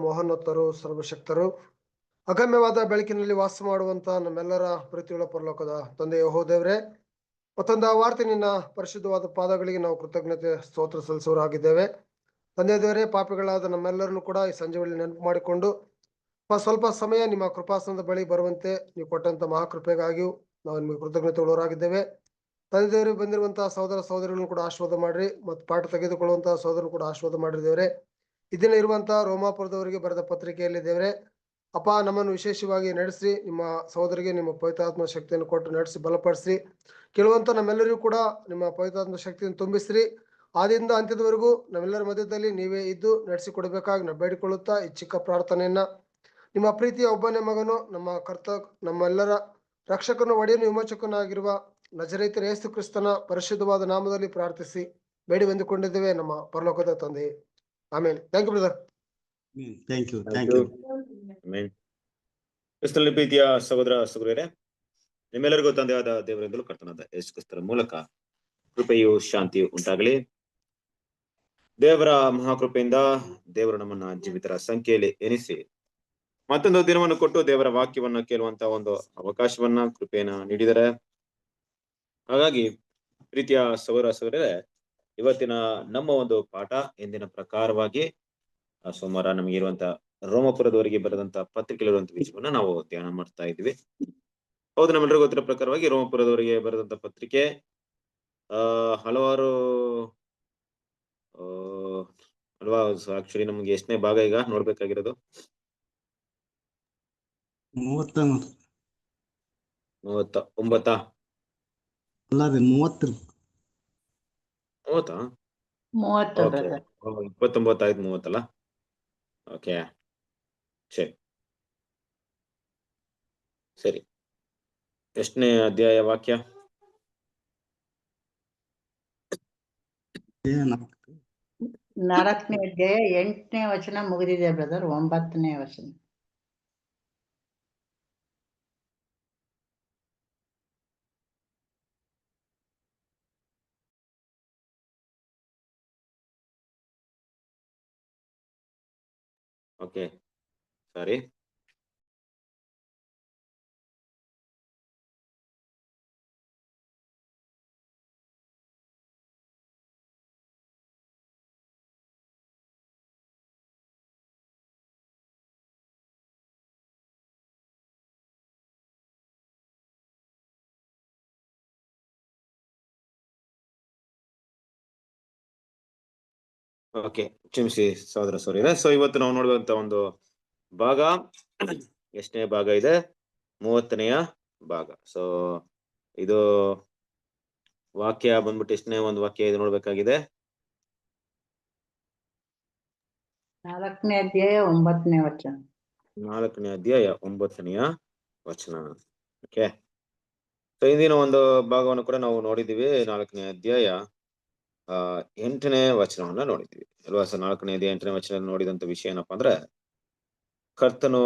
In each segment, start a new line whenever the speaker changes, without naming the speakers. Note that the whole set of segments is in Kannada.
ಮಹೋನ್ನತರು, ಸರ್ವಶಕ್ತರು, ಅಗಮ್ಯವಾದ ಬೆಳಕಿನಲ್ಲಿ ವಾಸ ಮಾಡುವಂತ ನಮ್ಮೆಲ್ಲರ ಪ್ರೀತಿಯುಳ್ಳ ಪರಲೋಕದ ತಂದೆ ಯೆಹೋವನೇ, ಮತ್ತೊಂದು ವಾರ್ತೆ ನಿನ್ನ ಪರಿಶುದ್ಧವಾದ ಪಾದಗಳಿಗೆ ನಾವು ಕೃತಜ್ಞತೆ ಸ್ತೋತ್ರ ಸಲ್ಲಿಸುವರಾಗಿದ್ದೇವೆ. ತಂದೆ ದೇವರೇ, ಪಾಪಿಗಳಾದ ನಮ್ಮೆಲ್ಲರನ್ನು ಕೂಡ ಈ ಸಂಜೆ ವೇಳೆ ನೆನಪು ಮಾಡಿಕೊಂಡು ಸ್ವಲ್ಪ ಸಮಯ ನಿಮ್ಮ ಕೃಪಾಸನದ ಬಳಿ ಬರುವಂತೆ ನೀವು ಕೊಟ್ಟಂತ ಮಹಾಕೃಪೆಗಾಗಿಯೂ ನಾವು ನಿಮಗೆ ಕೃತಜ್ಞತೆ ಉಳ್ಳವರಾಗಿದ್ದೇವೆ. ತಂದೆ ದೇವರಿಗೆ ಬಂದಿರುವಂತಹ ಸಹೋದರ ಸಹೋದರಿಗಳನ್ನು ಕೂಡ ಆಶೀರ್ವಾದ ಮಾಡ್ರಿ, ಮತ್ತು ಪಾಠ ತೆಗೆದುಕೊಳ್ಳುವಂತಹ ಸಹೋದರನ್ನು ಕೂಡ ಆಶೀರ್ವಾದ ಮಾಡಿದ್ದೇವೆ. ಇದನ್ನ ಇರುವಂತಹ ರೋಮಾಪುರದವರಿಗೆ ಬರೆದ ಪತ್ರಿಕೆಯಲ್ಲಿ ದೇವರೇ ಅಪ್ಪ, ನಮ್ಮನ್ನು ವಿಶೇಷವಾಗಿ ನಡೆಸಿ ನಿಮ್ಮ ಸಹೋದರಿಗೆ ನಿಮ್ಮ ಪವಿತ್ರಾತ್ಮ ಶಕ್ತಿಯನ್ನು ಕೊಟ್ಟು ನಡೆಸಿ ಬಲಪಡಿಸಿ, ಕೇಳುವಂತ ನಮ್ಮೆಲ್ಲರಿಗೂ ಕೂಡ ನಿಮ್ಮ ಪವಿತ್ರಾತ್ಮ ಶಕ್ತಿಯನ್ನು ತುಂಬಿಸ್ರಿ. ಆದಿಂದ ಅಂತ್ಯದವರೆಗೂ ನಮ್ಮೆಲ್ಲರ ಮಧ್ಯದಲ್ಲಿ ನೀವೇ ಇದ್ದು ನಡೆಸಿಕೊಡ್ಬೇಕಾಗಿ ನಾವು ಬೇಡಿಕೊಳ್ಳುತ್ತಾ ಈ ಚಿಕ್ಕ ಪ್ರಾರ್ಥನೆಯನ್ನ ನಿಮ್ಮ ಪ್ರೀತಿಯ ಒಬ್ಬನೇ ಮಗನು, ನಮ್ಮೆಲ್ಲರ ರಕ್ಷಕನು, ಒಡೆಯನು, ವಿಮೋಚಕನಾಗಿರುವ ನಜರೇತಿನ ಯೇಸು ಕ್ರಿಸ್ತನ ಪರಿಶುದ್ಧವಾದ ನಾಮದಲ್ಲಿ ಪ್ರಾರ್ಥಿಸಿ ಬೇಡಿ ಹೊಂದಿಕೊಂಡಿದ್ದೇವೆ ನಮ್ಮ ಪರಲೋಕದ ತಂದೆ. ಆಮೇಲೆ thank you brother.
Thank you. ಕ್ರಿಸ್ತನಲ್ಲಿ ಪ್ರೀತಿಯ ಸಹೋದರ ಸಹೋದರಿಯರೇ, ನಿಮ್ಮೆಲ್ಲರಿಗೂ ತಂದೆಯಾದ ದೇವರಿಂದಲೂ ಕರ್ತನಾದ ಯೇಸು ಕ್ರಿಸ್ತರ ಮೂಲಕ ಕೃಪೆಯು ಶಾಂತಿಯು ಉಂಟಾಗಲಿ. ದೇವರ ಮಹಾಕೃಪೆಯಿಂದ ದೇವರು ನಮ್ಮನ್ನ ಜೀವಿತರ ಸಂಖ್ಯೆಯಲ್ಲಿ ಎನಿಸಿ ಮತ್ತೊಂದು ದಿನವನ್ನು ಕೊಟ್ಟು ದೇವರ ವಾಕ್ಯವನ್ನ ಕೇಳುವಂತ ಒಂದು ಅವಕಾಶವನ್ನ, ಕೃಪೆಯನ್ನ ನೀಡಿದರೆ. ಹಾಗಾಗಿ ಪ್ರೀತಿಯ ಸಹೋದರ ಸಹೋದರರೇ, ಇವತ್ತಿನ ನಮ್ಮ ಒಂದು ಪಾಠ ಎಂದಿನ ಪ್ರಕಾರವಾಗಿ ಸೋಮವಾರ ನಮಗೆ ಇರುವಂತ ರೋಮಪುರದವರಿಗೆ ಬರೆದಂತ ಪತ್ರಿಕೆಗಳಿರುವಂತ ವಿಷಯವನ್ನ ನಾವು ಧ್ಯಾನ ಮಾಡ್ತಾ ಇದ್ವಿ. ಹೌದು, ನಮ್ಮೆಲ್ಲರಿಗೂ ಗೊತ್ತಿರೋ ಪ್ರಕಾರವಾಗಿ ರೋಮಪುರದವರಿಗೆ ಬರೆದಂತ ಪತ್ರಿಕೆ ಹಲವಾರು ಅಲ್ವಾ? ಆಕ್ಚುಲಿ ನಮ್ಗೆ ಎಷ್ಟನೇ ಭಾಗ ಈಗ ನೋಡ್ಬೇಕಾಗಿರೋದು? 39 29 ಆಯ್ತು, 30 ಅಲ್ಲ? ಓಕೆ, ಸರಿ. ಎಷ್ಟನೇ ಅಧ್ಯಾಯ ವಾಕ್ಯ?
4ನೇ ಅಧ್ಯಾಯ 8ನೇ ವಚನ ಮುಗಿದಿದೆ ಬ್ರದರ್. 9ನೇ ವಚನ.
ಓಕೆ, ಸಾರಿ. ಓಕೆ, ಕ್ಷಮಿಸಿ ಸಹೋದರ ಸಹೋದರಿಯರೇ. ಸೊ ಇವತ್ತು ನಾವು ನೋಡುವಂತ ಒಂದು ಭಾಗ ಎಷ್ಟನೇ ಭಾಗ ಇದೆ? 30ನೇ ಭಾಗ. ಸೊ ಇದು ವಾಕ್ಯ ಬಂದ್ಬಿಟ್ಟು ಎಷ್ಟನೇ ಒಂದು ವಾಕ್ಯ ಇದು ನೋಡ್ಬೇಕಾಗಿದೆ?
4ನೇ ಅಧ್ಯಾಯ 9ನೇ ವಚನ.
4ನೇ ಅಧ್ಯಾಯ 9ನೇ ವಚನ. ಓಕೆ, ಸೊ ಇಂದಿನ ಒಂದು ಭಾಗವನ್ನು ಕೂಡ ನಾವು ನೋಡಿದೀವಿ. 4ನೇ ಅಧ್ಯಾಯ 8ನೇ ವಚನವನ್ನ ನೋಡಿದ್ವಿ ಅಲ್ವಾ? ಸೊ 4ನೇ ಅಧ್ಯಾಯ 8ನೇ ವಚನ ನೋಡಿದಂತ ವಿಷಯ ಏನಪ್ಪಾ ಅಂದ್ರೆ, ಕರ್ತನು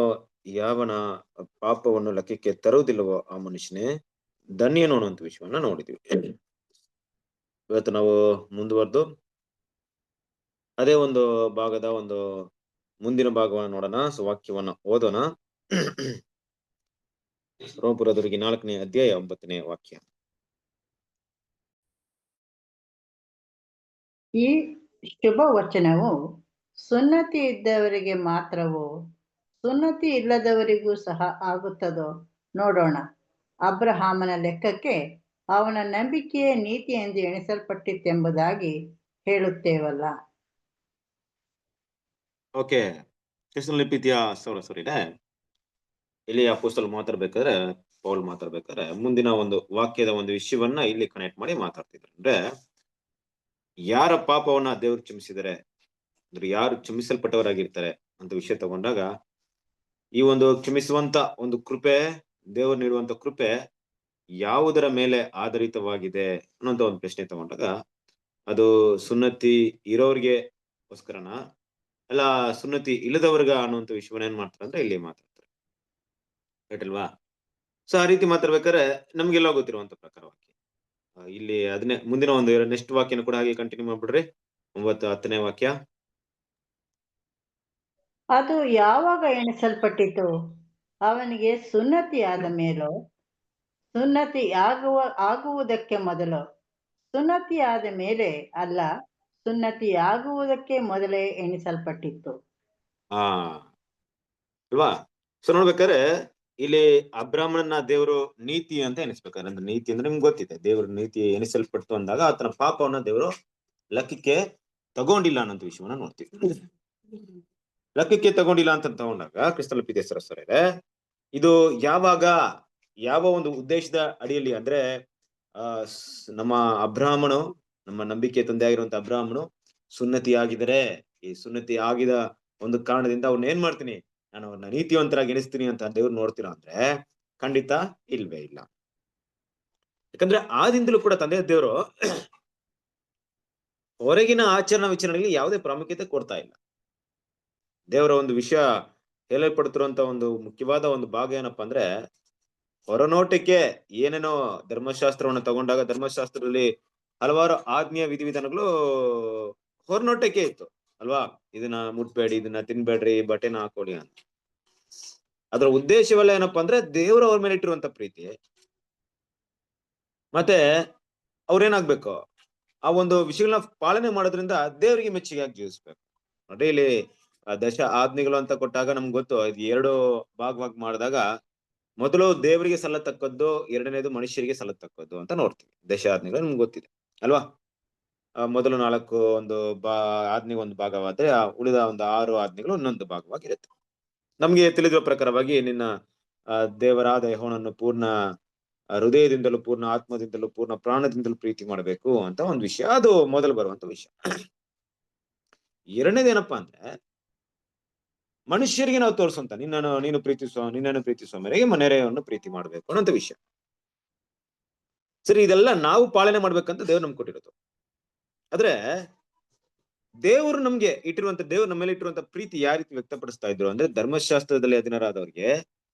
ಯಾವನ ಪಾಪವನ್ನು ಲೆಕ್ಕಕ್ಕೆ ತರುವುದಿಲ್ಲವೋ ಆ ಮನುಷ್ಯನೇ ಧನ್ಯನು ಅನ್ನುವಂತ ವಿಷಯವನ್ನ ನೋಡಿದ್ವಿ. ಇವತ್ತು ನಾವು ಮುಂದುವರೆದು ಅದೇ ಒಂದು ಭಾಗದ ಒಂದು ಮುಂದಿನ ಭಾಗವನ್ನು ನೋಡೋಣ. ಸೊ ವಾಕ್ಯವನ್ನ ಓದೋಣ. ರೋಮಪುರದವರಿಗೆ 4ನೇ ಅಧ್ಯಾಯ 9ನೇ ವಾಕ್ಯ.
ಈ ಶುಭ ವಚನವು ಸುನ್ನತಿ ಇದ್ದವರಿಗೆ ಮಾತ್ರವೋ ಸುನ್ನತಿ ಇಲ್ಲದವರಿಗೂ ಸಹ ಆಗುತ್ತದೋ ನೋಡೋಣ. ಅಬ್ರಹಾಮನ ಲೆಕ್ಕಕ್ಕೆ ಅವನ ನಂಬಿಕೆಯೇ ನೀತಿ ಎಂದು ಎಣಿಸಲ್ಪಟ್ಟಿತ್ತೆಂಬುದಾಗಿ ಹೇಳುತ್ತೇವಲ್ಲ.
ಓಕೆ, ಕ್ರಿಸ್ತನಲ್ಲಿ ಪ್ರೀತಿಯ ಸಹೋದರ ಸಹೋದರಿಯರೇ, ಇಲ್ಲಿ ಅಪೊಸ್ತಲರು ಮಾತಾಡ್ಬೇಕಾದ್ರೆ, ಪೌಲ್ ಮಾತಾಡ್ಬೇಕಾದ್ರೆ ಮುಂದಿನ ಒಂದು ವಾಕ್ಯದ ಒಂದು ವಿಷಯವನ್ನ ಇಲ್ಲಿ ಕನೆಕ್ಟ್ ಮಾಡಿ ಮಾತಾಡ್ತಿದ್ರು. ಅಂದ್ರೆ ಯಾರ ಪಾಪವನ್ನ ದೇವರು ಕ್ಷಮಿಸಿದರೆ, ಅಂದ್ರೆ ಯಾರು ಕ್ಷಮಿಸಲ್ಪಟ್ಟವರಾಗಿರ್ತಾರೆ ಅಂತ ವಿಷಯ ತಗೊಂಡಾಗ, ಈ ಒಂದು ಕ್ಷಮಿಸುವಂತ ಒಂದು ಕೃಪೆ, ದೇವರು ನೀಡುವಂತ ಕೃಪೆ ಯಾವುದರ ಮೇಲೆ ಆಧಾರಿತವಾಗಿದೆ ಅನ್ನೋಂತ ಒಂದು ಪ್ರಶ್ನೆ ತಗೊಂಡಾಗ, ಅದು ಸುನ್ನತಿ ಇರೋರ್ಗೆ ಗೋಸ್ಕರನ ಅಲ್ಲ ಸುನ್ನತಿ ಇಲ್ಲದವರ್ಗ ಅನ್ನುವಂತ ವಿಷಯವನ್ನ ಏನ್ ಮಾಡ್ತಾರೆ ಅಂದ್ರೆ ಇಲ್ಲಿ ಮಾತಾಡ್ತಾರೆ, ರೈಟಲ್ವಾ? ಸೊ ಆ ರೀತಿ ಮಾತಾಡ್ಬೇಕಾದ್ರೆ ನಮ್ಗೆಲ್ಲ ಗೊತ್ತಿರುವಂತ ಪ್ರಕಾರ ವಾಕ್ಯ ಇಲ್ಲಿ ಅದನ್ನೇ ಮುಂದಿನ ಒಂದು ನೆಕ್ಸ್ಟ್ ವಾಕ್ಯನ ಕೂಡ ಹಾಗೆ ಕಂಟಿನ್ಯೂ ಮಾಡ್ಬಿಡ್ರಿ. 9, 10ನೇ ವಾಕ್ಯ.
ಅದು ಯಾವಾಗ ಎಣಿಸಲ್ಪಟ್ಟಿತು? ಅವನಿಗೆ ಸುನ್ನತಿಯಾದ ಮೇಲೋ, ಆಗುವುದಕ್ಕೆ ಮೊದಲು? ಸುನ್ನತಿಯಾದ ಮೇಲೆ ಅಲ್ಲ, ಸುನ್ನತಿಯಾಗುವುದಕ್ಕೆ ಮೊದಲೇ ಎಣಿಸಲ್ಪಟ್ಟಿತ್ತು.
ಆ ಅಲ್ವಾ? ಸೊ ನೋಡ್ಬೇಕಾದ್ರೆ ಇಲ್ಲಿ ಅಬ್ರಾಹ್ಮಣನ ದೇವರು ನೀತಿ ಅಂತ ಎಣಿಸ್ಬೇಕಾದ್ರೆ, ಅಂದ್ರೆ ನೀತಿ ಅಂದ್ರೆ ನಿಮ್ಗೆ ಗೊತ್ತಿದೆ, ದೇವ್ರ ನೀತಿ ಎಣಿಸಲ್ಪಟ್ಟು ಅಂದಾಗ ಆತನ ಪಾಪವನ್ನ ದೇವರು ಲೆಕ್ಕಕ್ಕೆ ತಗೊಂಡಿಲ್ಲ ಅನ್ನೋ ವಿಷಯವನ್ನ ನೋಡ್ತೀವಿ. ಲೆಕ್ಕಕ್ಕೆ ತಗೊಂಡಿಲ್ಲ ಅಂತ ತಗೊಂಡಾಗ ಕ್ರಿಸ್ತನ ಪ್ರೀತಿಯ ಇದು ಯಾವಾಗ, ಯಾವ ಒಂದು ಉದ್ದೇಶದ ಅಡಿಯಲ್ಲಿ ಅಂದ್ರೆ ನಮ್ಮ ಅಬ್ರಾಹ್ಮನು, ನಮ್ಮ ನಂಬಿಕೆ ತಂದೆ ಆಗಿರುವಂತ ಅಬ್ರಾಹ್ಮನು ಸುನ್ನತಿ ಆಗಿದರೆ, ಈ ಸುನ್ನತಿ ಆಗಿದ ಒಂದು ಕಾರಣದಿಂದ ಅವ್ರನ್ನ ಏನ್ ಮಾಡ್ತೀನಿ, ನಾನು ಅವ್ರನ್ನ ನೀತಿವಂತರಾಗಿ ಎಣಿಸ್ತೀನಿ ಅಂತ ದೇವ್ರು ನೋಡ್ತೀರಾ ಅಂದ್ರೆ ಖಂಡಿತ ಇಲ್ವೇ ಇಲ್ಲ. ಯಾಕಂದ್ರೆ ಆದಿಂದಲೂ ಕೂಡ ತಂದೆ ದೇವರು ಹೊರಗಿನ ಆಚರಣಾ ವಿಚಾರಣೆಯಲ್ಲಿ ಯಾವುದೇ ಪ್ರಾಮುಖ್ಯತೆ ಕೊಡ್ತಾ ಇಲ್ಲ. ದೇವರ ಒಂದು ವಿಷಯ ಹೇಳಲ್ಪಡ್ತಿರುವಂತ ಒಂದು ಮುಖ್ಯವಾದ ಒಂದು ಭಾಗ ಏನಪ್ಪಾ ಅಂದ್ರೆ, ಹೊರನೋಟಕ್ಕೆ ಏನೇನೋ ಧರ್ಮಶಾಸ್ತ್ರವನ್ನು ತಗೊಂಡಾಗ ಧರ್ಮಶಾಸ್ತ್ರದಲ್ಲಿ ಹಲವಾರು ಆಜ್ಞೆಯ ವಿಧಿವಿಧಾನಗಳು ಹೊರನೋಟಕ್ಕೆ ಇತ್ತು ಅಲ್ವಾ? ಇದನ್ನ ಮುಟ್ಬೇಡಿ, ಇದನ್ನ ತಿನ್ಬೇಡ್ರಿ, ಬಟ್ಟೆನ ಹಾಕೊಳ್ಳಿ ಅಂತ. ಅದರ ಉದ್ದೇಶವೆಲ್ಲ ಏನಪ್ಪಾ ಅಂದ್ರೆ ದೇವರು ಅವ್ರ ಮೇಲೆ ಇಟ್ಟಿರುವಂತ ಪ್ರೀತಿ, ಮತ್ತೆ ಅವ್ರೇನಾಗ್ಬೇಕು, ಆ ಒಂದು ವಿಷಯಗಳನ್ನ ಪಾಲನೆ ಮಾಡೋದ್ರಿಂದ ದೇವರಿಗೆ ಮೆಚ್ಚುಗೆಯಾಗಿ ಜೀವಿಸ್ಬೇಕು. ನೋಡಿ ಇಲ್ಲಿ ದಶ ಆಜ್ಞೆಗಳು ಅಂತ ಕೊಟ್ಟಾಗ ನಮ್ಗೆ ಗೊತ್ತು, ಇದು 2 ಭಾಗವಾಗಿ ಮಾಡಿದಾಗ ಮೊದಲು ದೇವರಿಗೆ ಸಲ್ಲತಕ್ಕದ್ದು, ಎರಡನೇದು ಮನುಷ್ಯರಿಗೆ ಸಲ್ಲತಕ್ಕದ್ದು ಅಂತ ನೋಡ್ತೀವಿ. ದಶ ಆಜ್ಞೆಗಳು ನಮ್ಗೆ ಗೊತ್ತಿದೆ ಅಲ್ವಾ? ಮೊದಲು 4 ಒಂದು ಆಜ್ಞೆಗೆ ಒಂದು ಭಾಗವಾದ್ರೆ ಉಳಿದ ಒಂದು 6 ಆಜ್ಞೆಗಳು ಇನ್ನೊಂದು ಭಾಗವಾಗಿರುತ್ತೆ. ನಮ್ಗೆ ತಿಳಿದಿರೋ ಪ್ರಕಾರವಾಗಿ ನಿನ್ನ ದೇವರಾದ ಯೆಹೋವನನ್ನು ಪೂರ್ಣ ಹೃದಯದಿಂದಲೂ, ಪೂರ್ಣ ಆತ್ಮದಿಂದಲೂ, ಪೂರ್ಣ ಪ್ರಾಣದಿಂದಲೂ ಪ್ರೀತಿ ಮಾಡಬೇಕು ಅಂತ ಒಂದು ವಿಷಯ, ಅದು ಮೊದಲು ಬರುವಂತ ವಿಷಯ. ಎರಡನೇದೇನಪ್ಪಾ ಅಂದ್ರೆ ಮನುಷ್ಯರಿಗೆ ನಾವು ತೋರಿಸುವಂತ ನಿನ್ನನ್ನು ಪ್ರೀತಿಸುವ ಮೇರೆಗೆ ಮನೆಯವರನ್ನು ಪ್ರೀತಿ ಮಾಡ್ಬೇಕು ಅನ್ನೋಂತ ವಿಷಯ. ಸರಿ, ಇದೆಲ್ಲ ನಾವು ಪಾಲನೆ ಮಾಡ್ಬೇಕಂತ ದೇವ್ರು ನಮ್ಗೆ ಕೊಟ್ಟಿರೋದು. ಆದ್ರೆ ದೇವರು ನಮ್ಮ ಮೇಲೆ ಇಟ್ಟಿರುವಂತ ಪ್ರೀತಿ ಯಾವ ರೀತಿ ವ್ಯಕ್ತಪಡಿಸ್ತಾ ಇದ್ರು ಅಂದ್ರೆ, ಧರ್ಮಶಾಸ್ತ್ರದಲ್ಲಿ ಅಧೀನರಾದವ್ರಿಗೆ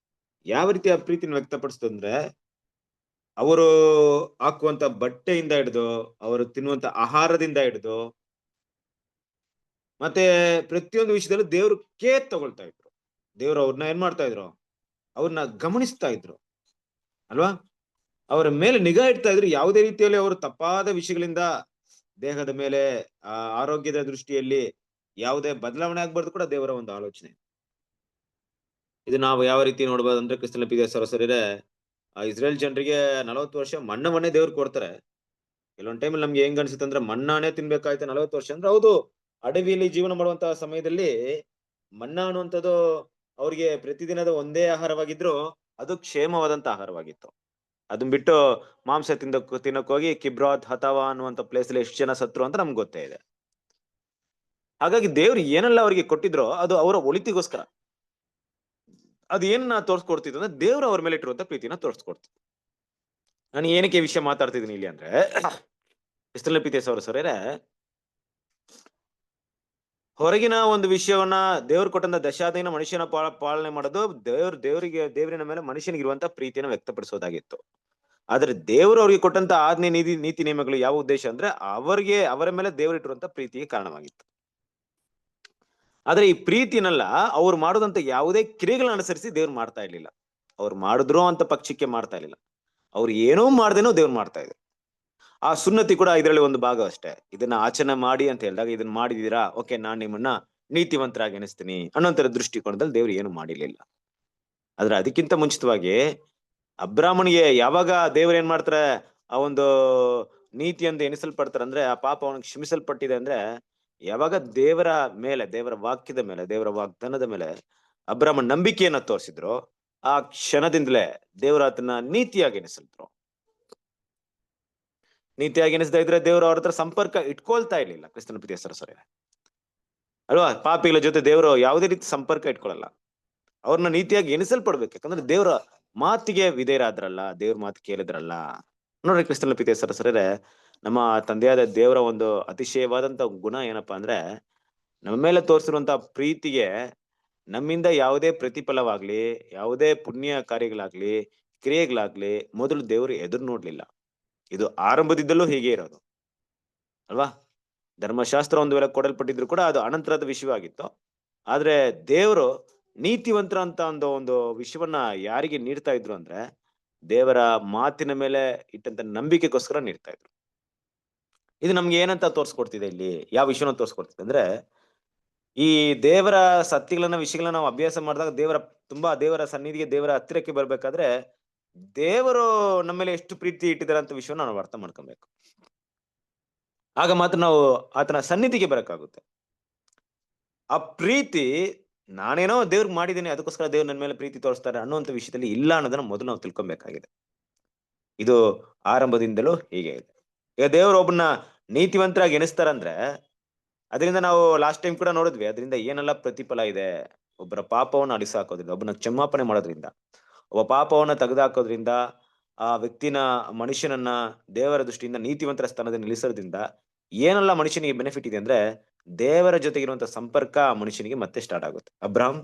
ಯಾವ ರೀತಿ ಆ ಪ್ರೀತಿನ ವ್ಯಕ್ತಪಡಿಸ್ತು ಅಂದ್ರೆ, ಅವರು ಹಾಕುವಂತ ಬಟ್ಟೆಯಿಂದ ಹಿಡಿದು, ಅವರು ತಿನ್ನುವಂತ ಆಹಾರದಿಂದ ಹಿಡಿದು, ಮತ್ತೆ ಪ್ರತಿಯೊಂದು ವಿಷಯದಲ್ಲೂ ದೇವ್ರು ಕೇರ್ ತಗೊಳ್ತಾ ಇದ್ರು. ದೇವ್ರು ಅವ್ರನ್ನ ಏನ್ ಮಾಡ್ತಾ ಇದ್ರು, ಅವ್ರನ್ನ ಗಮನಿಸ್ತಾ ಇದ್ರು ಅಲ್ವಾ? ಅವರ ಮೇಲೆ ನಿಗಾ ಇಡ್ತಾ ಇದ್ರು. ಯಾವುದೇ ರೀತಿಯಲ್ಲಿ ಅವರು ತಪ್ಪಾದ ವಿಷಯಗಳಿಂದ ದೇಹದ ಮೇಲೆ, ಆರೋಗ್ಯದ ದೃಷ್ಟಿಯಲ್ಲಿ ಯಾವುದೇ ಬದಲಾವಣೆ ಆಗ್ಬಾರ್ದು ಕೂಡ ದೇವರ ಒಂದು ಆಲೋಚನೆ. ಇದು ನಾವು ಯಾವ ರೀತಿ ನೋಡ್ಬೋದು ಅಂದ್ರೆ, ಕ್ರಿಸ್ತನ ಪ್ರೀತಿಯ ಸಹೋದರರೇ, ಇಸ್ರೇಲ್ ಜನರಿಗೆ 40 ವರ್ಷ ಮನ್ನವನ್ನೇ ದೇವ್ರು ಕೊಡ್ತಾರೆ. ಕೆಲವೊಂದ್ ಟೈಮಲ್ಲಿ ನಮ್ಗೆ ಹೆಂಗ್ ಅನ್ಸುತ್ತೆ ಅಂದ್ರೆ, ಮನ್ನಾನೇ ತಿನ್ಬೇಕಾಯ್ತು 40 ವರ್ಷ ಅಂದ್ರೆ. ಹೌದು, ಅಡವಿಯಲ್ಲಿ ಜೀವನ ಮಾಡುವಂತಹ ಸಮಯದಲ್ಲಿ ಮನ್ನಾ ಅನ್ನುವಂಥದ್ದು ಅವ್ರಿಗೆ ಪ್ರತಿದಿನದ ಒಂದೇ ಆಹಾರವಾಗಿದ್ರು, ಅದು ಕ್ಷೇಮವಾದಂತ ಆಹಾರವಾಗಿತ್ತು. ಅದನ್ ಬಿಟ್ಟು ಮಾಂಸ ತಿನ್ನಕ್ ಹೋಗಿ ಕಿಬ್ರಾತ್ ಹತಾವಾ ಅನ್ನುವಂತ ಪ್ಲೇಸ್ ಅಲ್ಲಿ ಎಷ್ಟು ಜನ ಸತ್ರು ಅಂತ ನಮ್ಗೆ ಗೊತ್ತೇ ಇದೆ. ಹಾಗಾಗಿ ದೇವ್ರು ಏನೆಲ್ಲ ಅವ್ರಿಗೆ ಕೊಟ್ಟಿದ್ರೋ ಅದು ಅವರ ಒಳಿತಿಗೋಸ್ಕರ. ಅದು ಏನನ್ನ ತೋರ್ಸ್ಕೊಡ್ತಿತ್ತು ಅಂದ್ರೆ, ದೇವ್ರು ಅವ್ರ ಮೇಲೆ ಇಟ್ಟಿರುವಂತ ಪ್ರೀತಿನ ತೋರ್ಸ್ಕೊಡ್ತಿತ್ತು. ನಾನು ಏನಕ್ಕೆ ವಿಷಯ ಮಾತಾಡ್ತಿದ್ದೀನಿ ಇಲ್ಲಿ ಅಂದ್ರೆ, ಕ್ರಿಸ್ತನ ಪ್ರೀತಿಯ ಸಹೋದರರೇ, ಹೊರಗಿನ ಒಂದು ವಿಷಯವನ್ನ ದೇವ್ರು ಕೊಟ್ಟಂತ ದಶಾದಿನ ಮನುಷ್ಯನ ಪಾಲನೆ ಮಾಡೋದು ದೇವರಿನ ಮೇಲೆ ಮನುಷ್ಯನಿಗೆ ಇರುವಂತ ಪ್ರೀತಿಯನ್ನು ವ್ಯಕ್ತಪಡಿಸೋದಾಗಿತ್ತು. ಆದ್ರೆ ದೇವರು ಅವ್ರಿಗೆ ಕೊಟ್ಟಂತ ಆಜ್ಞೆ ನೀತಿ ನಿಯಮಗಳು ಯಾವ ಉದ್ದೇಶ ಅಂದ್ರೆ, ಅವರ ಮೇಲೆ ದೇವರು ಇಟ್ಟಿರುವಂತ ಪ್ರೀತಿಗೆ ಕಾರಣವಾಗಿತ್ತು. ಆದ್ರೆ ಈ ಪ್ರೀತಿನೆಲ್ಲ ಅವ್ರು ಮಾಡೋದಂತ ಯಾವುದೇ ಕ್ರಿಯೆಗಳನ್ನ ಅನುಸರಿಸಿ ದೇವ್ರು ಮಾಡ್ತಾ ಇರ್ಲಿಲ್ಲ. ಅವ್ರು ಮಾಡಿದ್ರು ಅಂತ ಪಕ್ಷಕ್ಕೆ ಮಾಡ್ತಾ ಇರ್ಲಿಲ್ಲ. ಅವ್ರು ಏನೋ ಮಾಡ್ದೇನೋ ದೇವ್ರು ಮಾಡ್ತಾ ಇದ್ರು. ಆ ಸುನ್ನತಿ ಕೂಡ ಇದರಲ್ಲಿ ಒಂದು ಭಾಗ ಅಷ್ಟೇ. ಇದನ್ನ ಆಚರಣೆ ಮಾಡಿ ಅಂತ ಹೇಳಿದಾಗ, ಇದನ್ನ ಮಾಡಿದೀರಾ, ಓಕೆ, ನಾನ್ ನಿಮ್ಮನ್ನ ನೀತಿವಂತರಾಗಿ ಎನಿಸ್ತೀನಿ ಅನ್ನೋಂತರ ದೃಷ್ಟಿಕೋನದಲ್ಲಿ ದೇವ್ರು ಏನು ಮಾಡಿರ್ಲಿಲ್ಲ. ಆದ್ರೆ ಅದಕ್ಕಿಂತ ಮುಂಚಿತವಾಗಿ ಅಬ್ರಾಹ್ಮಣಿಗೆ ಯಾವಾಗ ದೇವ್ರು ಏನ್ ಮಾಡ್ತಾರೆ, ಆ ಒಂದು ನೀತಿ ಅಂತ ಎನಿಸಲ್ಪಡ್ತಾರೆ ಅಂದ್ರೆ, ಆ ಪಾಪ ಅವನಿಗೆ ಕ್ಷಮಿಸಲ್ಪಟ್ಟಿದೆ ಅಂದ್ರೆ, ಯಾವಾಗ ದೇವರ ವಾಕ್ಯದ ಮೇಲೆ, ದೇವರ ವಾಗ್ದಾನದ ಮೇಲೆ ಅಬ್ರಾಹ್ಮಣ ನಂಬಿಕೆಯನ್ನ ತೋರಿಸಿದ್ರು, ಆ ಕ್ಷಣದಿಂದಲೇ ದೇವರ ಆತನ ನೀತಿಯಾಗಿ ಎನಿಸಿದ್ರು. ನೀತಿಯಾಗಿ ಎನಿಸದ ಇದ್ರೆ ದೇವರು ಅವ್ರ ಹತ್ರ ಸಂಪರ್ಕ ಇಟ್ಕೊಳ್ತಾ ಇರ್ಲಿಲ್ಲ. ಕ್ರಿಸ್ತನ ಪ್ರೀತಿಯ ಸಹೋದರರೇ ಅಲ್ವಾ? ಪಾಪಿಗಳ ಜೊತೆ ದೇವರು ಯಾವುದೇ ರೀತಿ ಸಂಪರ್ಕ ಇಟ್ಕೊಳ್ಳಲ್ಲ. ಅವ್ರನ್ನ ನೀತಿಯಾಗಿ ಎನಿಸಲ್ಪಡ್ಬೇಕು. ಯಾಕಂದ್ರೆ ದೇವರ ಮಾತಿಗೆ ವಿಧೇಯರಾದ್ರಲ್ಲ, ದೇವ್ರ ಮಾತು ಕೇಳಿದ್ರಲ್ಲ. ನೋಡ್ರಿ ಕ್ರಿಸ್ತನ ಪ್ರೀತಿಯ ಸಹೋದರರೇ, ನಮ್ಮ ತಂದೆಯಾದ ದೇವರ ಒಂದು ಅತಿಶಯವಾದಂತ ಗುಣ ಏನಪ್ಪಾ ಅಂದ್ರೆ, ನಮ್ಮ ಮೇಲೆ ತೋರಿಸಿರುವಂತ ಪ್ರೀತಿಗೆ ನಮ್ಮಿಂದ ಯಾವುದೇ ಪ್ರತಿಫಲವಾಗ್ಲಿ, ಯಾವುದೇ ಪುಣ್ಯ ಕಾರ್ಯಗಳಾಗ್ಲಿ, ಕ್ರಿಯೆಗಳಾಗ್ಲಿ ಮೊದಲು ದೇವರು ಎದುರು ನೋಡ್ಲಿಲ್ಲ. ಇದು ಆರಂಭದಿಂದಲೂ ಹೀಗೆ ಇರೋದು ಅಲ್ವಾ? ಧರ್ಮಶಾಸ್ತ್ರ ಒಂದು ವೇಳೆ ಕೊಡಲ್ಪಟ್ಟಿದ್ರು ಕೂಡ ಅದು ಅನಂತರದ ವಿಷಯವಾಗಿತ್ತು. ಆದ್ರೆ ದೇವರು ನೀತಿವಂತರ ಅಂತ ಒಂದು ವಿಷಯವನ್ನ ಯಾರಿಗೆ ನೀಡ್ತಾ ಇದ್ರು ಅಂದ್ರೆ ದೇವರ ಮಾತಿನ ಮೇಲೆ ಇಟ್ಟಂತ ನಂಬಿಕೆಗೋಸ್ಕರ ನೀಡ್ತಾ ಇದ್ರು. ಇದು ನಮ್ಗೆ ಏನಂತ ತೋರ್ಸ್ಕೊಡ್ತಿದೆ ಇಲ್ಲಿ, ಯಾವ ವಿಷಯನ ತೋರ್ಸ್ಕೊಡ್ತಿದೆ ಅಂದ್ರೆ ಈ ದೇವರ ಸತ್ಯಗಳನ್ನ ವಿಷಯಗಳನ್ನ ನಾವು ಅಭ್ಯಾಸ ಮಾಡಿದಾಗ ದೇವರ ಸನ್ನಿಧಿಗೆ, ದೇವರ ಹತ್ತಿರಕ್ಕೆ ಬರ್ಬೇಕಾದ್ರೆ ದೇವರು ನಮ್ಮ ಮೇಲೆ ಎಷ್ಟು ಪ್ರೀತಿ ಇಟ್ಟಿದ್ದಾರೆ ಅಂತ ವಿಷಯವನ್ನ ನಾವು ಅರ್ಥ ಮಾಡ್ಕೊಬೇಕು. ಆಗ ಮಾತ್ರ ನಾವು ಆತನ ಸನ್ನಿಧಿಗೆ ಬರಕ್ಕಾಗುತ್ತೆ. ಆ ಪ್ರೀತಿ ನಾನೇನೋ ದೇವ್ರಿಗೆ ಮಾಡಿದ್ದೀನಿ ಅದಕ್ಕೋಸ್ಕರ ದೇವ್ರು ನನ್ನ ಮೇಲೆ ಪ್ರೀತಿ ತೋರಿಸ್ತಾರೆ ಅನ್ನುವಂಥ ವಿಷಯದಲ್ಲಿ ಇಲ್ಲ ಅನ್ನೋದನ್ನ ಮೊದಲು ನಾವು ತಿಳ್ಕೊಬೇಕಾಗಿದೆ. ಇದು ಆರಂಭದಿಂದಲೂ ಹೀಗೆ ಇದೆ. ಈಗ ದೇವರು ಒಬ್ಬನ ನೀತಿವಂತರಾಗಿ ಎಣಿಸ್ತಾರಂದ್ರೆ ಅದರಿಂದ ನಾವು ಲಾಸ್ಟ್ ಟೈಮ್ ಕೂಡ ನೋಡಿದ್ವಿ, ಅದರಿಂದ ಏನೆಲ್ಲ ಪ್ರತಿಫಲ ಇದೆ. ಒಬ್ಬರ ಪಾಪವನ್ನು ಅಳಿಸಾಕೋದ್ರಿಂದ, ಒಬ್ಬನ ಕ್ಷಮಾಪಣೆ ಮಾಡೋದ್ರಿಂದ, ಒಬ್ಬ ಪಾಪವನ್ನ ತೆಗೆದುಹಾಕೋದ್ರಿಂದ, ಆ ವ್ಯಕ್ತಿನ ಮನುಷ್ಯನನ್ನ ದೇವರ ದೃಷ್ಟಿಯಿಂದ ನೀತಿವಂತರ ಸ್ಥಾನದಲ್ಲಿ ನಿಲ್ಲಿಸೋದ್ರಿಂದ ಏನೆಲ್ಲ ಮನುಷ್ಯನಿಗೆ ಬೆನಿಫಿಟ್ ಇದೆ ಅಂದ್ರೆ ದೇವರ ಜೊತೆಗಿರುವಂತ ಸಂಪರ್ಕ ಮನುಷ್ಯನಿಗೆ ಮತ್ತೆ ಸ್ಟಾರ್ಟ್ ಆಗುತ್ತೆ. ಅಬ್ರಾಹಂ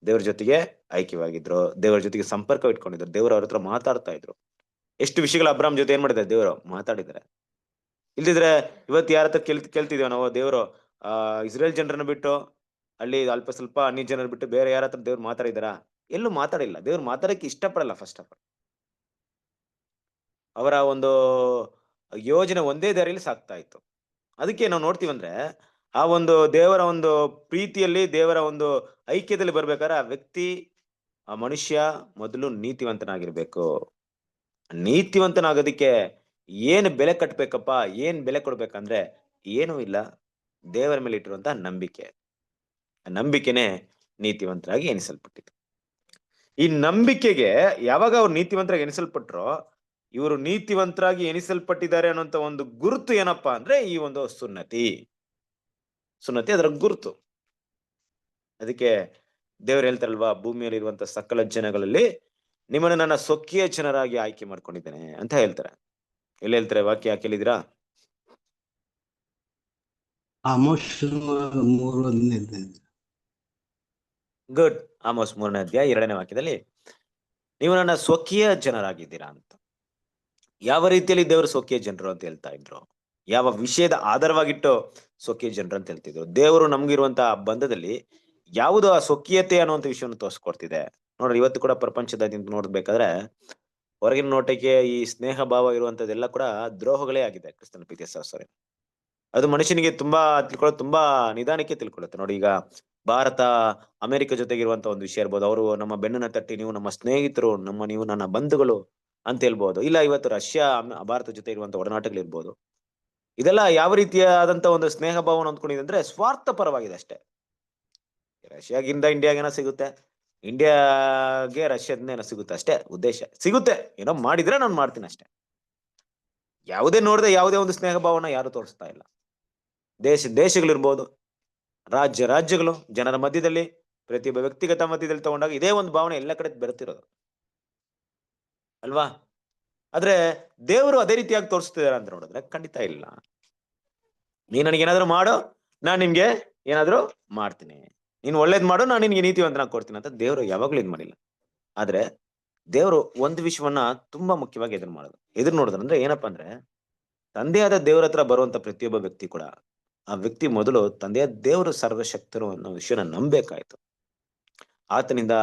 ದೇವರ ಜೊತೆಗೆ ಐಕ್ಯವಾಗಿದ್ರು, ದೇವರ ಜೊತೆಗೆ ಸಂಪರ್ಕ ಇಟ್ಕೊಂಡಿದ್ರು, ದೇವರು ಅವ್ರ ಹತ್ರ ಮಾತಾಡ್ತಾ ಇದ್ರು. ಎಷ್ಟು ವಿಷಯಗಳು ಅಬ್ರಾಹಂ ಜೊತೆ ಏನ್ ಮಾಡಿದ್ದಾರೆ, ದೇವರು ಮಾತಾಡಿದ್ದಾರೆ. ಇಲ್ದಿದ್ರೆ ಇವತ್ತು ಯಾರ ಹತ್ರ ಕೇಳ್ತಿದೀವ ನಾವು, ದೇವರು ಇಸ್ರೇಲ್ ಜನರನ್ನ ಬಿಟ್ಟು ಅಲ್ಲಿ ಅಲ್ಪ ಸ್ವಲ್ಪ ಅನ್ಯ ಜನರನ್ನ ಬಿಟ್ಟು ಬೇರೆ ಯಾರ ಹತ್ರ ದೇವ್ರು ಮಾತಾಡಿದಾರ? ಎಲ್ಲೂ ಮಾತಾಡಿಲ್ಲ. ದೇವ್ರು ಮಾತಾಡಕ್ಕೆ ಇಷ್ಟಪಡಲ್ಲ. ಫಸ್ಟ್ ಆಫ್ ಆಲ್ ಅವರ ಒಂದು ಯೋಜನೆ ಒಂದೇ ದಾರಿಯಲ್ಲಿ ಸಾಕ್ತಾ ಇತ್ತು. ಅದಕ್ಕೆ ನಾವು ನೋಡ್ತೀವಂದ್ರೆ ಆ ಒಂದು ದೇವರ ಒಂದು ಪ್ರೀತಿಯಲ್ಲಿ, ದೇವರ ಒಂದು ಐಕ್ಯದಲ್ಲಿ ಬರ್ಬೇಕಾದ್ರೆ ಆ ವ್ಯಕ್ತಿ, ಆ ಮನುಷ್ಯ ಮೊದಲು ನೀತಿವಂತನಾಗಿರ್ಬೇಕು. ನೀತಿವಂತನಾಗೋದಿಕ್ಕೆ ಏನ್ ಬೆಲೆ ಕಟ್ಬೇಕಪ್ಪ, ಏನ್ ಬೆಲೆ ಕೊಡ್ಬೇಕಂದ್ರೆ ಏನೂ ಇಲ್ಲ, ದೇವರ ಮೇಲೆ ಇಟ್ಟಿರುವಂತಹ ನಂಬಿಕೆ. ಆ ನಂಬಿಕೆನೆ ನೀತಿವಂತರಾಗಿ ಎಣಿಸಲ್ಪಟ್ಟಿತು. ಈ ನಂಬಿಕೆಗೆ ಯಾವಾಗ ಅವ್ರು ನೀತಿವಂತರಾಗಿ ಎಣಿಸಲ್ಪಟ್ರೋ, ಇವರು ನೀತಿವಂತರಾಗಿ ಎಣಿಸಲ್ಪಟ್ಟಿದ್ದಾರೆ ಅನ್ನುವಂತ ಒಂದು ಗುರುತು ಏನಪ್ಪಾ ಅಂದ್ರೆ ಈ ಒಂದು ಸುನ್ನತಿ ಅದರ ಗುರುತು. ಅದಕ್ಕೆ ದೇವರು ಹೇಳ್ತಾರಲ್ವಾ, ಭೂಮಿಯಲ್ಲಿ ಇರುವಂತ ಸಕಲ ಜನಗಳಲ್ಲಿ ನಿಮ್ಮನ್ನು ನನ್ನ ಸ್ವಕೀಯ ಜನರಾಗಿ ಆಯ್ಕೆ ಮಾಡ್ಕೊಂಡಿದ್ದೇನೆ ಅಂತ ಹೇಳ್ತಾರೆ. ಎಲ್ಲಿ ಹೇಳ್ತಾರೆ ವಾಕ್ಯ? ಕೇಳಿದಿರಾ?
ಆಮೋಸ್ 3:1.
ಗುಡ್. ಆಮೋಸ್ 3ನೇ ಅಧ್ಯಾಯ 2ನೇ ವಾಕ್ಯದಲ್ಲಿ ನೀವು ನನ್ನ ಸ್ವಕೀಯ ಜನರಾಗಿದ್ದೀರಾ ಅಂತ. ಯಾವ ರೀತಿಯಲ್ಲಿ ದೇವರು ಸ್ವಕೀಯ ಜನರು ಅಂತ ಹೇಳ್ತಾ ಇದ್ರು? ಯಾವ ವಿಷಯದ ಆಧಾರವಾಗಿಟ್ಟು ಸ್ವಕೀಯ ಜನರು ಅಂತ ಹೇಳ್ತಿದ್ರು? ದೇವರು ನಮ್ಗಿರುವಂತಹ ಬಂಧದಲ್ಲಿ ಯಾವುದು ಆ ಸ್ವಕೀಯತೆ ಅನ್ನುವಂಥ ವಿಷಯವನ್ನು ತೋರಿಸ್ಕೊಡ್ತಿದೆ ನೋಡ್ರಿ. ಇವತ್ತು ಕೂಡ ಪ್ರಪಂಚದಾದ್ಯಂತ ನೋಡ್ಬೇಕಾದ್ರೆ ಹೊರಗಿನ ನೋಟಕ್ಕೆ ಈ ಸ್ನೇಹ ಭಾವ ಇರುವಂತದ್ದೆಲ್ಲ ಕೂಡ ದ್ರೋಹಗಳೇ ಆಗಿದೆ. ಕ್ರಿಸ್ತನ ಪ್ರೀತಿಯ ಸಹೋದರರೇ, ಅದು ಮನುಷ್ಯನಿಗೆ ತಿಳ್ಕೊಳ್ಳೋದು ತುಂಬಾ ನಿಧಾನಕ್ಕೆ ತಿಳ್ಕೊಳ್ಳುತ್ತೆ. ನೋಡಿ, ಈಗ ಭಾರತ ಅಮೆರಿಕ ಜೊತೆಗಿರುವಂತ ಒಂದು ವಿಷಯ ಇರ್ಬೋದು. ಅವರು ನಮ್ಮ ಬೆನ್ನನ್ನ ತಟ್ಟಿ ನೀವು ನಮ್ಮ ಸ್ನೇಹಿತರು, ನೀವು ನನ್ನ ಬಂಧುಗಳು ಅಂತ ಹೇಳ್ಬೋದು. ಇಲ್ಲ, ಇವತ್ತು ರಷ್ಯಾ ಭಾರತ ಜೊತೆ ಇರುವಂತ ಒಡನಾಟಗಳಿರ್ಬೋದು. ಇದೆಲ್ಲ ಯಾವ ರೀತಿಯಾದಂತ ಒಂದು ಸ್ನೇಹ ಭಾವನ ಅಂದ್ಕೊಂಡಿದೆ ಅಂದ್ರೆ ಸ್ವಾರ್ಥ ಪರವಾಗಿದೆ ಅಷ್ಟೇ. ರಷ್ಯಾಗಿಂದ ಇಂಡಿಯಾಗೆ ಏನೋ ಸಿಗುತ್ತೆ, ಇಂಡಿಯಾಗೆ ರಷ್ಯಾದಿಂದ ಏನೋ ಸಿಗುತ್ತೆ ಅಷ್ಟೇ. ಉದ್ದೇಶ ಸಿಗುತ್ತೆ, ಏನೋ ಮಾಡಿದ್ರೆ ನಾನು ಮಾಡ್ತೀನಿ ಅಷ್ಟೇ. ಯಾವುದೇ ನೋಡದೆ ಯಾವುದೇ ಒಂದು ಸ್ನೇಹ ಭಾವನ ಯಾರು ತೋರಿಸ್ತಾ ಇಲ್ಲ. ದೇಶಗಳಿರ್ಬೋದು, ರಾಜ್ಯಗಳು, ಜನರ ಮಧ್ಯದಲ್ಲಿ, ಪ್ರತಿಯೊಬ್ಬ ವ್ಯಕ್ತಿಗತ ಮಧ್ಯದಲ್ಲಿ ತಗೊಂಡಾಗ ಇದೇ ಒಂದು ಭಾವನೆ ಎಲ್ಲ ಕಡೆ ಬೆರೆತಿರೋದು ಅಲ್ವಾ? ಆದ್ರೆ ದೇವರು ಅದೇ ರೀತಿಯಾಗಿ ತೋರಿಸ್ತಿದಾರೆ ಅಂತ ನೋಡಿದ್ರೆ ಖಂಡಿತ ಇಲ್ಲ. ನೀ ನನಗೇನಾದ್ರು ಮಾಡು, ನಾನ್ ನಿಮ್ಗೆ ಏನಾದ್ರು ಮಾಡ್ತೀನಿ. ನೀನ್ ಒಳ್ಳೇದ್ ಮಾಡು, ನಾನು ನಿನ್ಗೆ ನೀತಿವಂತನಾಗಿ ಕೊಡ್ತೀನಿ ಅಂತ ದೇವರು ಯಾವಾಗ್ಲೂ ಇದ್ ಮಾಡಿಲ್ಲ. ಆದ್ರೆ ದೇವರು ಒಂದು ವಿಷಯವನ್ನ ತುಂಬಾ ಮುಖ್ಯವಾಗಿ ಎದುರು ನೋಡಿದ್ರು ಅಂದ್ರೆ ಏನಪ್ಪಾ ಅಂದ್ರೆ, ತಂದೆಯಾದ ದೇವರ ಹತ್ರ ಬರುವಂತ ಪ್ರತಿಯೊಬ್ಬ ವ್ಯಕ್ತಿ ಕೂಡ ಆ ವ್ಯಕ್ತಿ ಮೊದಲು ತಂದೆಯಾದ ದೇವರು ಸರ್ವಶಕ್ತರು ಅನ್ನೋ ವಿಷಯನ ನಂಬೇಕಾಯ್ತು. ಆತನಿಂದ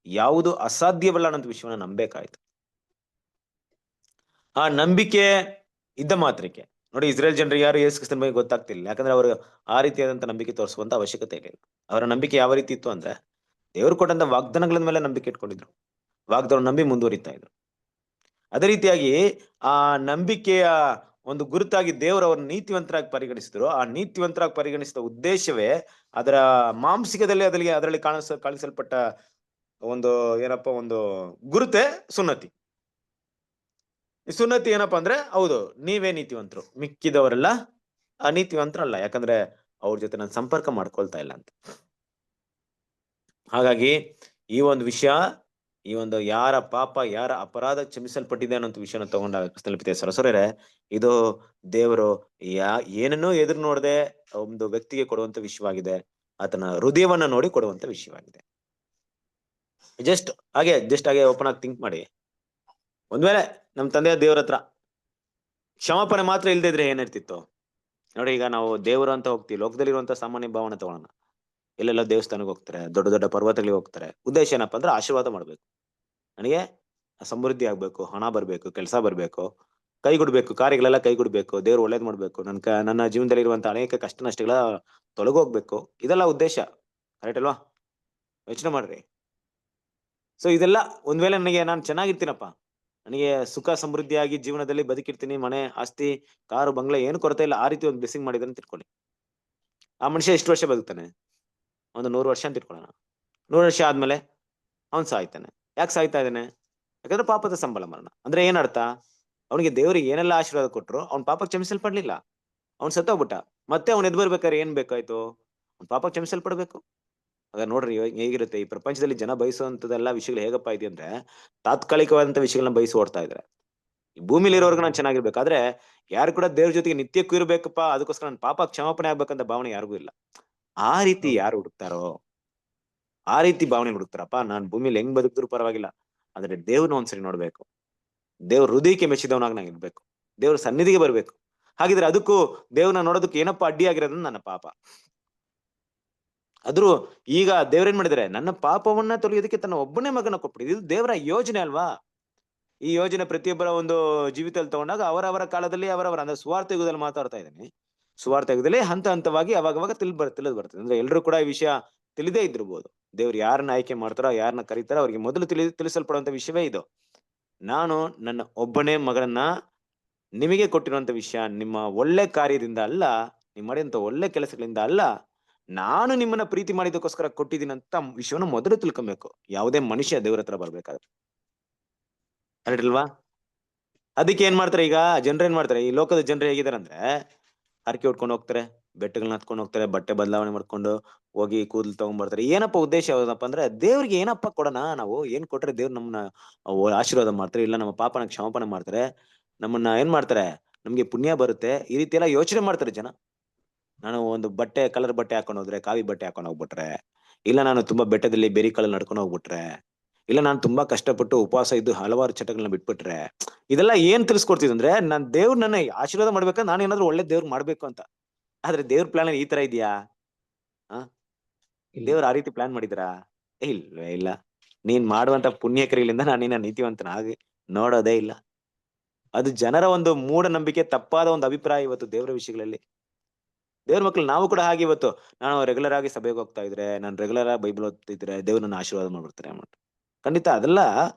ಯಾವುದು ಅಸಾಧ್ಯವಲ್ಲ ಅನ್ನೋ ವಿಷಯವನ್ನ ನಂಬೇಕಾಯ್ತು. ಆ ನಂಬಿಕೆ ಇದ್ದ ಮಾತ್ರಕ್ಕೆ ನೋಡಿ, ಇಸ್ರೇಲ್ ಜನರಿಗೆ ಯಾರು ಯೇಸು ಕ್ರಿಸ್ತನ ಬಗ್ಗೆ ಗೊತ್ತಾಗ್ತಿಲ್ಲ. ಯಾಕಂದ್ರೆ ಅವರು ಆ ರೀತಿಯಾದಂತ ನಂಬಿಕೆ ತೋರಿಸುವಂತ ಅವಶ್ಯಕತೆ ಇಲ್ಲ. ಅವರ ನಂಬಿಕೆ ಯಾವ ರೀತಿ ಇತ್ತು ಅಂದ್ರೆ ದೇವರು ಕೊಟ್ಟಂತ ವಾಗ್ದಾನಗಳ ಮೇಲೆ ನಂಬಿಕೆ ಇಟ್ಕೊಂಡಿದ್ರು. ವಾಗ್ದಾನ ನಂಬಿ ಮುಂದುವರಿತಾ ಇದ್ರು. ಅದೇ ರೀತಿಯಾಗಿ ಆ ನಂಬಿಕೆಯ ಒಂದು ಗುರುತಾಗಿ ದೇವರು ಅವ್ರನ್ನ ನೀತಿವಂತರಾಗಿ ಪರಿಗಣಿಸಿದ್ರು. ಆ ನೀತಿವಂತರಾಗಿ ಪರಿಗಣಿಸಿದ ಉದ್ದೇಶವೇ ಅದರ ಮಾಂಸಿಕದಲ್ಲಿ ಅದರಲ್ಲಿ ಕಾಣಿಸಲ್ಪಟ್ಟ ಒಂದು ಏನಪ್ಪಾ ಒಂದು ಗುರುತೆ ಸುನ್ನತಿ. ಈ ಸುನ್ನತಿ ಏನಪ್ಪಾ ಅಂದ್ರೆ, ಹೌದು ನೀವೇ ನೀತಿವಂತರು, ಮಿಕ್ಕಿದವರೆಲ್ಲ ಅನೀತಿವಂತರಲ್ಲ, ಯಾಕಂದ್ರೆ ಅವ್ರ ಜೊತೆ ನಾನು ಸಂಪರ್ಕ ಮಾಡ್ಕೊಳ್ತಾ ಇಲ್ಲ ಅಂತ. ಹಾಗಾಗಿ ಈ ಒಂದು ವಿಷಯ, ಈ ಒಂದು ಯಾರ ಪಾಪ ಯಾರ ಅಪರಾಧ ಕ್ಷಮಿಸಲ್ಪಟ್ಟಿದೆ ಅನ್ನೋ ವಿಷಯನ ತಗೊಂಡಾಗ ಕ್ರಿಸ್ತನ ಪ್ರೀತಿಯ ಸಹೋದರರೇ, ಇದು ದೇವರು ಏನನ್ನೂ ಎದುರು ನೋಡದೆ ಒಂದು ವ್ಯಕ್ತಿಗೆ ಕೊಡುವಂತ ವಿಷಯವಾಗಿದೆ. ಆತನ ಹೃದಯವನ್ನ ನೋಡಿ ಕೊಡುವಂತ ವಿಷಯವಾಗಿದೆ. ಜಸ್ಟ್ ಹಾಗೆ ಓಪನ್ ಆಗಿ ಥಿಂಕ್ ಮಾಡಿ. ಒಂದ್ ವೇಳೆ ನಮ್ ತಂದೆಯ ದೇವ್ರ ಹತ್ರ ಕ್ಷಮಾಪಣೆ ಮಾತ್ರ ಇಲ್ದೇ ಇದ್ರೆ ಏನಿರ್ತಿತ್ತು ನೋಡಿ. ಈಗ ನಾವು ದೇವರು ಅಂತ ಹೋಗ್ತೀವಿ, ಲೋಕದಲ್ಲಿರುವಂತ ಸಾಮಾನ್ಯ ಭಾವನೆ ತಗೊಳ್ಳೋಣ. ಎಲ್ಲೆಲ್ಲ ದೇವಸ್ಥಾನಕ್ಕೆ ಹೋಗ್ತಾರೆ, ದೊಡ್ಡ ದೊಡ್ಡ ಪರ್ವತಗಳಿಗೆ ಹೋಗ್ತಾರೆ. ಉದ್ದೇಶ ಏನಪ್ಪಾ ಅಂದ್ರೆ ಆಶೀರ್ವಾದ ಮಾಡ್ಬೇಕು. ನನಗೆ ಸಮೃದ್ಧಿ ಆಗ್ಬೇಕು, ಹಣ ಬರ್ಬೇಕು, ಕೆಲಸ ಬರ್ಬೇಕು, ಕೈಗೂಡ್ಬೇಕು, ಕಾರ್ಯಗಳೆಲ್ಲ ಕೈಗೂಡ್ಬೇಕು, ದೇವ್ರು ಒಳ್ಳೇದ್ ಮಾಡ್ಬೇಕು, ನನ್ನ ಜೀವನದಲ್ಲಿ ಇರುವಂತ ಅನೇಕ ಕಷ್ಟ ನಷ್ಟಗಳ ತೊಲಗೋಗ್ಬೇಕು. ಇದೆಲ್ಲ ಉದ್ದೇಶ. ಕರೆಕ್ಟ್ ಅಲ್ವಾ? ಯೋಚನೆ ಮಾಡ್ರಿ. ಸೊ ಇದೆಲ್ಲ ಒಂದ್ ವೇಳೆ ನಾನು ಚೆನ್ನಾಗಿರ್ತೀನಪ್ಪ, ನನಗೆ ಸುಖ ಸಮೃದ್ಧಿಯಾಗಿ ಜೀವನದಲ್ಲಿ ಬದುಕಿರ್ತೀನಿ, ಮನೆ ಆಸ್ತಿ ಕಾರು ಬಂಗ್ಲೆ ಏನು ಕೊರತೆ ಇಲ್ಲ, ಆ ರೀತಿ ಒಂದು ಬ್ಲೆಸ್ಸಿಂಗ್ ಮಾಡಿದ್ರೆ ಅಂತ ತಿಳ್ಕೊಳ್ಳಿ. ಆ ಮನುಷ್ಯ ಎಷ್ಟು ವರ್ಷ ಬದುಕ್ತಾನೆ? ಒಂದು 100 ವರ್ಷ ಅಂತ ಇಟ್ಕೊಳ್ಳೋಣ. 100 ವರ್ಷ ಆದ್ಮೇಲೆ ಅವ್ನ್ ಸಾಯ್ತಾನೆ. ಯಾಕೆ ಸಾಯ್ತಾ ಇದ್ದಾನೆ? ಯಾಕಂದ್ರೆ ಪಾಪದ ಸಂಬಳ ಮರಣ. ಅಂದ್ರೆ ಏನರ್ಥ? ಅವನಿಗೆ ದೇವ್ರಿಗೆ ಏನೆಲ್ಲ ಆಶೀರ್ವಾದ ಕೊಟ್ರು ಅವ್ನ್ ಪಾಪ ಕ್ಷಮಿಸಲ್ಪಡ್ಲಿಲ್ಲ, ಅವ್ನ್ ಸತ್ತೋಗ್ಬಿಟ್ಟ. ಮತ್ತೆ ಅವ್ನ್ ಎದ್ ಬರ್ಬೇಕಾದ್ರೆ ಏನ್ ಬೇಕಾಯ್ತು? ಅವ್ನ್ ಪಾಪ ಕ್ಷಮಿಸಲ್ಪಡ್ಬೇಕು. ಆಗ ನೋಡ್ರಿ ಹೇಗಿರುತ್ತೆ ಈ ಪ್ರಪಂಚದಲ್ಲಿ ಜನ ಬಯಸುವಂತದೆಲ್ಲ ವಿಷಯಗಳು ಹೇಗಪ್ಪ ಇದೆ ಅಂದ್ರೆ, ತಾತ್ಕಾಲಿಕವಾದಂತ ವಿಷಯಗಳನ್ನ ಬಯಸಿ ಓಡ್ತಾ ಇದ್ರೆ. ಈ ಭೂಮಿಲಿ ಇರೋರ್ಗು ನಾನು ಚೆನ್ನಾಗಿರ್ಬೇಕಾದ್ರೆ ಯಾರು ಕೂಡ ದೇವ್ರ ಜೊತೆಗೆ ನಿತ್ಯಕ್ಕೂ ಇರ್ಬೇಕಪ್ಪ, ಅದಕ್ಕೋಸ್ಕರ ನನ್ನ ಪಾಪ ಕ್ಷಮಾಪಣೆ ಆಗ್ಬೇಕಂತ ಭಾವನೆ ಯಾರಿಗೂ ಇಲ್ಲ. ಆ ರೀತಿ ಯಾರು ಹುಡುಕ್ತಾರೋ, ಆ ರೀತಿ ಭಾವನೆ ಹುಡುಕ್ತಾರಪ್ಪ, ನಾನ್ ಭೂಮಿಲಿ ಹೆಂಗ್ ಬದುಕಿದ್ರು ಪರವಾಗಿಲ್ಲ, ಆದ್ರೆ ದೇವ್ರನ್ನ ಒಂದ್ಸರಿ ನೋಡ್ಬೇಕು, ದೇವ್ರ ಹೃದಯಕ್ಕೆ ಮೆಚ್ಚಿದವನಾಗ ನಾನು ಇರ್ಬೇಕು, ದೇವ್ರ ಸನ್ನಿಧಿಗೆ ಬರ್ಬೇಕು. ಹಾಗಿದ್ರೆ ಅದಕ್ಕೂ ದೇವ್ರನ್ನ ನೋಡೋದಕ್ಕೆ ಏನಪ್ಪ ಅಡ್ಡಿ ಆಗಿರೋದು? ನನ್ನ ಪಾಪ. ಆದ್ರೂ ಈಗ ದೇವ್ರೇನ್ ಮಾಡಿದಾರೆ? ನನ್ನ ಪಾಪವನ್ನ ತೊಳೆಯೋದಕ್ಕೆ ತನ್ನ ಒಬ್ಬನೇ ಮಗನ ಕೊಟ್ಬಿಟ್ಟಿದೆ. ಇದು ದೇವರ ಯೋಜನೆ ಅಲ್ವಾ? ಈ ಯೋಜನೆ ಪ್ರತಿಯೊಬ್ಬರ ಒಂದು ಜೀವಿತದಲ್ಲಿ ತಗೊಂಡಾಗ ಅವರವರ ಕಾಲದಲ್ಲಿ ಅವರವರ ಅಂದ್ರೆ ಸುವಾರ್ಥ ಯುಗದಲ್ಲಿ ಮಾತಾಡ್ತಾ ಇದ್ದೀನಿ. ಸುವಾರ್ಥ ಯುಗದಲ್ಲಿ ಹಂತ ಹಂತವಾಗಿ ಅವಾಗವಾಗ ತಿಳಿದು ಬರ್ತದೆ. ಅಂದ್ರೆ ಎಲ್ರು ಕೂಡ ಈ ವಿಷಯ ತಿಳಿದೇ ಇದ್ದಿರ್ಬೋದು. ದೇವ್ರು ಯಾರನ್ನ ಆಯ್ಕೆ ಮಾಡ್ತಾರೋ, ಯಾರನ್ನ ಕರೀತಾರೋ ಅವ್ರಿಗೆ ಮೊದಲು ತಿಳಿಸಲ್ಪಡುವಂತ ವಿಷಯವೇ ಇದು. ನಾನು ನನ್ನ ಒಬ್ಬನೇ ಮಗನನ್ನ ನಿಮಗೆ ಕೊಟ್ಟಿರುವಂತ ವಿಷಯ ನಿಮ್ಮ ಒಳ್ಳೆ ಕಾರ್ಯದಿಂದ ಅಲ್ಲ, ನೀವು ಮಾಡಿದಂತ ಒಳ್ಳೆ ಕೆಲಸಗಳಿಂದ ಅಲ್ಲ, ನಾನು ನಿಮ್ಮನ್ನ ಪ್ರೀತಿ ಮಾಡಿದಕ್ಕೋಸ್ಕರ ಕೊಟ್ಟಿದ್ದೀನಿ ಅಂತ ವಿಷಯವನ್ನ ಮೊದಲು ತಿಳ್ಕೊಬೇಕು, ಯಾವುದೇ ಮನುಷ್ಯ ದೇವ್ರ ಹತ್ರ ಬರ್ಬೇಕಾದ್ರೆ. ಕರೆಕ್ಟ್ ಅಲ್ವಾ? ಅದಕ್ಕೆ ಏನ್ ಮಾಡ್ತಾರೆ ಈಗ ಜನರು? ಏನ್ ಮಾಡ್ತಾರೆ ಈ ಲೋಕದ ಜನರು? ಹೇಗಿದಾರೆ ಅಂದ್ರೆ, ಹರಕೆ ಉಟ್ಕೊಂಡು ಹೋಗ್ತಾರೆ, ಬೆಟ್ಟಗಳನ್ನ ಹತ್ಕೊಂಡು ಹೋಗ್ತಾರೆ, ಬಟ್ಟೆ ಬದಲಾವಣೆ ಮಾಡ್ಕೊಂಡು ಹೋಗಿ ಕೂದಲು ತಗೊಂಡ್ಬರ್ತಾರೆ. ಏನಪ್ಪ ಉದ್ದೇಶ ಯಾವ್ದಪ್ಪ ಅಂದ್ರೆ, ದೇವ್ರಿಗೆ ಏನಪ್ಪ ಕೊಡೋಣ, ನಾವು ಏನ್ ಕೊಟ್ರೆ ದೇವ್ರು ನಮ್ಮನ್ನ ಆಶೀರ್ವಾದ ಮಾಡ್ತಾರೆ, ಇಲ್ಲ ನಮ್ಮ ಪಾಪನ ಕ್ಷಮಾಪಣೆ ಮಾಡ್ತಾರೆ, ನಮ್ಮನ್ನ ಏನ್ ಮಾಡ್ತಾರೆ, ನಮ್ಗೆ ಪುಣ್ಯ ಬರುತ್ತೆ, ಈ ರೀತಿ ಎಲ್ಲ ಯೋಚನೆ ಮಾಡ್ತಾರೆ ಜನ. ನಾನು ಒಂದು ಬಟ್ಟೆ ಕಲರ್ ಬಟ್ಟೆ ಹಾಕೊಂಡು ಹೋದ್ರೆ, ಕಾವಿ ಬಟ್ಟೆ ಹಾಕೊಂಡು ಹೋಗ್ಬಿಟ್ರೆ, ಇಲ್ಲ ನಾನು ತುಂಬಾ ಬೆಟ್ಟದಲ್ಲಿ ಬೇರೆ ಕಲರ್ ನಡ್ಕೊಂಡು ಹೋಗ್ಬಿಟ್ರೆ, ಇಲ್ಲ ನಾನು ತುಂಬಾ ಕಷ್ಟಪಟ್ಟು ಉಪವಾಸ ಇದ್ದು ಹಲವಾರು ಚಟಗಳನ್ನ ಬಿಟ್ಬಿಟ್ರೆ, ಇದೆಲ್ಲ ಏನ್ ತಿಳಿಸ್ಕೊಡ್ತಿದ್ ಅಂದ್ರೆ, ನಾನ್ ದೇವ್ರು ನನ್ನ ಆಶೀರ್ವಾದ ಮಾಡ್ಬೇಕಂದ್ರೆ ನಾನು ಏನಾದ್ರು ಒಳ್ಳೆ ದೇವ್ರು ಮಾಡ್ಬೇಕು ಅಂತ. ಆದ್ರೆ ದೇವ್ರ ಪ್ಲಾನ್ ಈ ತರ ಇದೆಯಾ? ದೇವ್ರು ಆ ರೀತಿ ಪ್ಲಾನ್ ಮಾಡಿದ್ರಾ? ಇಲ್ವೇ ಇಲ್ಲ. ನೀನ್ ಮಾಡುವಂತ ಪುಣ್ಯ ಕ್ರಿಯೆಗಳಿಂದ ನಾನು ನಿನ್ನ ನೀತಿವಂತನಾಗಿ ನೋಡೋದೇ ಇಲ್ಲ. ಅದು ಜನರ ಒಂದು ಮೂಢನಂಬಿಕೆ, ತಪ್ಪಾದ ಒಂದು ಅಭಿಪ್ರಾಯ ಇವತ್ತು ದೇವರ ವಿಷಯಗಳಲ್ಲಿ. ದೇವ್ರ ಮಕ್ಳು ನಾವು ಕೂಡ ಹಾಗೆ. ಇವತ್ತು ನಾನು ರೆಗ್ಯುಲರ್ ಆಗಿ ಸಭೆಗೆ ಹೋಗ್ತಾ ಇದ್ರೆ, ನಾನು ರೆಗ್ಯುಲರ್ ಆಗಿ ಬೈಬಲ್ ಓದ್ತಿದ್ರೆ ದೇವ್ರು ನನ್ನ ಆಶೀರ್ವಾದ ಮಾಡ್ಬಿಡ್ತಾರೆ ಅನ್ಬಿಟ್ಟು. ಖಂಡಿತ ಅದೆಲ್ಲ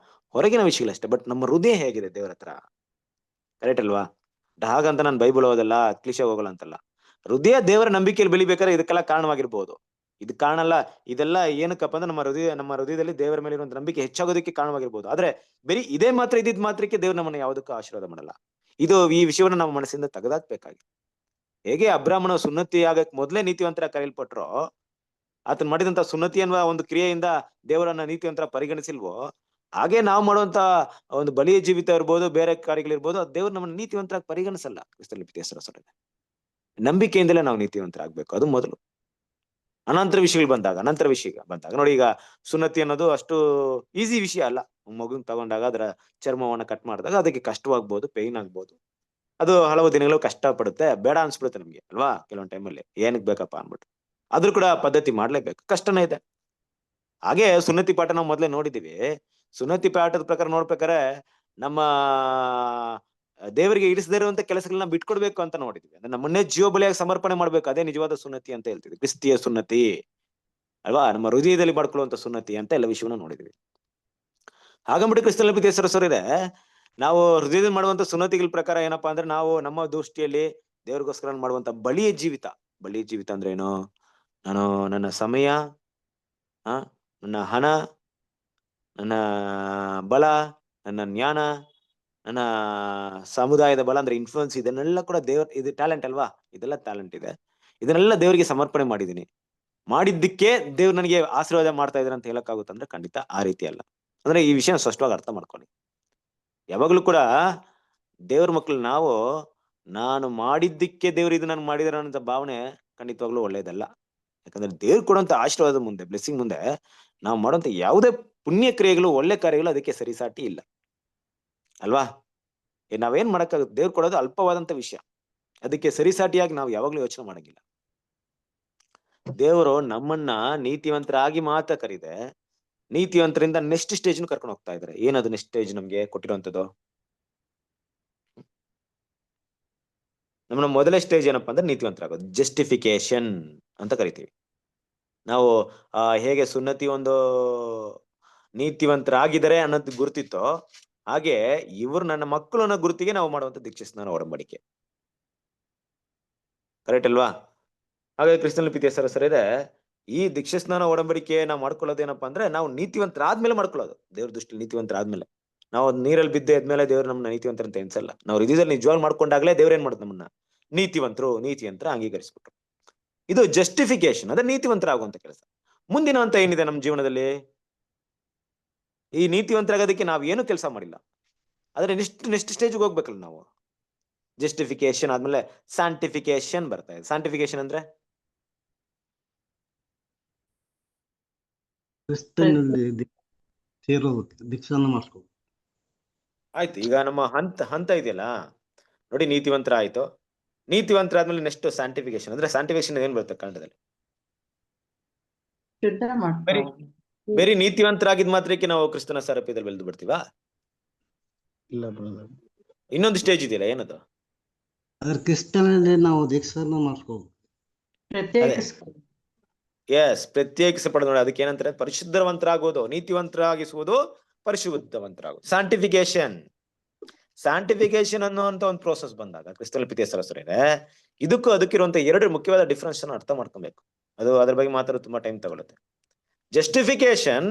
ಹೊರಗಿನ ವಿಷಯಗಳಷ್ಟೇ. ಬಟ್ ನಮ್ಮ ಹೃದಯ ಹೇಗಿದೆ ದೇವ್ರ ಹತ್ರ? ಕರೆಕ್ಟ್ ಅಲ್ವಾ? ಹಾಗಂತ ನಾನು ಬೈಬಲ್ ಓದಲ್ಲ, ಕ್ಲಿಶೆ ಹೋಗಲ್ಲ ಅಂತಲ್ಲ. ಹೃದಯ ದೇವರ ನಂಬಿಕೆಯಲ್ಲಿ ಬೆಳಿಬೇಕಾದ್ರೆ ಇದಕ್ಕೆಲ್ಲ ಕಾರಣವಾಗಿರ್ಬೋದು. ಇದು ಕಾರಣ ಅಲ್ಲ. ಇದೆಲ್ಲ ಏನಕ್ಕಪ್ಪ ಅಂದ್ರೆ ನಮ್ಮ ಹೃದಯದಲ್ಲಿ ದೇವರ ಮೇಲೆ ಇರುವಂತ ನಂಬಿಕೆ ಹೆಚ್ಚಾಗೋದಕ್ಕೆ ಕಾರಣವಾಗಿರ್ಬೋದು. ಆದ್ರೆ ಬರೀ ಇದೇ ಮಾತ್ರ ಇದ್ದಿದ್ ಮಾತ್ರಕ್ಕೆ ದೇವ್ರು ನಮ್ಮನ್ನ ಯಾವುದಕ್ಕೂ ಆಶೀರ್ವಾದ ಮಾಡಲ್ಲ. ಈ ವಿಷಯವನ್ನ ನಮ್ಮ ಮನಸ್ಸಿಂದ ತೆಗೆದಾಕ್ಬೇಕಾಗಿ. ಹೇಗೆ ಅಬ್ರಾಹ್ಮಣ ಸುನ್ನತಿ ಆಗಕ್ ಮೊದಲೇ ನೀತಿವಂತರ ಕರೆಯಲ್ಪಟ್ರೋ, ಆತನ್ ಮಾಡಿದಂತ ಸುನ್ನತಿ ಅನ್ನುವ ಒಂದು ಕ್ರಿಯೆಯಿಂದ ದೇವರನ್ನ ನೀತಿವಂತರ ಪರಿಗಣಿಸಿಲ್ವೋ, ಹಾಗೆ ನಾವು ಮಾಡುವಂತ ಒಂದು ಬಲಿಯ ಜೀವಿತ ಇರ್ಬೋದು, ಬೇರೆ ಕಾರ್ಯಗಳಿರ್ಬೋದು, ದೇವ್ರು ನಮ್ಮನ್ನ ನೀತಿವಂತರಾಗಿ ಪರಿಗಣಿಸಲ್ಲ. ಕ್ರಿಸ್ತನಲ್ಲಿ ಪ್ರೀತಿಯ ನಂಬಿಕೆಯಿಂದಲೇ ನಾವು ನೀತಿವಂತರಾಗ್ಬೇಕು, ಅದು ಮೊದಲು. ಅನಂತರ ವಿಷಯ ಬಂದಾಗ ನೋಡಿ, ಈಗ ಸುನ್ನತಿ ಅನ್ನೋದು ಅಷ್ಟು ಈಸಿ ವಿಷಯ ಅಲ್ಲ. ಮಗುನ್ ತಗೊಂಡಾಗ ಅದರ ಚರ್ಮವನ್ನ ಕಟ್ ಮಾಡಿದಾಗ ಅದಕ್ಕೆ ಕಷ್ಟವಾಗ್ಬೋದು, ಪೇಯ್ನ್ ಆಗ್ಬೋದು, ಅದು ಹಲವು ದಿನಗಳು ಕಷ್ಟ ಪಡುತ್ತೆ, ಬೇಡ ಅನ್ಸ್ಬಿಡುತ್ತೆ ನಮ್ಗೆ ಅಲ್ವಾ? ಕೆಲವೊಂದ್ ಟೈಮಲ್ಲಿ ಏನಕ್ ಬೇಕಪ್ಪ ಅನ್ಬಿಟ್ಟು ಆದ್ರೂ ಕೂಡ ಪದ್ಧತಿ ಮಾಡ್ಲೇಬೇಕು, ಕಷ್ಟನೇ ಇದೆ. ಹಾಗೆ ಸುನ್ನತಿ ಪಾಠ ನಾವು ಮೊದ್ಲೇ ನೋಡಿದೀವಿ. ಸುನ್ನತಿ ಪಾಠದ ಪ್ರಕಾರ ನೋಡ್ಬೇಕಾರೆ ನಮ್ಮ ದೇವರಿಗೆ ಇಡಿಸದೇ ಇರುವಂತ ಕೆಲಸಗಳನ್ನ ಬಿಟ್ಕೊಡ್ಬೇಕು ಅಂತ ನೋಡಿದ್ವಿ. ಅಂದ್ರೆ ನಮ್ಮನ್ನೇ ಜೀವ ಬಲಿಯಾಗಿ ಸಮರ್ಪಣೆ ಮಾಡ್ಬೇಕು. ಅದೇ ನಿಜವಾದ ಸುನ್ನತಿ ಅಂತ ಹೇಳ್ತೀವಿ, ಕ್ರಿಸ್ತಿಯ ಸುನ್ನತಿ ಅಲ್ವಾ? ನಮ್ಮ ಹೃದಯದಲ್ಲಿ ಮಾಡ್ಕೊಳ್ಳುವಂತ ಸುನ್ನತಿ ಅಂತ ಎಲ್ಲ ವಿಷಯವನ್ನ ನೋಡಿದ್ವಿ. ಹಾಗಂಬಿಟ್ಟು ಕ್ರಿಸ್ತನಲ್ಲಿ ಪ್ರೀತಿಯ ಇದೆ. ನಾವು ಹೃದಯದಲ್ಲಿ ಮಾಡುವಂತ ಸುನ್ನತಿಗಳ ಪ್ರಕಾರ ಏನಪ್ಪಾ ಅಂದ್ರೆ, ನಾವು ನಮ್ಮ ದೃಷ್ಟಿಯಲ್ಲಿ ದೇವ್ರಿಗೋಸ್ಕರ ಮಾಡುವಂತ ಬಲಿಯ ಜೀವಿತ ಅಂದ್ರೆ ಏನು? ನಾನು ನನ್ನ ಸಮಯ, ನನ್ನ ಹಣ, ನನ್ನ ಬಲ, ನನ್ನ ಜ್ಞಾನ, ನನ್ನ ಸಮುದಾಯದ ಬಲ ಅಂದ್ರೆ ಇನ್ಫ್ಲುಯೆನ್ಸ್, ಇದನ್ನೆಲ್ಲ ಕೂಡ ಇದು ಟ್ಯಾಲೆಂಟ್ ಅಲ್ವಾ? ಇದೆಲ್ಲ ಟ್ಯಾಲೆಂಟ್ ಇದೆ, ಇದನ್ನೆಲ್ಲ ದೇವರಿಗೆ ಸಮರ್ಪಣೆ ಮಾಡಿದೀನಿ. ಮಾಡಿದ್ದಕ್ಕೆ ದೇವ್ರು ನನಗೆ ಆಶೀರ್ವಾದ ಮಾಡ್ತಾ ಇದಾರೆ ಅಂತ ಹೇಳಕ್ಕಾಗುತ್ತಂದ್ರೆ ಖಂಡಿತ ಆ ರೀತಿ ಅಲ್ಲ. ಅಂದ್ರೆ ಈ ವಿಷಯ ಸ್ಪಷ್ಟವಾಗಿ ಅರ್ಥ ಮಾಡ್ಕೊಳ್ಳಿ. ಯಾವಾಗ್ಲೂ ಕೂಡ ದೇವ್ರ ಮಕ್ಳು ನಾವು, ನಾನು ಮಾಡಿದ್ದಕ್ಕೆ ದೇವ್ರು ಇದು ನಾನು ಮಾಡಿದಾರೆ ಅನ್ನೋ ಭಾವನೆ ಖಂಡಿತವಾಗ್ಲೂ ಒಳ್ಳೇದಲ್ಲ. ಯಾಕಂದ್ರೆ ದೇವ್ರು ಕೊಡುವಂತ ಆಶೀರ್ವಾದ ಮುಂದೆ, ಬ್ಲೆಸ್ಸಿಂಗ್ ಮುಂದೆ ನಾವು ಮಾಡುವಂತ ಯಾವುದೇ ಪುಣ್ಯ ಕ್ರಿಯೆಗಳು, ಒಳ್ಳೆ ಕಾರ್ಯಗಳು ಅದಕ್ಕೆ ಸರಿಸಾಟಿ ಇಲ್ಲ ಅಲ್ವಾ? ನಾವೇನ್ ಮಾಡಕ್ಕಾಗುತ್ತೆ? ದೇವ್ರು ಕೊಡೋದು ಅಲ್ಪವಾದಂತ ವಿಷಯ, ಅದಕ್ಕೆ ಸರಿಸಾಟಿಯಾಗಿ ನಾವು ಯಾವಾಗ್ಲೂ ಯೋಚನೆ ಮಾಡಂಗಿಲ್ಲ. ದೇವರು ನಮ್ಮನ್ನ ನೀತಿವಂತರಾಗಿ ಮಾತ್ರ ಕರೀದೆ, ನೀತಿವಂತರಿಂದ ನೆಕ್ಸ್ಟ್ ಸ್ಟೇಜ್ ಕರ್ಕೊಂಡು ಹೋಗ್ತಾ ಇದಾರೆ. ಏನದು ನೆಕ್ಸ್ಟ್ ಸ್ಟೇಜ್ ನಮ್ಗೆ ಕೊಟ್ಟಿರುವಂತದ್ದು? ನಮ್ಮ ಮೊದಲೇ ಸ್ಟೇಜ್ ಏನಪ್ಪಾ ಅಂದ್ರೆ ನೀತಿವಂತರಾಗೋದು, ಜಸ್ಟಿಫಿಕೇಶನ್ ಅಂತ ಕರಿತೀವಿ ನಾವು. ಹೇಗೆ ಸುನ್ನತಿ ಒಂದು ನೀತಿವಂತರಾಗಿದ್ದಾರೆ ಅನ್ನೋದು ಗುರುತಿತ್ತೋ, ಹಾಗೆ ಇವರು ನನ್ನ ಮಕ್ಕಳು ಅನ್ನೋ ಗುರುತಿಗೆ ನಾವು ಮಾಡುವಂತ ದೀಕ್ಷಾಸ್ನಾನ ಒಡಂಬಡಿಕೆ. ಕರೆಕ್ಟ್ ಅಲ್ವಾ? ಹಾಗಾಗಿ ಕ್ರಿಸ್ತನಲ್ಲಿ ಪ್ರೀತಿಯ ಸರಸರಿದೆ, ಈ ದೀಕ್ಷಾಸ್ನಾನ ಒಡಂಬಡಿಕೆ ನಾವು ಮಾಡ್ಕೊಳ್ಳೋದೇನಪ್ಪಾ ಅಂದ್ರೆ ನಾವು ನೀತಿವಂತರಾದ್ಮೇಲೆ ಮಾಡ್ಕೊಳ್ಳೋದು. ದೇವ್ರ ದೃಷ್ಟಿ ನೀತಿವಂತರಾದ್ಮೇಲೆ. ನಾವು ನೀರಲ್ಲಿ ಬಿದ್ದೆ ಎದ್ಮೇಲೆ ದೇವ್ರು ನಮ್ಮನ್ನ ನೀತಿವಂತರ ಅಂತ ಎನ್ಸಲ್ಲ. ನಾವು ಹೃದಯದಲ್ಲಿ ನಿಜವಾಗಿ ಮಾಡ್ಕೊಂಡಾಗ್ಲೇ ದೇವ್ರ ಏನ್ ಮಾಡುತ್ತೆ, ನಮ್ಮನ್ನ ನೀತಿಯಂತರ ಅಂಗೀಕರಿಸ್ಬಿಟ್ರು. ಇದು ಜಸ್ಟಿಫಿಕೇಶನ್, ಅದೇ ನೀತಿವಂತರಾಗುವಂತ ಕೆಲಸ. ಮುಂದಿನ ಹಂತ ಏನಿದೆ ನಮ್ಮ ಜೀವನದಲ್ಲಿ? ಈ ನೀತಿವಂತರಾಗೋದಕ್ಕೆ ನಾವು ಏನು ಕೆಲಸ ಮಾಡಿಲ್ಲ, ಆದ್ರೆ ನೆಕ್ಸ್ಟ್ ಸ್ಟೇಜ್ಗೆ ಹೋಗ್ಬೇಕಲ್ಲ ನಾವು. ಜಸ್ಟಿಫಿಕೇಶನ್ ಆದ್ಮೇಲೆ ಸ್ಯಾಂಟಿಫಿಕೇಶನ್ ಬರ್ತಾ ಇದೆ. ಸ್ಯಾಂಟಿಫಿಕೇಶನ್ ಅಂದ್ರೆ
ಕ್ರಿಸ್ತನಲ್ಲಿ ಸೇರೋದಕ್ಕೆ ದೀಕ್ಷಾನ ಮಾಡಿಸ್ಕೋಬೇಕು.
ಆಯ್ತು. ಈಗ ನಮ್ಮ ಹಂತ ಇದೆಯಲ್ಲ ನೋಡಿ, ನೀತಿವಂತರ ಆಯ್ತು. ನೀತಿವಂತರ ಆದ್ಮೇಲೆ ನೆಕ್ಸ್ಟ್ ಸ್ಯಾಂಟಿಫಿಕೇಶನ್. ಅಂದ್ರೆ ಸ್ಯಾಂಟಿಫಿಕೇಶನ್ ಏನ್ ಬರುತ್ತೆ ಕನ್ನಡದಲ್ಲಿ?
ಶುದ್ಧ ಮಾಡ್ಕೊ.
ಬೇರೆ ನೀತಿವಂತರಾಗಿದ್ ಮಾತ್ರಕ್ಕೆ ನಾವು ಕ್ರಿಸ್ತನ ಸಾರೂಪ್ಯದಲ್ಲಿ ಬೆಳೆದು ಬಿಡ್ತೀವಾ?
ಇಲ್ಲ ಬ್ರದರ್,
ಇನ್ನೊಂದು ಸ್ಟೇಜ್ ಇದೆಯಲ್ಲ, ಏನದು?
ಅದ್ರ ಕ್ರಿಸ್ತನಲ್ಲಿ ನಾವು ದೀಕ್ಷಾನ ಮಾಡಿಸ್ಕೋಬೇಕು.
ಪ್ರತ್ಯೇಕಿಸ್ಕೊ.
ಪ್ರತ್ಯೇಕಿಸಪಡ ನೋಡಿ. ಅದಕ್ಕೆ ಏನಂತಾರೆ? ಪರಿಶುದ್ಧವಂತರಾಗೋದು, ನೀತಿವಂತರಾಗಿಸುವುದು, ಪರಿಶುದ್ಧವಂತರಾಗೋದು. ಸ್ಯಾಂಟಿಫಿಕೇಶನ್ ಅನ್ನುವಂತ ಒಂದು ಪ್ರೋಸೆಸ್ ಬಂದಾಗ ಕ್ರಿಸ್ತನಲ್ಲಿ ಪ್ರೀತಿಯ ಸಹೋದರರೇ, ಅದಕ್ಕಿರುವಂತ ಎರಡು ಮುಖ್ಯವಾದ ಡಿಫ್ರೆನ್ಸ್ ಅನ್ನು ಅರ್ಥ ಮಾಡ್ಕೊಬೇಕು. ಅದ್ರ ಬಗ್ಗೆ ಮಾತಾಡೋದು ತುಂಬಾ ಟೈಮ್ ತಗೊಳುತ್ತೆ. ಜಸ್ಟಿಫಿಕೇಶನ್,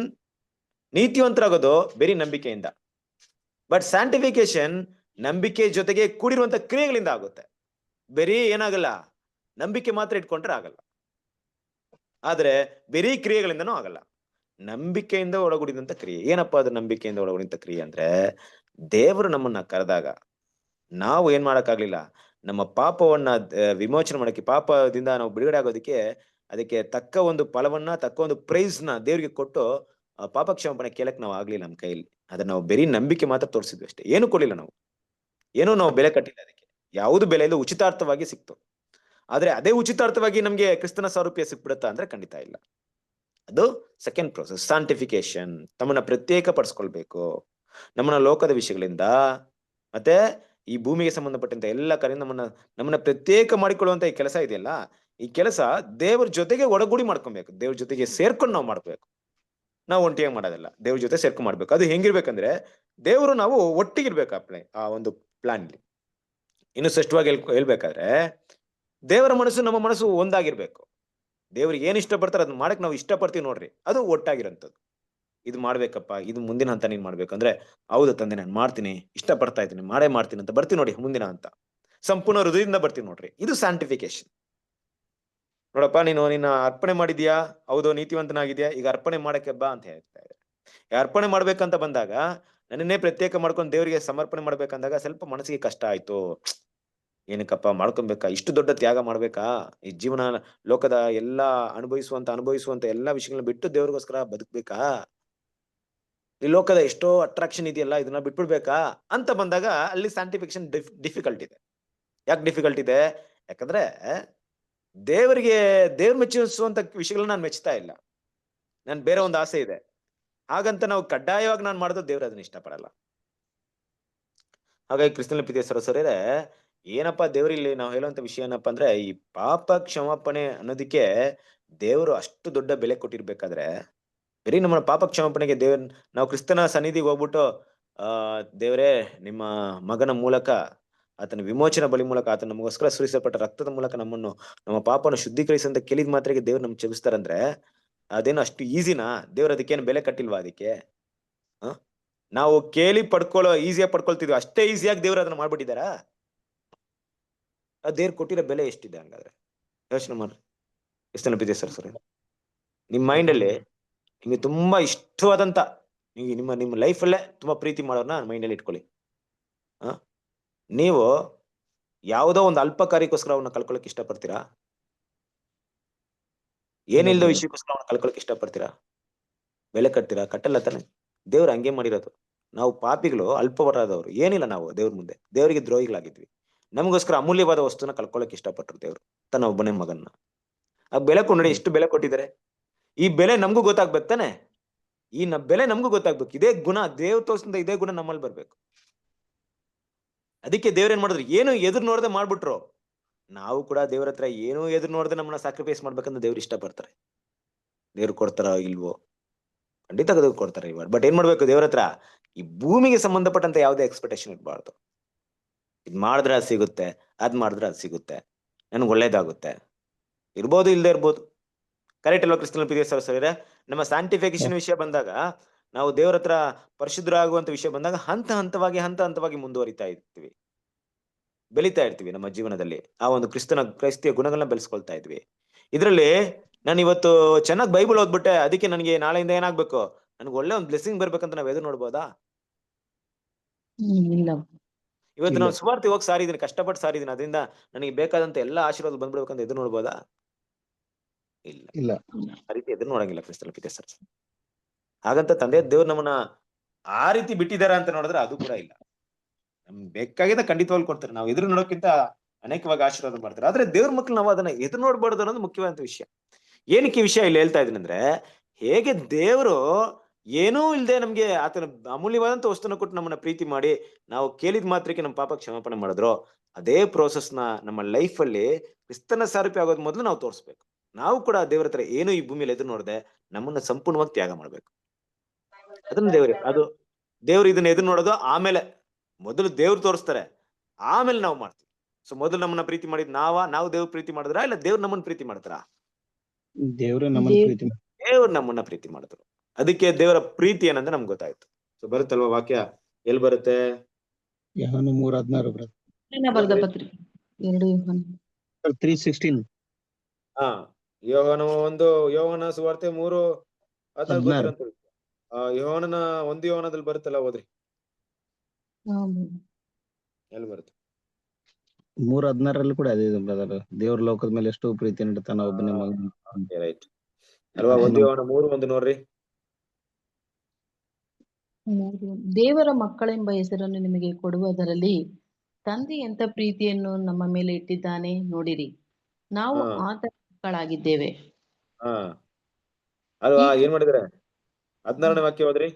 ನೀತಿವಂತರಾಗೋದು ಬೇರೆ ನಂಬಿಕೆಯಿಂದ. ಬಟ್ ಸ್ಯಾಂಟಿಫಿಕೇಶನ್ ನಂಬಿಕೆ ಜೊತೆಗೆ ಕೂಡಿರುವಂತ ಕ್ರಿಯೆಗಳಿಂದ ಆಗುತ್ತೆ. ಬೇರೆ ಏನಾಗಲ್ಲ, ನಂಬಿಕೆ ಮಾತ್ರ ಇಟ್ಕೊಂಡ್ರೆ ಆಗಲ್ಲ, ಆದ್ರೆ ಬೇರೆ ಕ್ರಿಯೆಗಳಿಂದನೂ ಆಗಲ್ಲ. ನಂಬಿಕೆಯಿಂದ ಒಳಗೂಡಿದಂತ ಕ್ರಿಯೆ. ಏನಪ್ಪಾ ಅದು ನಂಬಿಕೆಯಿಂದ ಒಳಗೂಡಿದಂತ ಕ್ರಿಯೆ ಅಂದ್ರೆ? ದೇವರು ನಮ್ಮನ್ನ ಕರೆದಾಗ ನಾವು ಏನ್ ಮಾಡಕ್ಕಾಗ್ಲಿಲ್ಲ, ನಮ್ಮ ಪಾಪವನ್ನ ವಿಮೋಚನೆ ಮಾಡಕ್ಕೆ, ಪಾಪದಿಂದ ನಾವು ಬಿಡುಗಡೆ ಆಗೋದಕ್ಕೆ, ಅದಕ್ಕೆ ತಕ್ಕ ಒಂದು ಫಲವನ್ನ, ತಕ್ಕ ಒಂದು ಪ್ರೈಸ್ ನ ದೇವರಿಗೆ ಕೊಟ್ಟು ಪಾಪ ಕ್ಷಮಾಪಣೆ ಕೇಳಕ್ ನಾವು ಆಗ್ಲಿಲ್ಲ ನಮ್ಮ ಕೈಯಲ್ಲಿ. ಆದ್ರೆ ನಾವು ಬರೀ ನಂಬಿಕೆ ಮಾತ್ರ ತೋರಿಸಿದ್ವಿ ಅಷ್ಟೇ, ಏನು ಕೊಡ್ಲಿಲ್ಲ ನಾವು, ಏನೋ ನಾವು ಬೆಲೆ ಕಟ್ಟಿಲ್ಲ ಅದಕ್ಕೆ. ಯಾವುದು ಬೆಲೆ ಇಲ್ಲ, ಉಚಿತಾರ್ಥವಾಗಿ ಸಿಕ್ತು. ಆದ್ರೆ ಅದೇ ಉಚಿತಾರ್ಥವಾಗಿ ನಮ್ಗೆ ಕ್ರಿಸ್ತನ ಸಾರೂಪ್ಯ ಸಿಕ್ಬಿಡುತ್ತಾ ಅಂದ್ರೆ ಖಂಡಿತ ಇಲ್ಲ. ಅದು ಸೆಕೆಂಡ್ ಪ್ರೋಸೆಸ್, ಸಾಂಟಿಫಿಕೇಶನ್. ತಮ್ಮನ್ನ ಪ್ರತ್ಯೇಕ ಪಡಿಸ್ಕೊಳ್ಬೇಕು, ನಮ್ಮನ್ನ ಲೋಕದ ವಿಷಯಗಳಿಂದ ಮತ್ತೆ ಈ ಭೂಮಿಗೆ ಸಂಬಂಧಪಟ್ಟಂತ ಎಲ್ಲ ಕಡೆ ನಮ್ಮನ್ನ ಪ್ರತ್ಯೇಕ ಮಾಡಿಕೊಳ್ಳುವಂತ ಈ ಕೆಲಸ ಇದೆಯಲ್ಲ, ಈ ಕೆಲಸ ದೇವ್ರ ಜೊತೆಗೆ ಒಡಗೂಡಿ ಮಾಡ್ಕೊಬೇಕು, ದೇವ್ರ ಜೊತೆಗೆ ಸೇರ್ಕೊಂಡು ನಾವು ಮಾಡ್ಬೇಕು. ನಾವು ಒಂಟಿಯಾಗಿ ಮಾಡೋದಲ್ಲ, ದೇವ್ರ ಜೊತೆ ಸೇರ್ಕೊಂಡು ಮಾಡ್ಬೇಕು. ಅದು ಹೆಂಗಿರ್ಬೇಕಂದ್ರೆ, ದೇವರು ನಾವು ಒಟ್ಟಿಗಿರ್ಬೇಕು ಆ ಒಂದು ಪ್ಲಾನ್ ಇಲ್ಲಿ. ಇನ್ನು ಸ್ಪಷ್ಟವಾಗಿ ಹೇಳ್ಬೇಕಾದ್ರೆ, ದೇವರ ಮನಸ್ಸು ನಮ್ಮ ಮನಸ್ಸು ಒಂದಾಗಿರ್ಬೇಕು. ದೇವ್ರಿಗೆ ಏನ್ ಇಷ್ಟಪಡ್ತಾರೆ ಅದನ್ನ ಮಾಡಕ್ ನಾವು ಇಷ್ಟಪಡ್ತೀವಿ ನೋಡ್ರಿ, ಅದು ಒಟ್ಟಾಗಿರೋಂಥದ್ದು. ಇದು ಮಾಡ್ಬೇಕಪ್ಪ, ಇದು ಮುಂದಿನ ಹಂತ ನೀನ್ ಮಾಡ್ಬೇಕಂದ್ರೆ, ಹೌದು ತಂದೆ ನಾನು ಮಾಡ್ತೀನಿ, ಇಷ್ಟಪಡ್ತಾ ಇದ್ದೀನಿ, ಮಾಡೇ ಮಾಡ್ತೀನಿ ಅಂತ ಬರ್ತೀವಿ ನೋಡಿ. ಮುಂದಿನ ಹಂತ ಸಂಪೂರ್ಣ ಹೃದಯದಿಂದ ಬರ್ತೀವಿ ನೋಡ್ರಿ, ಇದು ಸ್ಯಾಂಟಿಫಿಕೇಶನ್. ನೋಡಪ್ಪ, ನಿನ್ನ ಅರ್ಪಣೆ ಮಾಡಿದ್ಯಾ, ಹೌದು ನೀತಿವಂತನಾಗಿದ್ಯಾ, ಈಗ ಅರ್ಪಣೆ ಮಾಡಕ್ಕೆ ಬಾ ಅಂತ ಹೇಳ್ತಾ ಇದ್ದಾರೆ. ಅರ್ಪಣೆ ಮಾಡ್ಬೇಕಂತ ಬಂದಾಗ, ನನ್ನನ್ನೇ ಪ್ರತ್ಯೇಕ ಮಾಡ್ಕೊಂಡು ದೇವರಿಗೆ ಸಮರ್ಪಣೆ ಮಾಡ್ಬೇಕಂದಾಗ ಸ್ವಲ್ಪ ಮನಸ್ಸಿಗೆ ಕಷ್ಟ ಆಯ್ತು. ಏನಕ್ಕಪ್ಪ ಮಾಡ್ಕೊಬೇಕಾ, ಇಷ್ಟು ದೊಡ್ಡ ತ್ಯಾಗ ಮಾಡ್ಬೇಕಾ, ಈ ಜೀವನ ಲೋಕದ ಎಲ್ಲಾ ಅನುಭವಿಸುವಂತ ಎಲ್ಲಾ ವಿಷಯಗಳನ್ನ ಬಿಟ್ಟು ದೇವ್ರಿಗೋಸ್ಕರ ಬದುಕ್ಬೇಕಾ, ಈ ಲೋಕದ ಎಷ್ಟೋ ಅಟ್ರಾಕ್ಷನ್ ಇದೆಯಲ್ಲ, ಇದನ್ನ ಬಿಟ್ಬಿಡ್ಬೇಕಾ ಅಂತ ಬಂದಾಗ ಅಲ್ಲಿ ಸ್ಯಾಂಟಿಫಿಕೇಶನ್ ಡಿಫಿಕಲ್ಟ್ ಇದೆ. ಯಾಕೆ ಡಿಫಿಕಲ್ಟ್ ಇದೆ? ಯಾಕಂದ್ರೆ ದೇವ್ರ ಮೆಚ್ಚಿಸುವಂತ ವಿಷಯಗಳನ್ನ ನಾನು ಮೆಚ್ಚುತ್ತಾ ಇಲ್ಲ, ನನ್ ಬೇರೆ ಒಂದು ಆಸೆ ಇದೆ. ಹಾಗಂತ ನಾವು ಕಡ್ಡಾಯವಾಗಿ ನಾನು ಮಾಡೋದು ದೇವ್ರು ಅದನ್ನ ಇಷ್ಟಪಡಲ್ಲ. ಹಾಗಾಗಿ ಕ್ರಿಸ್ತನಲ್ಲಿ ಪ್ರೀತಿಯ ಸಹೋದರರೇ, ಏನಪ್ಪಾ ದೇವ್ರಲ್ಲಿ ನಾವು ಹೇಳುವಂತ ವಿಷಯ ಏನಪ್ಪಾ ಅಂದ್ರೆ, ಈ ಪಾಪ ಕ್ಷಮಾಪಣೆ ಅನ್ನೋದಕ್ಕೆ ದೇವರು ಅಷ್ಟು ದೊಡ್ಡ ಬೆಲೆ ಕೊಟ್ಟಿರ್ಬೇಕಾದ್ರೆ, ಬರೀ ನಮ್ಮ ಪಾಪ ಕ್ಷಮಾಪಣೆಗೆ ನಾವು ಕ್ರಿಸ್ತನ ಸನ್ನಿಧಿಗೆ ಹೋಗ್ಬಿಟ್ಟು, ದೇವರೇ ನಿಮ್ಮ ಮಗನ ಮೂಲಕ, ಆತನ ವಿಮೋಚನಾ ಬಲಿ ಮೂಲಕ, ಆತನ ನಮಗೋಸ್ಕರ ಸುರಿಸಲ್ಪಟ್ಟ ರಕ್ತದ ಮೂಲಕ ನಮ್ಮ ಪಾಪವನ್ನು ಶುದ್ಧೀಕರಿಸಂತ ಕೇಳಿದ ಮಾತ್ರಕ್ಕೆ ದೇವ್ರು ನಮ್ಗೆ ಕ್ಷಮಿಸ್ತಾರಂದ್ರೆ, ಅದೇನು ಅಷ್ಟು ಈಸಿನಾ? ದೇವ್ರ ಅದಕ್ಕೇನು ಬೆಲೆ ಕಟ್ಟಿಲ್ವಾ ಅದಕ್ಕೆ? ನಾವು ಕೇಳಿ ಈಸಿಯಾಗಿ ಪಡ್ಕೊಳ್ತಿದ್ವಿ, ಅಷ್ಟೇ ಈಸಿಯಾಗಿ ದೇವ್ರು ಅದನ್ನ ಮಾಡ್ಬಿಟ್ಟಿದಾರಾ? ದೇವ್ರು ಕೊಟ್ಟಿರೋ ಬೆಲೆ ಎಷ್ಟಿದೆ ಹಂಗಾದ್ರೆ ಯೋಚನೆ ಮಾಡ್ರಿ. ಎಷ್ಟನ ಬಿದೆ ಸರ್ ನಿಮ್ ಮೈಂಡ್ ಅಲ್ಲಿ ನಿಮ್ಗೆ ತುಂಬಾ ಇಷ್ಟವಾದಂತ, ನಿಮ್ಮ ಲೈಫಲ್ಲೇ ತುಂಬಾ ಪ್ರೀತಿ ಮಾಡೋರ್ನ ಮೈಂಡ್ ಅಲ್ಲಿ ಇಟ್ಕೊಳ್ಳಿ. ನೀವು ಯಾವುದೋ ಒಂದು ಅಲ್ಪ ಕಾರ್ಯಕ್ಕೋಸ್ಕರ ಅವನ್ನ ಕಳ್ಕೊಳಕ್ ಇಷ್ಟಪಡ್ತೀರಾ? ಏನಿಲ್ದೋ ವಿಷಯಕ್ಕೋಸ್ಕರ ಅವನ್ನ ಕಳ್ಕೊಳಕ್ ಇಷ್ಟಪಡ್ತೀರಾ? ಬೆಲೆ ಕಟ್ತೀರಾ? ಕಟ್ಟಲ್ಲ ತಾನೆ. ದೇವ್ರು ಹಂಗೆ ಮಾಡಿರೋದು. ನಾವು ಪಾಪಿಗಳು, ಅಲ್ಪವರಾದವರು, ಏನಿಲ್ಲ ನಾವು ದೇವ್ರ ಮುಂದೆ, ದೇವರಿಗೆ ದ್ರೋಹಿಗಳಾಗಿದ್ವಿ. ನಮಗೋಸ್ಕರ ಅಮೂಲ್ಯವಾದ ವಸ್ತುನ ಕಳ್ಕೊಳಕ್ ಇಷ್ಟಪಟ್ರು ದೇವ್ರು, ತನ್ನ ಒಬ್ಬನೇ ಮಗನ್ನ. ಆ ಬೆಲೆ ಕೊಂಡಿ ಎಷ್ಟು ಬೆಲೆ ಕೊಟ್ಟಿದ್ದಾರೆ. ಈ ಬೆಲೆ ನಮಗೂ ಗೊತ್ತಾಗ್ಬೇಕು ತಾನೆ. ಬೆಲೆ ನಮಗೂ ಗೊತ್ತಾಗ್ಬೇಕು. ಇದೇ ಗುಣ ದೇವ್ರ ತೋರ್ಸಿಂದ ಇದೇ ಗುಣ ನಮ್ಮಲ್ಲಿ ಬರ್ಬೇಕು. ಅದಕ್ಕೆ ದೇವ್ರ ಏನ್ ಮಾಡಿದ್ರು, ಏನು ಎದುರು ನೋಡದೆ ಮಾಡ್ಬಿಟ್ರು. ನಾವು ಕೂಡ ದೇವ್ರ ಹತ್ರ ಏನು ಎದುರು ನೋಡದೆ ನಮ್ಮನ್ನ ಸ್ಯಾಕ್ರಿಫೈಸ್ ಮಾಡ್ಬೇಕಂತ ದೇವ್ರು ಇಷ್ಟ ಪಡ್ತಾರೆ. ದೇವ್ರು ಕೊಡ್ತಾರ ಇಲ್ವೋ? ಖಂಡಿತ ಕೊಡ್ತಾರೆ ಇವಾಗ. ಬಟ್ ಏನ್ ಮಾಡ್ಬೇಕು ದೇವ್ರ ಹತ್ರ? ಈ ಭೂಮಿಗೆ ಸಂಬಂಧಪಟ್ಟಂತ ಯಾವುದೇ ಎಕ್ಸ್ಪೆಕ್ಟೇಷನ್ ಇರಬಾರ್ದು. ಇದ್ ಮಾಡಿದ್ರೆ ಅದು ಸಿಗುತ್ತೆ, ಅದ್ ಮಾಡಿದ್ರೆ ಅದು ಸಿಗುತ್ತೆ, ನನ್ಗೆ ಒಳ್ಳೇದಾಗುತ್ತೆ. ಇರ್ಬೋದು, ಇಲ್ದೇ ಇರ್ಬೋದು. ಕರೆಕ್ಟ್ ಅಲ್ವಾ ಕ್ರಿಸ್ತನ ಪ್ರಿಯ ಸಹೋದರರೇ? ನಮ್ಮ ಸ್ಯಾಂಟಿಫಿಕೇಶನ್ ವಿಷಯ ಬಂದಾಗ, ನಾವು ದೇವ್ರ ಹತ್ರ ಪರಿಶುದ್ಧರಾಗುವಂತ ವಿಷಯ ಬಂದಾಗ ಹಂತ ಹಂತವಾಗಿ ಮುಂದುವರಿತಾ ಇರ್ತೀವಿ, ಬೆಳಿತಾ ಇರ್ತೀವಿ ನಮ್ಮ ಜೀವನದಲ್ಲಿ. ಆ ಒಂದು ಕ್ರೈಸ್ತಿಯ ಗುಣಗಳನ್ನ ಬೆಳೆಸ್ಕೊಳ್ತಾ ಇದ್ವಿ. ಇದ್ರಲ್ಲಿ ನಾನು ಇವತ್ತು ಚೆನ್ನಾಗಿ ಬೈಬಲ್ ಓದ್ಬಿಟ್ಟೆ, ಅದಕ್ಕೆ ನನಗೆ ನಾಳೆಯಿಂದ ಏನಾಗ್ಬೇಕು, ನನ್ಗೆ ಒಳ್ಳೆ ಒಂದು ಬ್ಲೆಸ್ಸಿಂಗ್ ಬರ್ಬೇಕಂತ ನಾವ್ ಎದುರು ನೋಡ್ಬೋದಾ?
ಇಲ್ಲ.
ಇವತ್ತು ನಾನು ಸುವಾರ್ತೆ ಹೋಗಿ ಸಾರಿದ್ದೀನಿ, ಕಷ್ಟಪಟ್ಟು ಸಾರಿದ್ದೀನಿ, ಅದರಿಂದ ನನಗೆ ಬೇಕಾದಂತ ಎಲ್ಲಾ ಆಶೀರ್ವಾದ ಬಂದ್ಬಿಡ್ಬೇಕಂತ ಎದುರು ನೋಡ್ಬೋದಾ? ಇಲ್ಲ. ಆ ರೀತಿ ಎದುರು ನೋಡಂಗಿಲ್ಲ ಕ್ರಿಸ್ತನ ಪ್ರೀತಿಯ ಸರ್. ಹಾಗಂತ ತಂದೆ ದೇವ್ರು ನಮ್ಮನ್ನ ಆ ರೀತಿ ಬಿಟ್ಟಿದಾರ ಅಂತ ನೋಡಿದ್ರೆ ಅದು ಕೂಡ ಇಲ್ಲ. ನಮ್ಗೆ ಬೇಕಾಗಿದ್ದ ಖಂಡಿತವಾಗ್ಲು ಕೊಡ್ತಾರೆ. ನಾವು ಎದುರು ನೋಡೋಕ್ಕಿಂತ ಅನೇಕವಾಗಿ ಆಶೀರ್ವಾದ ಮಾಡ್ತಾರೆ. ಆದ್ರೆ ದೇವ್ರ ಮಕ್ಳು ನಾವು ಅದನ್ನ ಎದುರು ನೋಡ್ಬಾರ್ದು ಅನ್ನೋದು ಮುಖ್ಯವಾದ ವಿಷಯ. ಏನಕ್ಕೆ ಈ ವಿಷಯ ಇಲ್ಲಿ ಹೇಳ್ತಾ ಇದೀನಿ ಅಂದ್ರೆ, ಹೇಗೆ ದೇವರು ಏನೂ ಇಲ್ಲದೆ ನಮ್ಗೆ ಆತನ ಅಮೂಲ್ಯವಾದಂತ ವಸ್ತುನ ಕೊಟ್ಟು ನಮ್ಮನ್ನ ಪ್ರೀತಿ ಮಾಡಿ ನಾವು ಕೇಳಿದ ಮಾತ್ರಕ್ಕೆ ನಮ್ಮ ಪಾಪ ಕ್ಷಮಾಪಣೆ ಮಾಡಿದ್ರು, ಅದೇ ಪ್ರೋಸೆಸ್ ನ ನಮ್ಮ ಲೈಫ್ ಅಲ್ಲಿ ಕ್ರಿಸ್ತನ ಸಾರೂಪ್ಯ ಆಗೋದ್ ಮೊದಲು ನಾವು ತೋರಿಸ್ಬೇಕು. ನಾವು ಕೂಡ ದೇವ್ರ ಹತ್ರ ಏನು ಈ ಭೂಮಿಯಲ್ಲಿ ಎದುರು ನೋಡದೆ ನಮ್ಮನ್ನ ಸಂಪೂರ್ಣವಾಗಿ ತ್ಯಾಗ ಮಾಡ್ಬೇಕು. ಅದನ್ನ ದೇವ್ರು ಇದನ್ನ ಎದುರು ನೋಡೋದು ಆಮೇಲೆ. ಮೊದಲು ದೇವ್ರು ತೋರಿಸ್ತಾರೆ, ಆಮೇಲೆ ನಾವು ಮಾಡ್ತೀವಿ. ಸೊ ಮೊದಲು ನಮ್ಮನ್ನ ಪ್ರೀತಿ ಮಾಡಿದ್ ನಾವು ದೇವ್ರ ಪ್ರೀತಿ ಮಾಡಿದ್ರ, ಇಲ್ಲ ದೇವ್ರು ನಮ್ಮನ್ನ ಪ್ರೀತಿ ಮಾಡ್ತಾರ?
ದೇವ್ರೇ ನಮ್ಮನ್ನ ಪ್ರೀತಿ
ದೇವ್ರು ನಮ್ಮನ್ನ ಪ್ರೀತಿ ಮಾಡಿದ್ರು. ಅದಕ್ಕೆ ದೇವರ ಪ್ರೀತಿ ಏನಂದ್ರೆ ನಮ್ಗೆ ಗೊತ್ತಾಯ್ತು. ಸೊ ಬರುತ್ತಲ್ವಾ ವಾಕ್ಯ? ಎಲ್ಲಿ ಬರುತ್ತೆ?
ಯೋಹಾನ 3:16
ಬರೆದ ಪತ್ರಿಕೆ 2 ಯೋಹಾನ
3:16.
ಹಾ, ಯೋಹಾನ ಸುವಾರ್ತೆ 3:16 ಗೊತ್ತಿರಂತ. ಯೋಹಾನನ 1 ಯೋಹಾನದಲ್ಲಿ ಬರುತ್ತಲ್ಲ, ಓದ್ರಿ. ಎಲ್ಲಿ ಬರುತ್ತೆ?
3:16 ಕೂಡ ಅದೇ ಇದೆ ಬ್ರದರ್. ದೇವ್ರ ಲೋಕದ ಮೇಲೆ ಎಷ್ಟು ಪ್ರೀತಿ ನೀಡುತ್ತಾನ ಒಬ್ಬನೇ ಮಗನ.
ರೈಟ್ ಅಲ್ವಾ? 1 ಯೋಹಾನ 3:1 ನೋಡ್ರಿ.
ದೇವರ ಮಕ್ಕಳೆಂಬ ಹೆಸರನ್ನು ನಿಮಗೆ ಕೊಡುವುದರಲ್ಲಿ ತಂದೆ ಎಂತ ಪ್ರೀತಿಯನ್ನು ನಮ್ಮ ಮೇಲೆ ಇಟ್ಟಿದ್ದಾನೆ ನೋಡಿರಿ, ನಾವು ಆತನ ಮಕ್ಕಳಾಗಿದ್ದೇವೆ.
ಅಲ್ವಾ? ಏನ್ ಮಾಡಿದ್ರೆ? 16ನೇ ವಾಕ್ಯ ಹೋದ್ರಿ.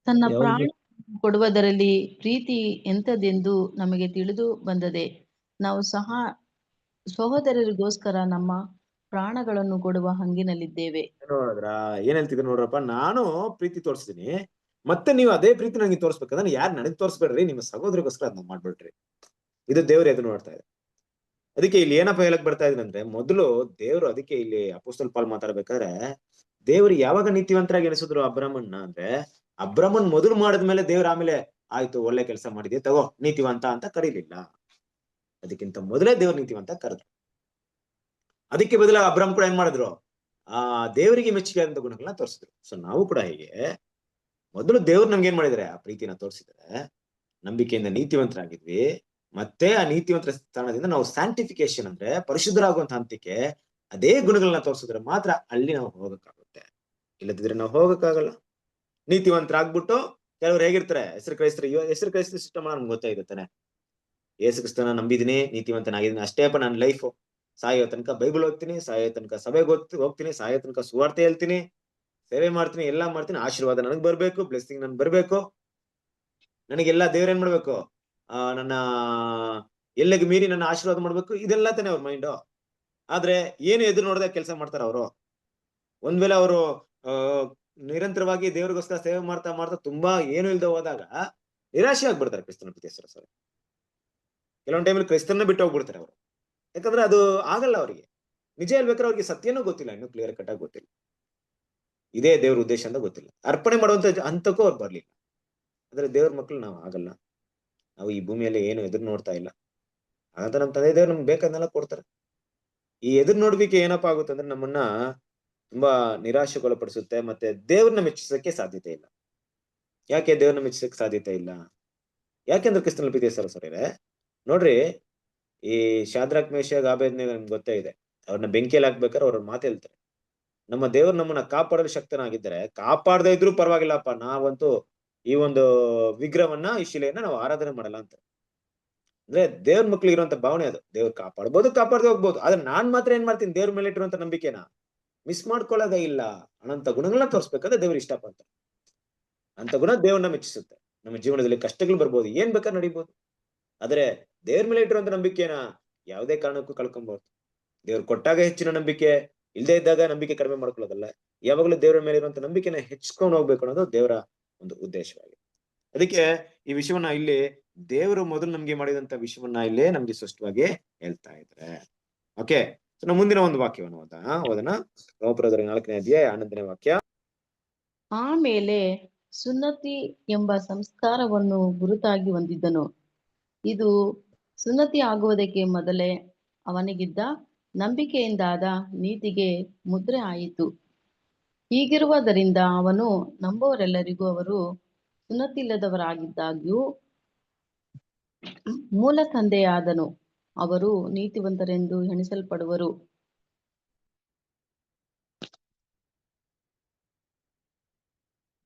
ತನ್ನ ಪ್ರಾಣ ಕೊಡುವುದರಲ್ಲಿ ಪ್ರೀತಿ ಎಂತದೆಂದು ನಮಗೆ ತಿಳಿದು ಬಂದದೆ. ನಾವು ಸಹೋದರರಿಗೋಸ್ಕರ ನಮ್ಮ ಪ್ರಾಣಗಳನ್ನು ಕೊಡುವ ಹಂಗಿನಲ್ಲಿದ್ದೇವೆ.
ನೋಡಿದ್ರಾ? ಏನ್ ಹೇಳ್ತಿದ್ರು ನೋಡ್ರಪ್ಪ, ನಾನು ಪ್ರೀತಿ ತೋರಿಸ್ತೀನಿ, ಮತ್ತೆ ನೀವು ಅದೇ ಪ್ರೀತಿ ನನಗೆ ತೋರಿಸ್ಬೇಕಂದ್ರೆ ಯಾರು ನನಗೆ ತೋರಿಸ್ಬೇಡ್ರಿ, ನಿಮ್ಮ ಸಹೋದರಿಗೋಸ್ಕರ ಅದನ್ನ ಮಾಡ್ಬಿಡ್ರಿ. ಇದು ದೇವ್ರು ಎದುರು ನೋಡ್ತಾ ಇದೆ. ಅದಕ್ಕೆ ಇಲ್ಲಿ ಏನಪ್ಪ ಹೇಳಕ್ ಬರ್ತಾ ಇದ್ರಂದ್ರೆ, ಮೊದಲು ದೇವ್ರು, ಅದಕ್ಕೆ ಇಲ್ಲಿ ಅಪೊಸ್ತಲ ಪೌಲ್ ಮಾತಾಡ್ಬೇಕಾದ್ರೆ, ದೇವ್ರು ಯಾವಾಗ ನೀತಿವಂತರಾಗಿ ಎನಿಸಿದ್ರು ಅಬ್ರಾಮನ್ನ ಅಂದ್ರೆ, ಅಬ್ರಾಮನ್ ಮೊದಲು ಮಾಡಿದ್ಮೇಲೆ ದೇವ್ರ ಆಮೇಲೆ ಆಯ್ತು ಒಳ್ಳೆ ಕೆಲಸ ಮಾಡಿದ್ಯಾ ತಗೋ ನೀತಿವಂತ ಅಂತ ಕರೀಲಿಲ್ಲ. ಅದಕ್ಕಿಂತ ಮೊದಲೇ ದೇವ್ರ ನೀತಿವಂತ ಕರೆದ್ರು. ಅದಕ್ಕೆ ಬದಲ ಅಬ್ರಾಮ್ ಕೂಡ ಏನ್ ಮಾಡಿದ್ರು? ದೇವರಿಗೆ ಮೆಚ್ಚುಗೆ ಆದಂತ ಗುಣಗಳನ್ನ ತೋರಿಸಿದ್ರು. ಸೊ ನಾವು ಕೂಡ ಹೀಗೆ ಮೊದಲು ದೇವ್ರು ನಮ್ಗೆ ಏನ್ ಮಾಡಿದ್ರೆ ಆ ಪ್ರೀತಿನ ತೋರಿಸಿದ್ರೆ, ನಂಬಿಕೆಯಿಂದ ನೀತಿವಂತರಾಗಿದ್ವಿ. ಮತ್ತೆ ಆ ನೀತಿವಂತರ ಸ್ಥಾನದಿಂದ ನಾವು ಸ್ಯಾಂಟಿಫಿಕೇಶನ್ ಅಂದ್ರೆ ಪರಿಶುದ್ಧರಾಗುವಂತ ಹಂತಕ್ಕೆ ಅದೇ ಗುಣಗಳನ್ನ ತೋರಿಸಿದ್ರೆ ಮಾತ್ರ ಅಲ್ಲಿ ನಾವು ಹೋಗಕ್ಕಾಗುತ್ತೆ. ಇಲ್ಲದಿದ್ರೆ ನಾವು ಹೋಗಕ್ಕಾಗಲ್ಲ. ನೀತಿವಂತರಾಗ್ಬಿಟ್ಟು ಕೆಲವ್ರು ಹೇಗಿರ್ತಾರೆ, ಹೆಸರು ಕ್ರೈಸ್ತರ ಸಿಸ್ಟಮ್ ನಮ್ಗೆ ಗೊತ್ತಾಗಿರುತ್ತಾನೆ. ಯೇಸು ಕ್ರಿಸ್ತನ ನಂಬಿದೀನಿ, ನೀತಿವಂತನಾಗಿದ್ದೀನಿ, ಅಷ್ಟೇಪ್ಪ ನನ್ನ ಲೈಫ್. ಸಾಯೋ ತನಕ ಬೈಬಲ್ ಓದ್ತೀನಿ, ಸಾಯೋ ತನಕ ಸಭೆಗೆ ಹೋಗ್ತೀನಿ, ಸಾಯೋ ತನಕ ಸುವಾರ್ತೆ ಹೇಳ್ತೀನಿ, ಸೇವೆ ಮಾಡ್ತೀನಿ, ಎಲ್ಲಾ ಮಾಡ್ತೀನಿ, ಆಶೀರ್ವಾದ ನನಗ್ ಬರ್ಬೇಕು, ಬ್ಲೆಸ್ಸಿಂಗ್ ನನ್ಗೆ ಬರ್ಬೇಕು, ನನಗೆಲ್ಲಾ ದೇವ್ರ ಏನ್ ಮಾಡ್ಬೇಕು, ನನ್ನ ಎಲ್ಲೆಗೆ ಮೀರಿ ನನ್ನ ಆಶೀರ್ವಾದ ಮಾಡ್ಬೇಕು. ಇದೆಲ್ಲ ತಾನೆ ಅವ್ರ ಮೈಂಡ್. ಆದ್ರೆ ಏನು ಎದುರು ನೋಡ್ದಾಗ ಕೆಲಸ ಮಾಡ್ತಾರ ಅವರು. ಒಂದ್ ವೇಳೆ ಅವರು ನಿರಂತರವಾಗಿ ದೇವ್ರಿಗೋಸ್ಕರ ಸೇವೆ ಮಾಡ್ತಾ ಮಾಡ್ತಾ ತುಂಬಾ ಏನು ಇಲ್ದ ಹೋದಾಗ ನಿರಾಶೆ ಆಗ್ಬಿಡ್ತಾರೆ ಕ್ರಿಸ್ತನ ಪ್ರೀತಿಯ ಸಹೋದರರೇ. ಕೆಲವೊಂದ್ ಟೈಮಲ್ಲಿ ಕ್ರಿಸ್ತನ ಬಿಟ್ಟು ಹೋಗ್ಬಿಡ್ತಾರೆ ಅವರು. ಯಾಕಂದ್ರೆ ಅದು ಆಗಲ್ಲ ಅವರಿಗೆ. ನಿಜ ಹೇಳ್ಬೇಕಾದ್ರೆ ಅವ್ರಿಗೆ ಸತ್ಯನೂ ಗೊತ್ತಿಲ್ಲ, ಇನ್ನು ಕ್ಲಿಯರ್ ಕಟ್ ಆಗಿ ಗೊತ್ತಿಲ್ಲ, ಇದೇ ದೇವ್ರ ಉದ್ದೇಶ ಅಂತ ಗೊತ್ತಿಲ್ಲ, ಅರ್ಪಣೆ ಮಾಡುವಂತ ಹಂತಕ್ಕೂ ಅವ್ರು ಬರ್ಲಿಲ್ಲ. ಆದ್ರೆ ದೇವ್ರ ಮಕ್ಳು ನಾವು ಆಗಲ್ಲ. ನಾವು ಈ ಭೂಮಿಯಲ್ಲಿ ಏನು ಎದುರು ನೋಡ್ತಾ ಇಲ್ಲ. ಹಾಗಂತ ನಮ್ ತಂದೆ ದೇವ್ರು ನಮ್ಗೆ ಬೇಕಾದನ್ನೆಲ್ಲ ಕೊಡ್ತಾರೆ. ಈ ಎದುರು ನೋಡ್ಲಿಕ್ಕೆ ಏನಪ್ಪಾ ಆಗುತ್ತೆ ಅಂದ್ರೆ ನಮ್ಮನ್ನ ತುಂಬಾ ನಿರಾಶೆಗೊಳಪಡಿಸುತ್ತೆ, ಮತ್ತೆ ದೇವ್ರನ್ನ ಮೆಚ್ಚಿಸಕ್ಕೆ ಸಾಧ್ಯತೆ ಇಲ್ಲ. ಯಾಕೆ ದೇವ್ರನ್ನ ಮೆಚ್ಚಿಸಕ್ಕೆ ಸಾಧ್ಯತೆ ಇಲ್ಲ? ಯಾಕೆಂದ್ರೆ ಕ್ರಿಸ್ತನ ಪ್ರೀತಿಯ ಸಹೋದರರೇ ನೋಡ್ರಿ, ಈ ಶಾದ್ರಾಕ್ ಮೇಷಕ್ ಆಬೇದ್ನೆಗೋ ನಿಮ್ಗೆ ಗೊತ್ತೇ ಇದೆ. ಅವ್ರನ್ನ ಬೆಂಕಿಯಲ್ಲಿ ಹಾಕ್ಬೇಕಾದ್ರೆ ಅವ್ರ ಮಾತು ಹೇಳ್ತಾರೆ, ನಮ್ಮ ದೇವ್ರು ನಮ್ಮನ್ನ ಕಾಪಾಡಲು ಶಕ್ತನಾಗಿದ್ದಾರೆ, ಕಾಪಾಡದೇ ಇದ್ರು ಪರವಾಗಿಲ್ಲಪ್ಪ, ನಾವಂತೂ ಈ ಒಂದು ವಿಗ್ರಹವನ್ನ, ಈ ಶಿಲೆಯನ್ನ ನಾವು ಆರಾಧನೆ ಮಾಡಲ್ಲ ಅಂತ. ಅಂದ್ರೆ ದೇವ್ರ ಮಕ್ಳಿಗೆ ಇರುವಂತ ಭಾವನೆ ಅದು. ದೇವ್ರು ಕಾಪಾಡ್ಬೋದು, ಕಾಪಾಡದೆ ಹೋಗ್ಬೋದು. ಆದ್ರೆ ನಾನ್ ಮಾತ್ರ ಏನ್ ಮಾಡ್ತೀನಿ, ದೇವ್ರ ಮೇಲೆ ಇಟ್ಟಿರುವಂತ ನಂಬಿಕೆನ ಮಿಸ್ ಮಾಡ್ಕೊಳ್ಳೋದೇ ಇಲ್ಲ. ಅನಂತ ಗುಣಗಳನ್ನ ತೋರಿಸ್ಬೇಕಾದ್ರೆ ದೇವ್ರು ಇಷ್ಟಪಡ್ತಾರೆ. ಅಂತ ಗುಣ ದೇವ್ರನ್ನ ಮೆಚ್ಚಿಸುತ್ತೆ. ನಮ್ಮ ಜೀವನದಲ್ಲಿ ಕಷ್ಟಗಳು ಬರ್ಬೋದು, ಏನ್ ಬೇಕಾದ್ರೆ ನಡೀಬಹುದು. ಆದ್ರೆ ದೇವ್ರ ಮೇಲೆ ಇಟ್ಟಿರುವಂತ ನಂಬಿಕೆನ ಯಾವುದೇ ಕಾರಣಕ್ಕೂ ಕಳ್ಕೊಬಹುದು. ದೇವ್ರು ಕೊಟ್ಟಾಗ ಹೆಚ್ಚಿನ ನಂಬಿಕೆ, ಇಲ್ಲದೆ ಇದ್ದಾಗ ನಂಬಿಕೆ ಕಡಿಮೆ ಮಾಡ್ಕೊಳ್ಳೋದಲ್ಲ. ಯಾವಾಗಲೂ ದೇವರ ಮೇಲೆ ಇರುವಂತ ನಂಬಿಕೆನ ಹೆಚ್ಚಿಸ್ಕೊಂಡು ಹೋಗ್ಬೇಕು ಅನ್ನೋದು ದೇವರ ಒಂದು ಉದ್ದೇಶವಾಗಿದೆ. ಅದಕ್ಕೆ ಈ ವಿಷಯವನ್ನ ಇಲ್ಲಿ ದೇವರು ಮೊದಲು ನಮ್ಗೆ ಮಾಡಿದಂತ ವಿಷಯವನ್ನ ಇಲ್ಲೇ ನಮ್ಗೆ ಸ್ಪಷ್ಟವಾಗಿ ಹೇಳ್ತಾ ಇದ್ದಾರೆ. ಓಕೆ, ನಾವು ಮುಂದಿನ ಒಂದು ವಾಕ್ಯವನ್ನು ಓದೋಣ. ರೋಮಪುರದವರಿಗೆ 4ನೇ ಅಧ್ಯಾಯ 11ನೇ ವಾಕ್ಯ.
ಆಮೇಲೆ ಸುನ್ನತಿ ಎಂಬ ಸಂಸ್ಕಾರವನ್ನು ಗುರುತಾಗಿ ಹೊಂದಿದ್ದನು. ಇದು ಸುನ್ನತಿ ಆಗುವುದಕ್ಕೆ ಮೊದಲೇ ಅವನಿಗಿದ್ದ ನಂಬಿಕೆಯಿಂದಾದ ನೀತಿಗೆ ಮುದ್ರೆ ಆಯಿತು. ಹೀಗಿರುವುದರಿಂದ ಅವನು ನಂಬುವವರೆಲ್ಲರಿಗೂ ಅವರು ಸುನ್ನತಿಯಿಲ್ಲದವರಾಗಿದ್ದಾಗ್ಯೂ ಮೂಲ ತಂದೆಯಾದನು. ಅವರು ನೀತಿವಂತರೆಂದು ಎಣಿಸಲ್ಪಡುವರು.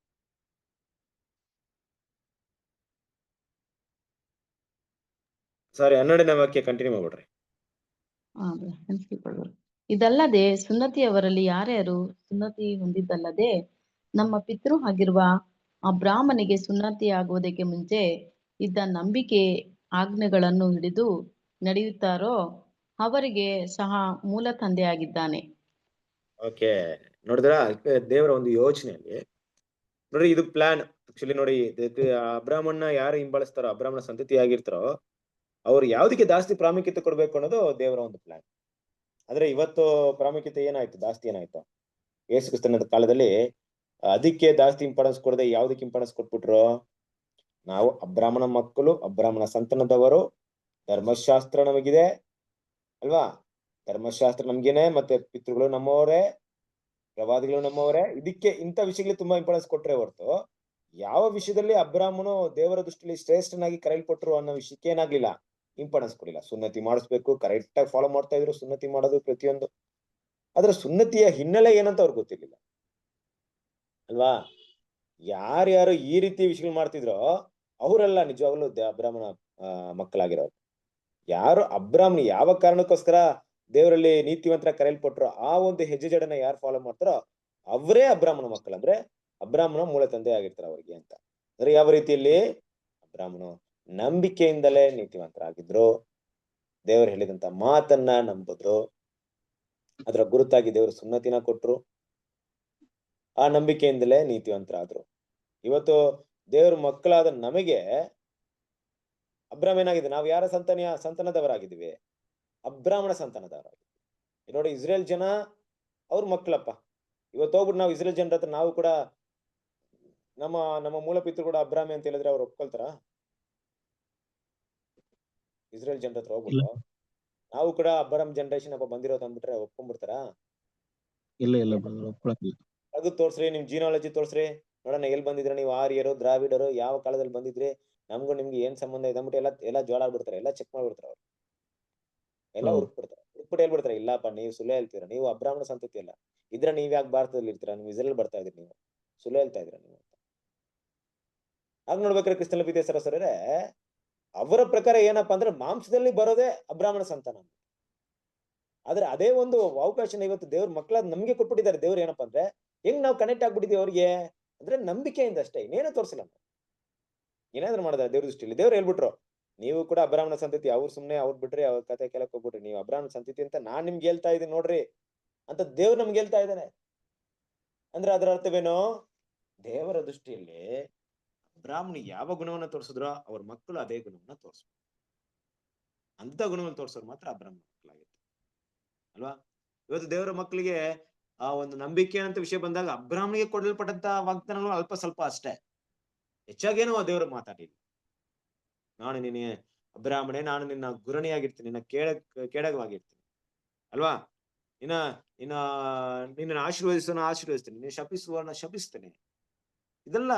ಸಾರಿ, 12ನೇ ವಾಕ್ಯ ಕಂಟಿನ್ಯೂ ಮಾಡ್ಬಿಡ್ರಿ.
ಎಣಿಸಲ್ಪಡುವರು. ಇದಲ್ಲದೆ ಸುನ್ನತಿಯವರಲ್ಲಿ ಯಾರ್ಯಾರು ಸುನ್ನತಿ ಹೊಂದಿದ್ದಲ್ಲದೆ ನಮ್ಮ ಪಿತೃ ಆಗಿರುವ ಅಬ್ರಾಮನಿಗೆ ಸುನ್ನತಿ ಆಗುವುದಕ್ಕೆ ಮುಂಚೆ ಇದ್ದ ನಂಬಿಕೆ ಆಜ್ಞೆಗಳನ್ನು ಹಿಡಿದು ನಡೆಯುತ್ತಾರೋ ಅವರಿಗೆ ಸಹ ಮೂಲ ತಂದೆಯಾಗಿದ್ದಾನೆ.
ಓಕೆ, ನೋಡಿದ್ರ ದೇವರ ಒಂದು ಯೋಚನೆಯಲ್ಲಿ ನೋಡ್ರಿ, ಇದು ಪ್ಲಾನ್. ಆಕ್ಚುಲಿ ನೋಡಿ, ಅಬ್ರಾಮನ್ನ ಯಾರು ಹಿಂಬಾಲಿಸ್ತಾರೋ, ಅಬ್ರಾಮನ ಸಂತತಿ ಆಗಿರ್ತಾರೋ ಅವ್ರು ಯಾವ್ದಕ್ಕೆ ಜಾಸ್ತಿ ಪ್ರಾಮುಖ್ಯತೆ ಕೊಡ್ಬೇಕು ಅನ್ನೋದು ದೇವರ ಒಂದು ಪ್ಲಾನ್. ಆದ್ರೆ ಇವತ್ತು ಪ್ರಾಮುಖ್ಯತೆ ಏನಾಯ್ತು, ಜಾಸ್ತಿ ಏನಾಯ್ತು, ಯೇಸು ಕ್ರಿಸ್ತನ ಕಾಲದಲ್ಲಿ ಅದಕ್ಕೆ ಜಾಸ್ತಿ ಇಂಪಾರ್ಟೆನ್ಸ್ ಕೊಡದೆ ಯಾವ್ದಕ್ಕೆ ಇಂಪಾರ್ಟೆನ್ಸ್ ಕೊಟ್ಬಿಟ್ರು? ನಾವು ಅಬ್ರಾಮನ ಮಕ್ಕಳು, ಅಬ್ರಾಮನ ಸಂತಾನದವರು, ಧರ್ಮಶಾಸ್ತ್ರ ನಮಗಿದೆ ಅಲ್ವಾ, ಧರ್ಮಶಾಸ್ತ್ರ ನಮ್ಗೇನೆ, ಮತ್ತೆ ಪಿತೃಗಳು ನಮ್ಮವರೇ, ಪ್ರವಾದಿಗಳು ನಮ್ಮವರೇ. ಇದಕ್ಕೆ ಇಂಥ ವಿಷಯಗಳಿಗೆ ತುಂಬಾ ಇಂಪಾರ್ಟೆನ್ಸ್ ಕೊಟ್ರೆ ಹೊರತು ಯಾವ ವಿಷಯದಲ್ಲಿ ಅಬ್ರಾಮನು ದೇವರ ದೃಷ್ಟಿಯಲ್ಲಿ ಶ್ರೇಷ್ಠನಾಗಿ ಕರೆಯಲ್ಪಟ್ರು ಅನ್ನೋ ವಿಷಯಕ್ಕೆ ಏನಾಗ್ಲಿಲ್ಲ, ಇಂಪಾರ್ಟೆನ್ಸ್ ಕೊಡಿಲ್ಲ. ಸುನ್ನತಿ ಮಾಡಿಸ್ಬೇಕು, ಕರೆಕ್ಟ್ ಆಗಿ ಫಾಲೋ ಮಾಡ್ತಾ ಇದ್ರು, ಸುನ್ನತಿ ಮಾಡೋದು ಪ್ರತಿಯೊಂದು. ಆದ್ರೆ ಸುನ್ನತಿಯ ಹಿನ್ನೆಲೆ ಏನಂತ ಅವ್ರಿಗೆ ಗೊತ್ತಿರ್ಲಿಲ್ಲ ಅಲ್ವಾ. ಯಾರ್ಯಾರು ಈ ರೀತಿ ವಿಷಯಗಳು ಮಾಡ್ತಿದ್ರೋ ಅವರೆಲ್ಲ ನಿಜವಾಗ್ಲೂ ಅಬ್ರಾಮನ ಮಕ್ಕಳಾಗಿರೋರು. ಯಾರು ಅಬ್ರಾಮ್ನ ಯಾವ ಕಾರಣಕ್ಕೋಸ್ಕರ ದೇವರಲ್ಲಿ ನೀತಿವಂತರ ಕರೆಯಲ್ಪಟ್ರು ಆ ಒಂದು ಹೆಜ್ಜೆ ಜಡನ ಯಾರು ಫಾಲೋ ಮಾಡ್ತಾರೋ ಅವರೇ ಅಬ್ರಾಮನ ಮಕ್ಕಳು. ಅಂದ್ರೆ ಅಬ್ರಾಮನ ಮೂಲ ತಂದೆ ಆಗಿರ್ತಾರೆ ಅವ್ರಿಗೆ ಅಂತ. ಅಂದ್ರೆ ಯಾವ ರೀತಿಯಲ್ಲಿ ಅಬ್ರಾಮನು ನಂಬಿಕೆಯಿಂದಲೇ ನೀತಿವಂತರಾಗಿದ್ರು, ದೇವರು ಹೇಳಿದಂತ ಮಾತನ್ನ ನಂಬಿದ್ರು, ಅದರ ಗುರುತಾಗಿ ದೇವರು ಸುನ್ನತಿನ ಕೊಟ್ರು, ಆ ನಂಬಿಕೆಯಿಂದಲೇ ನೀತಿವಂತರಾದ್ರು. ಇವತ್ತು ದೇವ್ರ ಮಕ್ಕಳಾದ ನಮಗೆ ಅಬ್ರಾಮ್ ಏನಾಗಿದೆ, ನಾವು ಯಾರ ಸಂತಾನದವರಾಗಿದ್ದೀವಿ? ಅಬ್ರಾಮನ ಸಂತಾನದವರಾಗಿದ್ದೀವಿ. ನೋಡಿ, ಇಸ್ರೇಲ್ ಜನ ಅವ್ರ ಮಕ್ಕಳಪ್ಪ. ಇವತ್ತು ಹೋಗ್ಬಿಟ್ಟು ನಾವು ಇಸ್ರೇಲ್ ಜನರ ಹತ್ರ ನಾವು ಕೂಡ ನಮ್ಮ ಮೂಲ ಪಿತೃ ಕೂಡ ಅಬ್ರಾಮಿ ಅಂತ ಹೇಳಿದ್ರೆ ಅವ್ರು ಒಪ್ಕೊಳ್ತಾರ? ಇಸ್ರೇಲ್ ಜನರ ಹತ್ರ ಹೋಗ್ಬಿಟ್ಟು ನಾವು ಕೂಡ ಅಬ್ರಾಮ್ ಜನರೇಷನ್ ಅಪ್ಪ ಬಂದಿರೋದು ಅಂದ್ಬಿಟ್ರೆ ಒಪ್ಕೊಂಡ್ಬಿಡ್ತಾರ?
ಇಲ್ಲ ಒಪ್ಕೊಳಕಿಲ್ಲ.
ಅದು ತೋರ್ಸ್ರಿ, ನಿಮ್ ಜೀನಾಲಜಿ ತೋರ್ಸ್ರಿ, ನೋಡೋಣ ಎಲ್ಲಿ ಬಂದಿದ್ರ ನೀವು, ಆರ್ಯರು, ದ್ರಾವಿಡರು, ಯಾವ ಕಾಲದಲ್ಲಿ ಬಂದಿದ್ರಿ, ನಮ್ಗೂ ನಿಮ್ಗೆ ಏನ್ ಸಂಬಂಧ ಇದೆ ಅಂದ್ಬಿಟ್ಟು ಎಲ್ಲ ಜೋಳ ಆಗ್ಬಿಡ್ತಾರೆ, ಎಲ್ಲ ಚೆಕ್ ಮಾಡ್ಬಿಡ್ತಾರೆ ಅವ್ರು, ಎಲ್ಲ ಹುಡುಕ್ಬಿಡ್ತಾರೆ. ಹುಡುಕ್ಬಿಟ್ಟು ಹೇಳ್ಬಿಡ್ತಾರೆ, ಇಲ್ಲಪ್ಪ ನೀವು ಸುಳ್ಳು ಹೇಳ್ತೀರಾ, ನೀವು ಅಬ್ರಾಹ್ಮಣ ಸಂತತಿ ಅಲ್ಲ, ಇದ್ರೆ ನೀವ್ ಯಾಕೆ ಭಾರತದಲ್ಲಿ ಇರ್ತೀರಾ, ನೀವು ಇಸ್ರೇಲ್ ಬರ್ತಾ ಇದ್ರಿ, ನೀವು ಸುಳ್ಳು ಹೇಳ್ತಾ ಇದ್ದೀರಾ ನೀವು ಅಂತ. ಹಾಗೆ ನೋಡ್ಬೇಕಾದ್ರೆ ಕ್ರಿಸ್ತನ ಪ್ರೀತಿಯ ಸರಸರೇ, ಅವರ ಪ್ರಕಾರ ಏನಪ್ಪಾ ಅಂದ್ರೆ ಮಾಂಸದಲ್ಲಿ ಬರೋದೇ ಅಬ್ರಾಹ್ಮಣ ಸಂತಾನ. ಆದ್ರೆ ಅದೇ ಒಂದು ಅವಕಾಶನ ಇವತ್ತು ದೇವ್ರ ಮಕ್ಕಳಾದ ನಮ್ಗೆ ಕೊಟ್ಬಿಟ್ಟಿದ್ದಾರೆ. ದೇವ್ರು ಏನಪ್ಪಾ ಅಂದ್ರೆ ಹೆಂಗ್ ನಾವು ಕನೆಕ್ಟ್ ಆಗ್ಬಿಟ್ಟಿದೀವಿ ಅವ್ರಿಗೆ ಅಂದ್ರೆ ನಂಬಿಕೆಯಿಂದ ಅಷ್ಟೇ, ಇನ್ನೇನೋ ತೋರಿಸಿಲ್ಲ. ಏನಾದ್ರು ಮಾಡಿದಾರೆ ದೇವ್ರ ದೃಷ್ಟಿಯಲ್ಲಿ. ದೇವ್ರು ಹೇಳ್ಬಿಟ್ರು, ನೀವು ಕೂಡ ಅಬ್ರಾಹ್ಮಣ ಸಂತತಿ, ಅವ್ರು ಸುಮ್ನೆ ಅವ್ರು ಬಿಟ್ರಿ, ಅವ್ರ ಕತೆ ಕೇಳಕ್ ಹೋಗ್ಬಿಟ್ರಿ, ನೀವು ಅಬ್ರಾಹ್ಮಣ ಸಂತತಿ ಅಂತ ನಾನ್ ನಿಮ್ಗೆ ಹೇಳ್ತಾ ಇದ್ದೀನಿ ನೋಡ್ರಿ ಅಂತ ದೇವ್ರು ನಮ್ಗೆ ಹೇಳ್ತಾ ಇದ್ದಾನೆ. ಅಂದ್ರೆ ಅದರ ಅರ್ಥವೇನು? ದೇವರ ದೃಷ್ಟಿಯಲ್ಲಿ ಅಬ್ರಾಹ್ಮಣ ಯಾವ ಗುಣವನ್ನ ತೋರಿಸಿದ್ರೋ ಅವ್ರ ಮಕ್ಕಳು ಅದೇ ಗುಣವನ್ನ ತೋರಿಸ್ಬೇಕು. ಅಂತ ಗುಣವನ್ನು ತೋರಿಸೋರು ಮಾತ್ರ ಅಬ್ರಾಹ್ಮಣ ಮಕ್ಕಳಾಗಿತ್ತು ಅಲ್ವಾ. ಇವತ್ತು ದೇವರ ಮಕ್ಕಳಿಗೆ ಆ ಒಂದು ನಂಬಿಕೆ ಅಂತ ವಿಷಯ ಬಂದಾಗ ಅಬ್ರಾಹ್ಮಣಿಗೆ ಕೊಡಲ್ಪಟ್ಟಂತ ವಾಗ್ದಾನಗಳು ಅಲ್ಪ ಸ್ವಲ್ಪ ಅಷ್ಟೇ, ಹೆಚ್ಚಾಗೇನೋ ದೇವರು ಮಾತಾಡಿಲ್ಲ. ನಾನು ನಿನ್ನ ಅಬ್ರಾಹ್ಮಣೆ, ನಾನು ನಿನ್ನ ಗುರಣಿಯಾಗಿರ್ತೀನಿ, ನಿನ್ನ ಕೇಡಕವಾಗಿರ್ತೀನಿ ಅಲ್ವಾ, ನಿನ್ನ ಆಶೀರ್ವದಿಸ್ತೀನಿ, ನೀನು ಶಪಿಸುವನ್ನ ಶಪಿಸ್ತೇನೆ. ಇದೆಲ್ಲ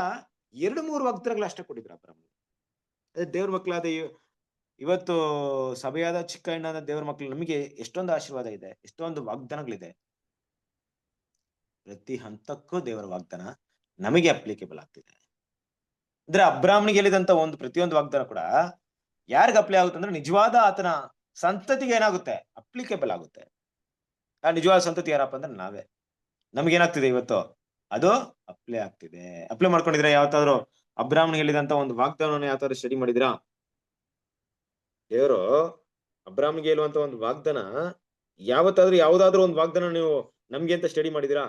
2-3 ವಾಗ್ದಾನಗಳು ಅಷ್ಟೇ ಕೊಟ್ಟಿದ್ರು ಅಬ್ರಾಹ್ಮಣ. ಅದೇ ದೇವ್ರ ಮಕ್ಕಳಾದ ಇವತ್ತು ಸಭೆಯಾದ ಚಿಕ್ಕ ಹೆಣ್ಣಾದ ದೇವರ ಮಕ್ಕಳು ನಮಗೆ ಎಷ್ಟೊಂದು ಆಶೀರ್ವಾದ ಇದೆ, ಎಷ್ಟೊಂದು ವಾಗ್ದಾನಗಳಿದೆ. ಪ್ರತಿ ಹಂತಕ್ಕೂ ದೇವರ ವಾಗ್ದಾನ ನಮಗೆ ಅಪ್ಲಿಕೇಬಲ್ ಆಗ್ತಿದೆ. ಅಂದ್ರೆ ಅಬ್ರಾಹ್ಮಣಿಗೆ ಹೇಳಿದಂತ ಒಂದು ಪ್ರತಿಯೊಂದು ವಾಗ್ದಾನ ಕೂಡ ಯಾರಿಗ ಅಪ್ಲೈ ಆಗುತ್ತೆ ಅಂದ್ರೆ ನಿಜವಾದ ಆತನ ಸಂತತಿಗೆ ಏನಾಗುತ್ತೆ, ಅಪ್ಲಿಕೇಬಲ್ ಆಗುತ್ತೆ. ಆ ನಿಜವಾದ ಸಂತತಿ ಯಾರಪ್ಪ ಅಂದ್ರೆ ನಾವೇ. ನಮ್ಗೆ ಏನಾಗ್ತಿದೆ ಇವತ್ತು, ಅದು ಅಪ್ಲೈ ಆಗ್ತಿದೆ. ಅಪ್ಲೈ ಮಾಡ್ಕೊಂಡಿದ್ರೆ ಯಾವತ್ತಾದ್ರೂ ಅಬ್ರಾಹ್ಮಣ ಹೇಳಿದಂತ ಒಂದು ವಾಗ್ದಾನವನ್ನು ಯಾವತ್ತಾದ್ರೂ ಸ್ಟಡಿ ಮಾಡಿದ್ರಾ? ದೇವರು ಅಬ್ರಾಹ್ಮಣಿಗೆ ಹೇಳುವಂತ ಒಂದು ವಾಗ್ದಾನ ಯಾವ್ದಾದ್ರೂ ಒಂದು ವಾಗ್ದಾನ ನೀವು ನಮ್ಗೆ ಅಂತ ಸ್ಟಡಿ ಮಾಡಿದಿರಾ?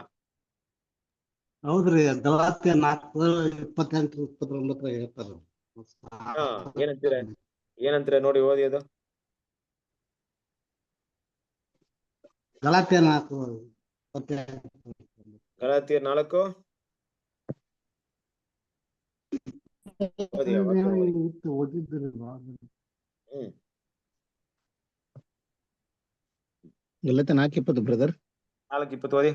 ಹೌದ್ರಿ, ಗಲಾತ್ಯ 4:28-29 ಹೇಳ್ತಾರ.
ಏನಂತೀರ ನೋಡಿ, ಓದಿ ಅದು.
ಗಲಾತ್ಯ 4:28.
ಗಲಾತ್ಯರು 4 ಓದಿ, ಆ ವಾಕ್ಯ ಓದಿ.
ಓದಿದ್ರಿ ಗಲಾತ್ಯ 4:20 ಬ್ರದರ್.
4:20 ಓದಿ.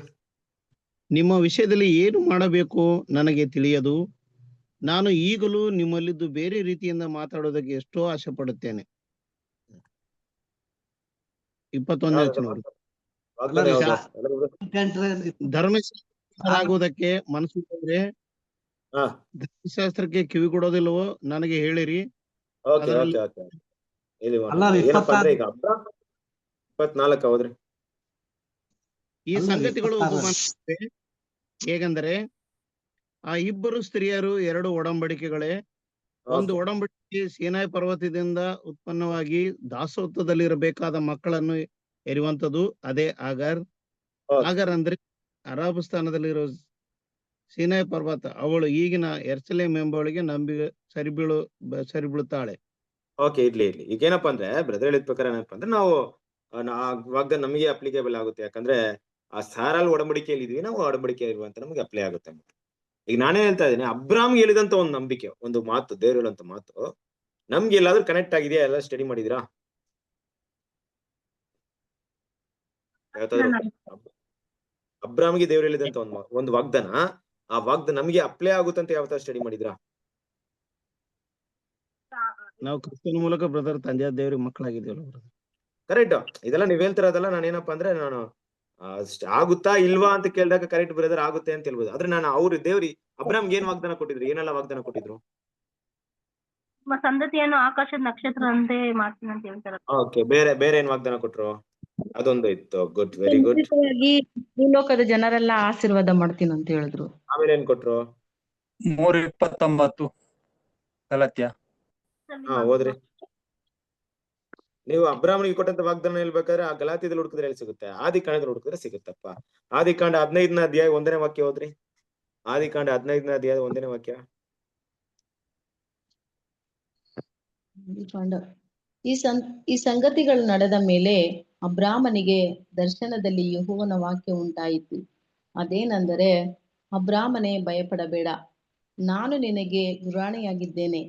ನಿಮ್ಮ ವಿಷಯದಲ್ಲಿ ಏನು ಮಾಡಬೇಕು ನನಗೆ ತಿಳಿಯದು. ನಾನು ಈಗಲೂ ನಿಮ್ಮಲ್ಲಿದ್ದು ಬೇರೆ ರೀತಿಯಿಂದ ಮಾತಾಡೋದಕ್ಕೆ ಎಷ್ಟೋ ಆಸೆ ಪಡುತ್ತೇನೆ. 21ನೇ ವಚನ.
ವಾಗ್ದಾನ ಯಾವ್ದು?
ಧರ್ಮಶಾಸ್ತ್ರರಾಗುವುದಕ್ಕೆ ಮನಸ್ಸು ಇದ್ದರೆ
ಹಾ,
ಧರ್ಮಶಾಸ್ತ್ರಕ್ಕೆ ಕಿವಿ ಕೊಡೋದಿಲ್ಲವೋ ನನಗೆ ಹೇಳಿರಿ.
Okay okay okay. ಇಲ್ಲಿ
ಅಲ್ಲ ರೀ,
ಏನಪ್ಪಾ ಅಂದ್ರೆ ಈಗ 24 ಹೋದ್ರಿ.
ಈ
ಅಲ್ಲ ರೀ,
ಸಂಗತಿಗಳು
26.
ಹೇಗೆಂದರೆ ಆ ಇಬ್ಬರು ಸ್ತ್ರೀಯರು 2 ಒಡಂಬಡಿಕೆಗಳೇ. ಒಂದು ಒಡಂಬಡಿಕೆ ಸೀನಾಯಿ ಪರ್ವತದಿಂದ ಉತ್ಪನ್ನವಾಗಿ ದಾಸೋತ್ವದಲ್ಲಿರಬೇಕಾದ ಮಕ್ಕಳನ್ನು ಹೆರುವಂತದ್ದು, ಅದೇ ಆಗಾರ್. ಆಗಾರ್ ಅಂದ್ರೆ ಅರಬ್ ಸ್ಥಾನದಲ್ಲಿರೋ ಸೀನಾಯಿ ಪರ್ವತ. ಅವಳು ಈಗಿನ ಯೆರೂಸಲೇಮ್ ಎಂಬವಳಿಗೆ ಸರಿಬೀಳುತ್ತಾಳೆ.
ಓಕೆ, ಇರ್ಲಿ. ಈಗ ಏನಪ್ಪಾ ಅಂದ್ರೆ ಬ್ರದರ್ ಹೇಳಿದ ಪ್ರಕಾರ ಏನಪ್ಪಾ ಅಂದ್ರೆ ನಾವು ವಾಗ್ದಾನ ನಮಗೆ ಅಪ್ಲಿಕೇಬಲ್ ಆಗುತ್ತೆ. ಯಾಕಂದ್ರೆ ಆ ಸಾರಾಲ್ ಒಡಂಬಡಿಕೆಯಲ್ಲಿ ಇದೀವಿ ನಾವು, ಒಡಂಬಡಿಕೆ ಇರುವಂತ ನಮಗೆ ಅಪ್ಲೈ ಆಗುತ್ತೆ. ಈಗ ನಾನೇ ಹೇಳ್ತಾ ಇದ್ದೀನಿ, ಅಬ್ರಾಮ್ಗೆ ಹೇಳಿದಂತ ಒಂದು ನಂಬಿಕೆ, ಒಂದು ಮಾತು, ದೇವ್ರು ಹೇಳುವಂತ ಮಾತು ನಮ್ಗೆ ಎಲ್ಲಾದ್ರೂ ಕನೆಕ್ಟ್ ಆಗಿದೆಯಾ? ಎಲ್ಲ ಸ್ಟಡಿ ಮಾಡಿದಿರಾ? ಯಾವತ್ತಾದ್ರು ಅಬ್ರಾಮ್ಗೆ ದೇವ್ರು ಹೇಳಿದಂತ ಒಂದು ವಾಗ್ದಾನ, ಆ ವಾಗ್ದಾನ ನಮಗೆ ಅಪ್ಲೈ ಆಗುತ್ತಂತ ಯಾವತ್ತಾದ್ರು ಸ್ಟಡಿ ಮಾಡಿದ್ರಾ?
ನಾವು ಕ್ರಿಸ್ತನ ಮೂಲಕ ಬ್ರದರ್ ತಂದೆ ದೇವ್ರಿಗೆ ಮಕ್ಕಳಾಗಿದ್ದೀವಲ್ಲ ಬ್ರದರ್.
ಕರೆಕ್ಟ್. ಇದೆಲ್ಲ ನೀವ್ ಹೇಳ್ತಿರೋದಲ್ಲ, ನಾನೇನಪ್ಪಾ ಅಂದ್ರೆ ನಾನು ಆಗುತ್ತಾ ಇಲ್ವಾ ಅಂತ ಕೇಳಿದಾಗ ಕರೆಕ್ಟ್ ಬ್ರದರ್ ಆಗುತ್ತೆ ಅಂತ ಹೇಳ್ಬೋದು. ಆದ್ರೆ ನಾನು ಅವ್ರು ದೇವ್ರಿ ಅಬ್ರಾಮ್ಗೆ ಏನ್ ವಾಗ್ದಾನ ಕೊಟ್ಟಿದ್ರು, ಏನೆಲ್ಲ ವಾಗ್ದಾನ ಕೊಟ್ಟಿದ್ರು?
ನಿಮ್ಮ ಸಂತತಿಯನ್ನು ಆಕಾಶದ ನಕ್ಷತ್ರದಂತೆ ಮಾಡ್ತೀನಿ ಅಂತ ಹೇಳ್ತಾರೆ.
ಓಕೆ, ಬೇರೆ ಏನ್ ವಾಗ್ದಾನ ಕೊಟ್ರು? ಅದೊಂದು ಇತ್ತು. Good, very good.
ಭೂಲೋಕದ ಜನರೆಲ್ಲ ಆಶೀರ್ವಾದ ಮಾಡ್ತೀನಿ ಅಂತ ಹೇಳಿದ್ರು.
ಆಮೇಲೆ ಏನ್ ಕೊಟ್ರು?
3:29 ಗಲಾತ್ಯ.
ಹೋದ್ರಿ. ನೀವು ಅಬ್ರಾಹ್ಮಣಿಗೆ ಕೊಟ್ಟಂತ ವಾಗ್ದಾನ ಹೇಳ್ಬೇಕಾದ್ರೆ ಆ ಗಲಾತ್ಯದಲ್ಲಿ ಹುಡುಕಿದ್ರೆ ಎಲ್ಲಿ ಸಿಗುತ್ತೆ? ಆದಿಕಾಂಡದಲ್ಲಿ ಹುಡುಕಿದ್ರೆ ಸಿಗುತ್ತಪ್ಪ. ಆದಿಕಾಂಡ 15ನೇ ಅಧ್ಯಾಯ 1ನೇ ವಾಕ್ಯ ಹೋದ್ರಿ. ಆದಿಕಾಂಡ 15ನೇ ಅಧ್ಯಾಯ 1ನೇ ವಾಕ್ಯ.
ಈ ಸಂಗತಿಗಳು ನಡೆದ ಮೇಲೆ ಅಬ್ರಾಮನಿಗೆ ದರ್ಶನದಲ್ಲಿ ಯೆಹೋವನ ವಾಕ್ಯ ಉಂಟಾಯಿತು. ಅದೇನೆಂದರೆ, ಅಬ್ರಾಮನೇ, ಭಯಪಡಬೇಡ, ನಾನು ನಿನಗೆ ಗುರಾಣಿಯಾಗಿದ್ದೇನೆ,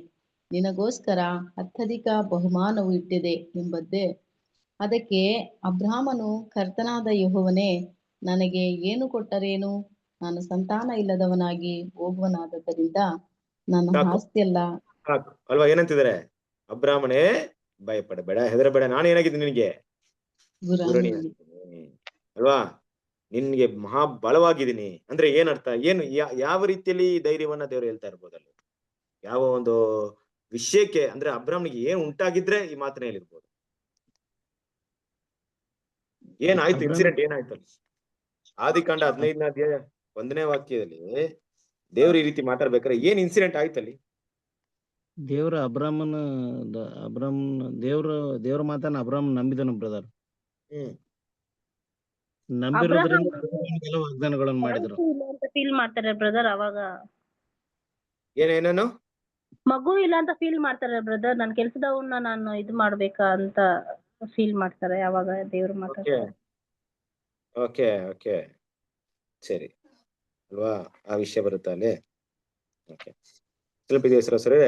ನಿನಗೋಸ್ಕರ ಅತ್ಯಧಿಕ ಬಹುಮಾನವು ಇಟ್ಟಿದೆ ಎಂಬುದೇ. ಅದಕ್ಕೆ ಅಬ್ರಾಮನು, ಕರ್ತನಾದ ಯೆಹೋವನೇ, ನನಗೆ ಏನು ಕೊಟ್ಟರೇನು? ನಾನು ಸಂತಾನ ಇಲ್ಲದವನಾಗಿ ಹೋಗುವನಾದ್ದರಿಂದ ನನ್ನ ಆಸ್ತಿಯೆಲ್ಲ
ಅಲ್ವಾ? ಏನಂತಿದ್ದಾರೆ? ಅಬ್ರಾಹ್ಮಣೇ, ಭಯಪಡಬೇಡ, ಹೆದರಬೇಡ, ನಾನು ಏನಾಗಿದ್ದೀನಿ ನಿನಗೆ? ಗುರಾಣಿ ಅಲ್ವಾ? ನಿನ್ಗೆ ಮಹಾ ಬಲವಾಗಿದ್ದೀನಿ ಅಂದ್ರೆ ಏನರ್ಥ? ಏನು ಯಾವ ರೀತಿಯಲ್ಲಿ ಧೈರ್ಯವನ್ನ ದೇವರು ಹೇಳ್ತಾ ಇರ್ಬೋದಲ್ಲಿ? ಯಾವ ಒಂದು ವಿಷಯಕ್ಕೆ ಅಂದ್ರೆ ಅಬ್ರಾಹ್ಮನಿಗೆ ಏನ್ ಉಂಟಾಗಿದ್ರೆ ಈ ಮಾತನ್ನ ಹೇಳಿರ್ಬೋದು? ಏನಾಯ್ತು? ಇನ್ಸಿಡೆಂಟ್ ಏನಾಯ್ತು? ಆದಿಕಾಂಡ 15ನೇ ಅಧ್ಯಾಯ 1ನೇ ವಾಕ್ಯದಲ್ಲಿ ದೇವ್ರು ಈ ರೀತಿ ಮಾತಾಡ್ಬೇಕಾದ್ರೆ ಏನ್ ಇನ್ಸಿಡೆಂಟ್ ಆಯ್ತಲ್ಲಿ?
ದೇವ್ರ ದೇವ್ರ ಮಾತನ್ನ ಅಬ್ರಾಮ್ ನಂಬಿದನು ಬ್ರದರ್. ನಂಬಿರೋದ್ರಿಂದ ವಾಗ್ದಾನಗಳನ್ನು ಮಾಡಿದ್ರು.
ಫೀಲ್ ಮಾಡ್ತಾರೆ ಬ್ರದರ್ ಅವಾಗ.
ಏನೇನು
ಮಗು ಇಲ್ಲ ಅಂತ ಫೀಲ್ ಮಾಡ್ತಾರೆ ಬ್ರದರ್. ನನ್ ಕೆಲ್ಸದವ್ನ ನಾನು ಇದು ಮಾಡ್ಬೇಕಾ ಅಂತ ಫೀಲ್ ಮಾಡ್ತಾರೆ ಅವಾಗ ದೇವ್ರ ಮಾತಾಡ್ತಾರೆ.
ಓಕೆ ಓಕೆ, ಸರಿ ಅಲ್ವಾ? ಆ ವಿಷಯ ಬರುತ್ತಾ ಅಲ್ಲಿ? ಓಕೆ, ಸ್ವಲ್ಪ ಸರಿ.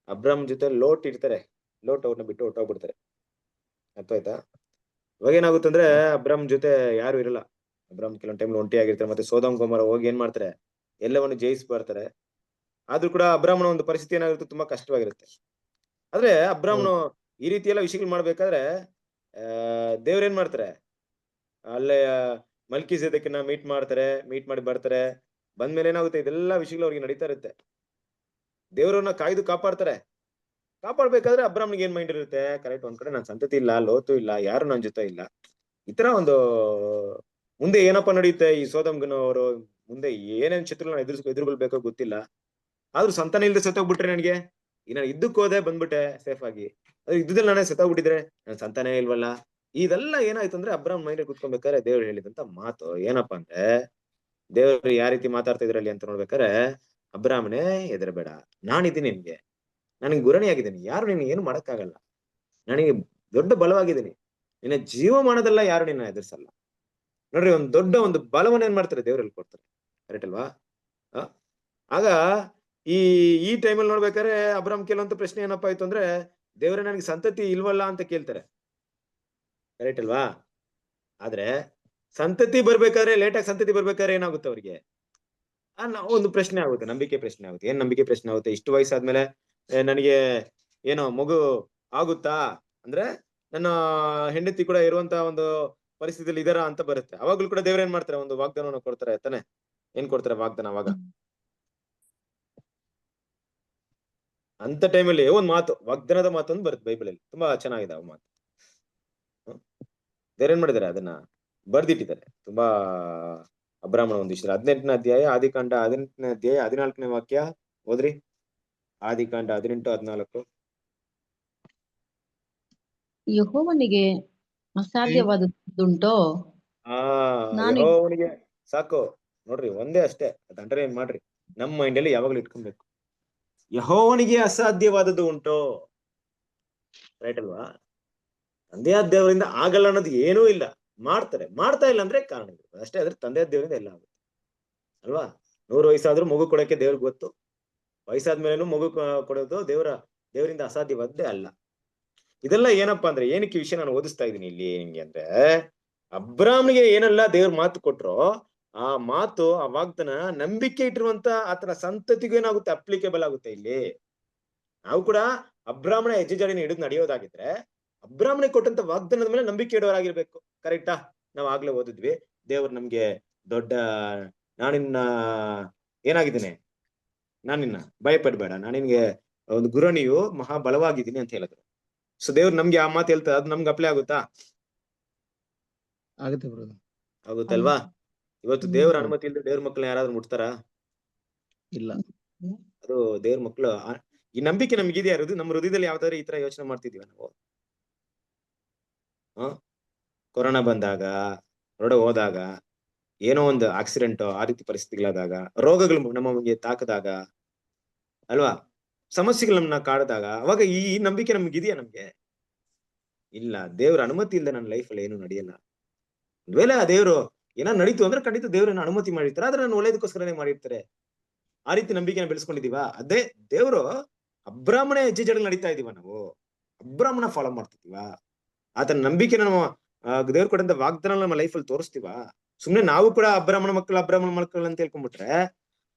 ಅಬ್ರಾಮ್ ಜೊತೆ ಲೋಟ್ ಇರ್ತಾರೆ, ಲೋಟ್ ಅವ್ರನ್ನ ಬಿಟ್ಟು ಹೊಟ್ಟೋಗ್ಬಿಡ್ತಾರೆ. ಅರ್ಥ ಆಯ್ತಾ? ಇವಾಗ ಏನಾಗುತ್ತಂದ್ರೆ ಅಬ್ರಾಮ್ ಜೊತೆ ಯಾರು ಇರಲ್ಲ. ಅಬ್ರಾಮ್ ಕೆಲವೊಂದು ಟೈಮ್ ಒಂಟಿ ಆಗಿರ್ತಾರೆ. ಮತ್ತೆ ಸೋದಮ್ ಗೊಮೋರ ಹೋಗಿ ಏನ್ ಮಾಡ್ತಾರೆ, ಎಲ್ಲವನ್ನು ಜಯಿಸಿ ಬರ್ತಾರೆ. ಆದ್ರೂ ಕೂಡ ಅಬ್ರಾಮ್ನ ಒಂದು ಪರಿಸ್ಥಿತಿ ಏನಾಗಿರುತ್ತೆ, ತುಂಬಾ ಕಷ್ಟವಾಗಿರುತ್ತೆ. ಆದ್ರೆ ಅಬ್ರಾಮ್ನು ಈ ರೀತಿ ಎಲ್ಲ ವಿಷಯಗಳು ಮಾಡ್ಬೇಕಾದ್ರೆ ದೇವ್ರೇನ್ ಮಾಡ್ತಾರೆ, ಅಲ್ಲೇ ಮಲ್ಕಿಜೆದೇಕನ್ನ ಮೀಟ್ ಮಾಡಿ ಬರ್ತಾರೆ. ಬಂದ್ಮೇಲೆ ಏನಾಗುತ್ತೆ, ಇದೆಲ್ಲಾ ವಿಷಯಗಳು ಅವ್ರಿಗೆ ನಡೀತಾ ಇರುತ್ತೆ. ದೇವರನ್ನ ಕಾಯ್ದು ಕಾಪಾಡ್ತಾರೆ. ಕಾಪಾಡ್ಬೇಕಾದ್ರೆ ಅಬ್ರಾಮ್ನಿಗೆ ಏನ್ ಮೈಂಡ್ ಇರುತ್ತೆ, ಕರೆಕ್ಟ್, ಒಂದ್ ಕಡೆ ನನ್ ಸಂತತಿ ಇಲ್ಲ, ಲೋತು ಇಲ್ಲ, ಯಾರು ನನ್ ಜೊತೆ ಇಲ್ಲ, ಈ ತರ ಒಂದು ಮುಂದೆ ಏನಪ್ಪಾ ನಡೆಯುತ್ತೆ ಈ ಸೋದಮ್ಗನವರು ಮುಂದೆ ಏನೇನ್ ಶತ್ರುಗಳನ್ನ ಎದುರುಗೊಳ್ಬೇಕೋ ಗೊತ್ತಿಲ್ಲ. ಆದ್ರೂ ಸಂತಾನ ಇಲ್ದೆ ಸತ್ತೋಗ್ಬಿಟ್ರೆ ನನಗೆ, ಈ ನಾನು ಇದ್ದಕ್ಕೆ ಹೋದೆ ಬಂದ್ಬಿಟ್ಟೆ ಸೇಫ್ ಆಗಿ, ಅದ್ರ ಇದ್ದಲ್ಲಿ ನಾನೇ ಸತ್ತೋಗ್ಬಿಟ್ಟಿದ್ರೆ ನನ್ ಸಂತಾನೇ ಇಲ್ವಲ್ಲ. ಇದೆಲ್ಲ ಏನಾಯ್ತು ಅಂದ್ರೆ ಅಬ್ರಾಮ್ ಮೈಂಡ್ ಕುತ್ಕೊಬೇಕಾದ್ರೆ ದೇವ್ರು ಹೇಳಿದಂತ ಮಾತು ಏನಪ್ಪಾ ಅಂದ್ರೆ, ದೇವ್ರು ಯಾವ ರೀತಿ ಮಾತಾಡ್ತಾ ಇದ್ರಲ್ಲಿ ಅಂತ ನೋಡ್ಬೇಕಾರೆ, ಅಬ್ರಾಮನೇ ಹೆದರ್ಬೇಡ, ನಾನಿದ್ದೀನಿ ನಿನ್ಗೆ, ನನಗೆ ಗುರಾಣಿಯಾಗಿದ್ದೀನಿ, ಯಾರು ನಿನ್ ಏನು ಮಾಡಕ್ಕಾಗಲ್ಲ, ನನಗೆ ದೊಡ್ಡ ಬಲವಾಗಿದ್ದೀನಿ, ನಿನ್ನ ಜೀವಮಾನದಲ್ಲ ಯಾರು ನಿನ್ನ ಎದುರಿಸಲ್ಲ. ನೋಡ್ರಿ, ಒಂದ್ ದೊಡ್ಡ ಒಂದು ಬಲವನ್ನ ಏನ್ ಮಾಡ್ತಾರೆ ದೇವ್ರಲ್ಲಿ ಕೊಡ್ತಾರೆ, ಕರೆಕ್ಟ್ ಅಲ್ವಾ? ಆಗ ಈ ಟೈಮಲ್ಲಿ ನೋಡ್ಬೇಕಾದ್ರೆ ಅಬ್ರಾಮ್ ಕೇಳುವಂತ ಪ್ರಶ್ನೆ ಏನಪ್ಪಾ ಆಯ್ತು ಅಂದ್ರೆ, ದೇವ್ರೆ ನನಗೆ ಸಂತತಿ ಇಲ್ವಲ್ಲ ಅಂತ ಕೇಳ್ತಾರೆ, ಕರೆಕ್ಟ್ ಅಲ್ವಾ? ಆದ್ರೆ ಸಂತತಿ ಬರ್ಬೇಕಾದ್ರೆ, ಲೇಟಾಗಿ ಸಂತತಿ ಬರ್ಬೇಕಾದ್ರೆ ಏನಾಗುತ್ತೆ ಅವ್ರಿಗೆ, ಒಂದು ಪ್ರಶ್ನೆ ಆಗುತ್ತೆ, ನಂಬಿಕೆ ಪ್ರಶ್ನೆ ಆಗುತ್ತೆ. ಏನ್ ನಂಬಿಕೆ ಪ್ರಶ್ನೆ ಆಗುತ್ತೆ, ಇಷ್ಟು ವಯಸ್ಸಾದ್ಮೇಲೆ ನನಗೆ ಏನೋ ಮಗು ಆಗುತ್ತಾ ಅಂದ್ರೆ, ನನ್ನ ಹೆಂಡತಿ ಕೂಡ ಇರುವಂತ ಒಂದು ಪರಿಸ್ಥಿತಿಯಲ್ಲಿ ಇದಾರ ಅಂತ ಬರುತ್ತೆ. ಅವಾಗ್ಲೂ ಕೂಡ ದೇವ್ರ ಏನ್ ಮಾಡ್ತಾರೆ, ಒಂದು ವಾಗ್ದಾನವನ್ನು ಕೊಡ್ತಾರೆ ತಾನೆ. ಏನ್ ಕೊಡ್ತಾರೆ ವಾಗ್ದಾನ ಅವಾಗ? ಅಂತ ಟೈಮಲ್ಲಿ ಒಂದ್ ಮಾತು, ವಾಗ್ದಾನದ ಮಾತೊಂದು ಬರುತ್ತೆ ಬೈಬಲಲ್ಲಿ, ತುಂಬಾ ಚೆನ್ನಾಗಿದೆ ಆ ಮಾತು. ದೇವ್ರೇನ್ ಮಾಡಿದ್ದಾರೆ, ಅದನ್ನ ಬರ್ದಿಟ್ಟಿದ್ದಾರೆ ತುಂಬಾ. ಅಬ್ರಾಹ್ಮಣ ಒಂದು ವಿಷಯ 18ನೇ ಅಧ್ಯಾಯ ಆದಿಕಾಂಡ 18ನೇ ಅಧ್ಯಾಯ 14ನೇ ವಾಕ್ಯ ಓದ್ರಿ. ಆದಿಕಾಂಡ 18:14.
ಯೆಹೋವನಿಗೆ ಅಸಾಧ್ಯವಾದದ್ದುಂಟೋ? ನಾನು
ಯೆಹೋವನಿಗೆ ಸಾಕು ನೋಡ್ರಿ, ಒಂದೇ ಅಷ್ಟೇ, ಅದ್ ಅಂಡರ್ಲೈನ್ ಮಾಡ್ರಿ, ನಮ್ಮ ಮೈಂಡ್ ಅಲ್ಲಿ ಯಾವಾಗ್ಲೂ ಇಟ್ಕೊಬೇಕು. ಯೆಹೋವನಿಗೆ ಅಸಾಧ್ಯವಾದದ್ದು ಉಂಟೋ, ರೈಟ್ ಅಲ್ವಾ? ತಂದೆಯಾದ ದೇವರಿಂದ ಆಗಲ್ಲ ಅನ್ನೋದು ಏನೂ ಇಲ್ಲ, ಮಾಡ್ತಾರೆ. ಮಾಡ್ತಾ ಇಲ್ಲ ಅಂದ್ರೆ ಕಾರಣ ಇರುತ್ತೆ ಅಷ್ಟೇ, ಆದ್ರೆ ತಂದೆಯಾದ ದೇವರಿಂದ ಎಲ್ಲ ಆಗುತ್ತೆ ಅಲ್ವಾ? 100 ವಯಸ್ಸಾದ್ರೂ ಮಗು ಕೊಡಕ್ಕೆ ದೇವ್ರಿಗೆ ಗೊತ್ತು, ವಯಸ್ಸಾದ್ಮೇಲೆನೂ ಮಗು ಕೊಡೋದು ದೇವರಿಂದ ಅಸಾಧ್ಯವಾದ್ದೇ ಅಲ್ಲ. ಇದೆಲ್ಲ ಏನಪ್ಪಾ ಅಂದ್ರೆ, ಏನಕ್ಕೆ ಈ ವಿಷಯ ನಾನು ಓದಿಸ್ತಾ ಇದ್ದೀನಿ ಇಲ್ಲಿ ನಿಮ್ಗೆ ಅಂದ್ರೆ, ಅಬ್ರಾಮ್ನಿಗೆ ಏನೆಲ್ಲ ದೇವ್ರ ಮಾತು ಕೊಟ್ರೋ ಆ ಮಾತು, ಆ ವಾಗ್ದಾನ ನಂಬಿಕೆ ಇಟ್ಟಿರುವಂತ ಆತನ ಸಂತತಿಗೂ ಏನಾಗುತ್ತೆ, ಅಪ್ಲಿಕೇಬಲ್ ಆಗುತ್ತೆ. ಇಲ್ಲಿ ನಾವು ಕೂಡ ಅಬ್ರಾಹ್ಮಣ ಹೆಜ್ಜೆಜಾಡಿನ ಹಿಡಿದು ನಡೆಯೋದಾಗಿದ್ರೆ ಅಬ್ರಾಹ್ಮಣಿಗೆ ಕೊಟ್ಟಂತ ವಾಗ್ದಾನದ ಮೇಲೆ ನಂಬಿಕೆ ಇಡೋರಾಗಿರ್ಬೇಕು, ಕರೆಕ್ಟಾ? ನಾವ್ ಆಗ್ಲೇ ಓದಿದ್ವಿ, ದೇವ್ರು ನಮ್ಗೆ ದೊಡ್ಡ, ನಾನಿನ್ನ ಏನಾಗಿದ್ದೀನಿ, ನಾನಿನ್ನ ಭಯಪಡ್ಬೇಡ, ನಾನಿನ್ಗೆ ಒಂದು ಗುರಾಣಿಯು ಮಹಾ ಬಲವಾಗಿದ್ದೀನಿ ಅಂತ ಹೇಳಿದ್ರು. ಸೊ ದೇವ್ರು ನಮ್ಗೆ ಆ ಮಾತು ಹೇಳ್ತಾರೆ, ಅದು ನಮ್ಗೆ ಅಪ್ಲೈ ಆಗುತ್ತಾ?
ಆಗುತ್ತೆ ಬ್ರದರ್.
ಆಗುತ್ತಲ್ವಾ? ಇವತ್ತು ದೇವ್ರ ಅನುಮತಿ ಇಲ್ಲದೆ ದೇವ್ರ ಮಕ್ಕಳನ್ನ ಯಾರಾದ್ರೂ ಮುಟ್ತಾರಾ?
ಇಲ್ಲ.
ಅದು ದೇವ್ರ ಮಕ್ಕಳು ಈ ನಂಬಿಕೆ ನಮ್ಗಿದೆಯಾ? ನಮ್ಮ ಹೃದಯದಲ್ಲಿ ಯಾವ್ದಾದ್ರು ಈ ತರ ಯೋಚನೆ ಮಾಡ್ತಿದೀವ ನಾವು? ಕೊರೋನಾ ಬಂದಾಗ, ಹೊರಡೆ ಹೋದಾಗ, ಏನೋ ಒಂದು ಆಕ್ಸಿಡೆಂಟ್ ಆ ರೀತಿ ಪರಿಸ್ಥಿತಿಗಳಾದಾಗ, ರೋಗಗಳು ನಮಗೆ ತಾಕದಾಗ ಅಲ್ವಾ, ಸಮಸ್ಯೆಗಳು ನಮ್ಮನ್ನ ಕಾಡಿದಾಗ, ಅವಾಗ ಈ ನಂಬಿಕೆ ನಮ್ಗಿದೆಯಾ? ನಮ್ಗೆ ಇಲ್ಲ. ದೇವ್ರ ಅನುಮತಿ ಇಲ್ಲದೆ ನನ್ನ ಲೈಫಲ್ಲಿ ಏನು ನಡೆಯಲ್ಲ. ಒಂದ್ ವೇಳೆ ಆ ದೇವ್ರು ಏನೋ ನಡೀತು ಅಂದ್ರೆ ಖಂಡಿತ ದೇವ್ರನ್ನ ಅನುಮತಿ ಮಾಡಿರ್ತಾರೆ, ಆದ್ರೆ ನಾನು ಒಳ್ಳೇದಕ್ಕೋಸ್ಕರನೇ ಮಾಡಿರ್ತಾರೆ. ಆ ರೀತಿ ನಂಬಿಕೆನ ಬೆಳೆಸ್ಕೊಂಡಿದೀವ. ಅದೇ ದೇವ್ರು ಅಬ್ರಾಹ್ಮಣ ಹೆಜ್ಜೆಜಡಲ್ಲಿ ನಡೀತಾ ಇದೀವ, ನಾವು ಅಬ್ರಾಹ್ಮಣ ಫಾಲೋ ಮಾಡ್ತಿದೀವ, ಆತನ ನಂಬಿಕೆ ನಾವು ದೇವ್ರು ಕೊಟ್ಟಂತ ವಾಗ್ದಾನ ನಮ್ಮ ಲೈಫಲ್ಲಿ ತೋರಿಸ್ತೀವ. ಸುಮ್ನೆ ನಾವು ಕೂಡ ಅಬ್ರಾಹ್ಮಣ ಮಕ್ಕಳು ಅಂತ ಹೇಳ್ಕೊಂಡ್ಬಿಟ್ರೆ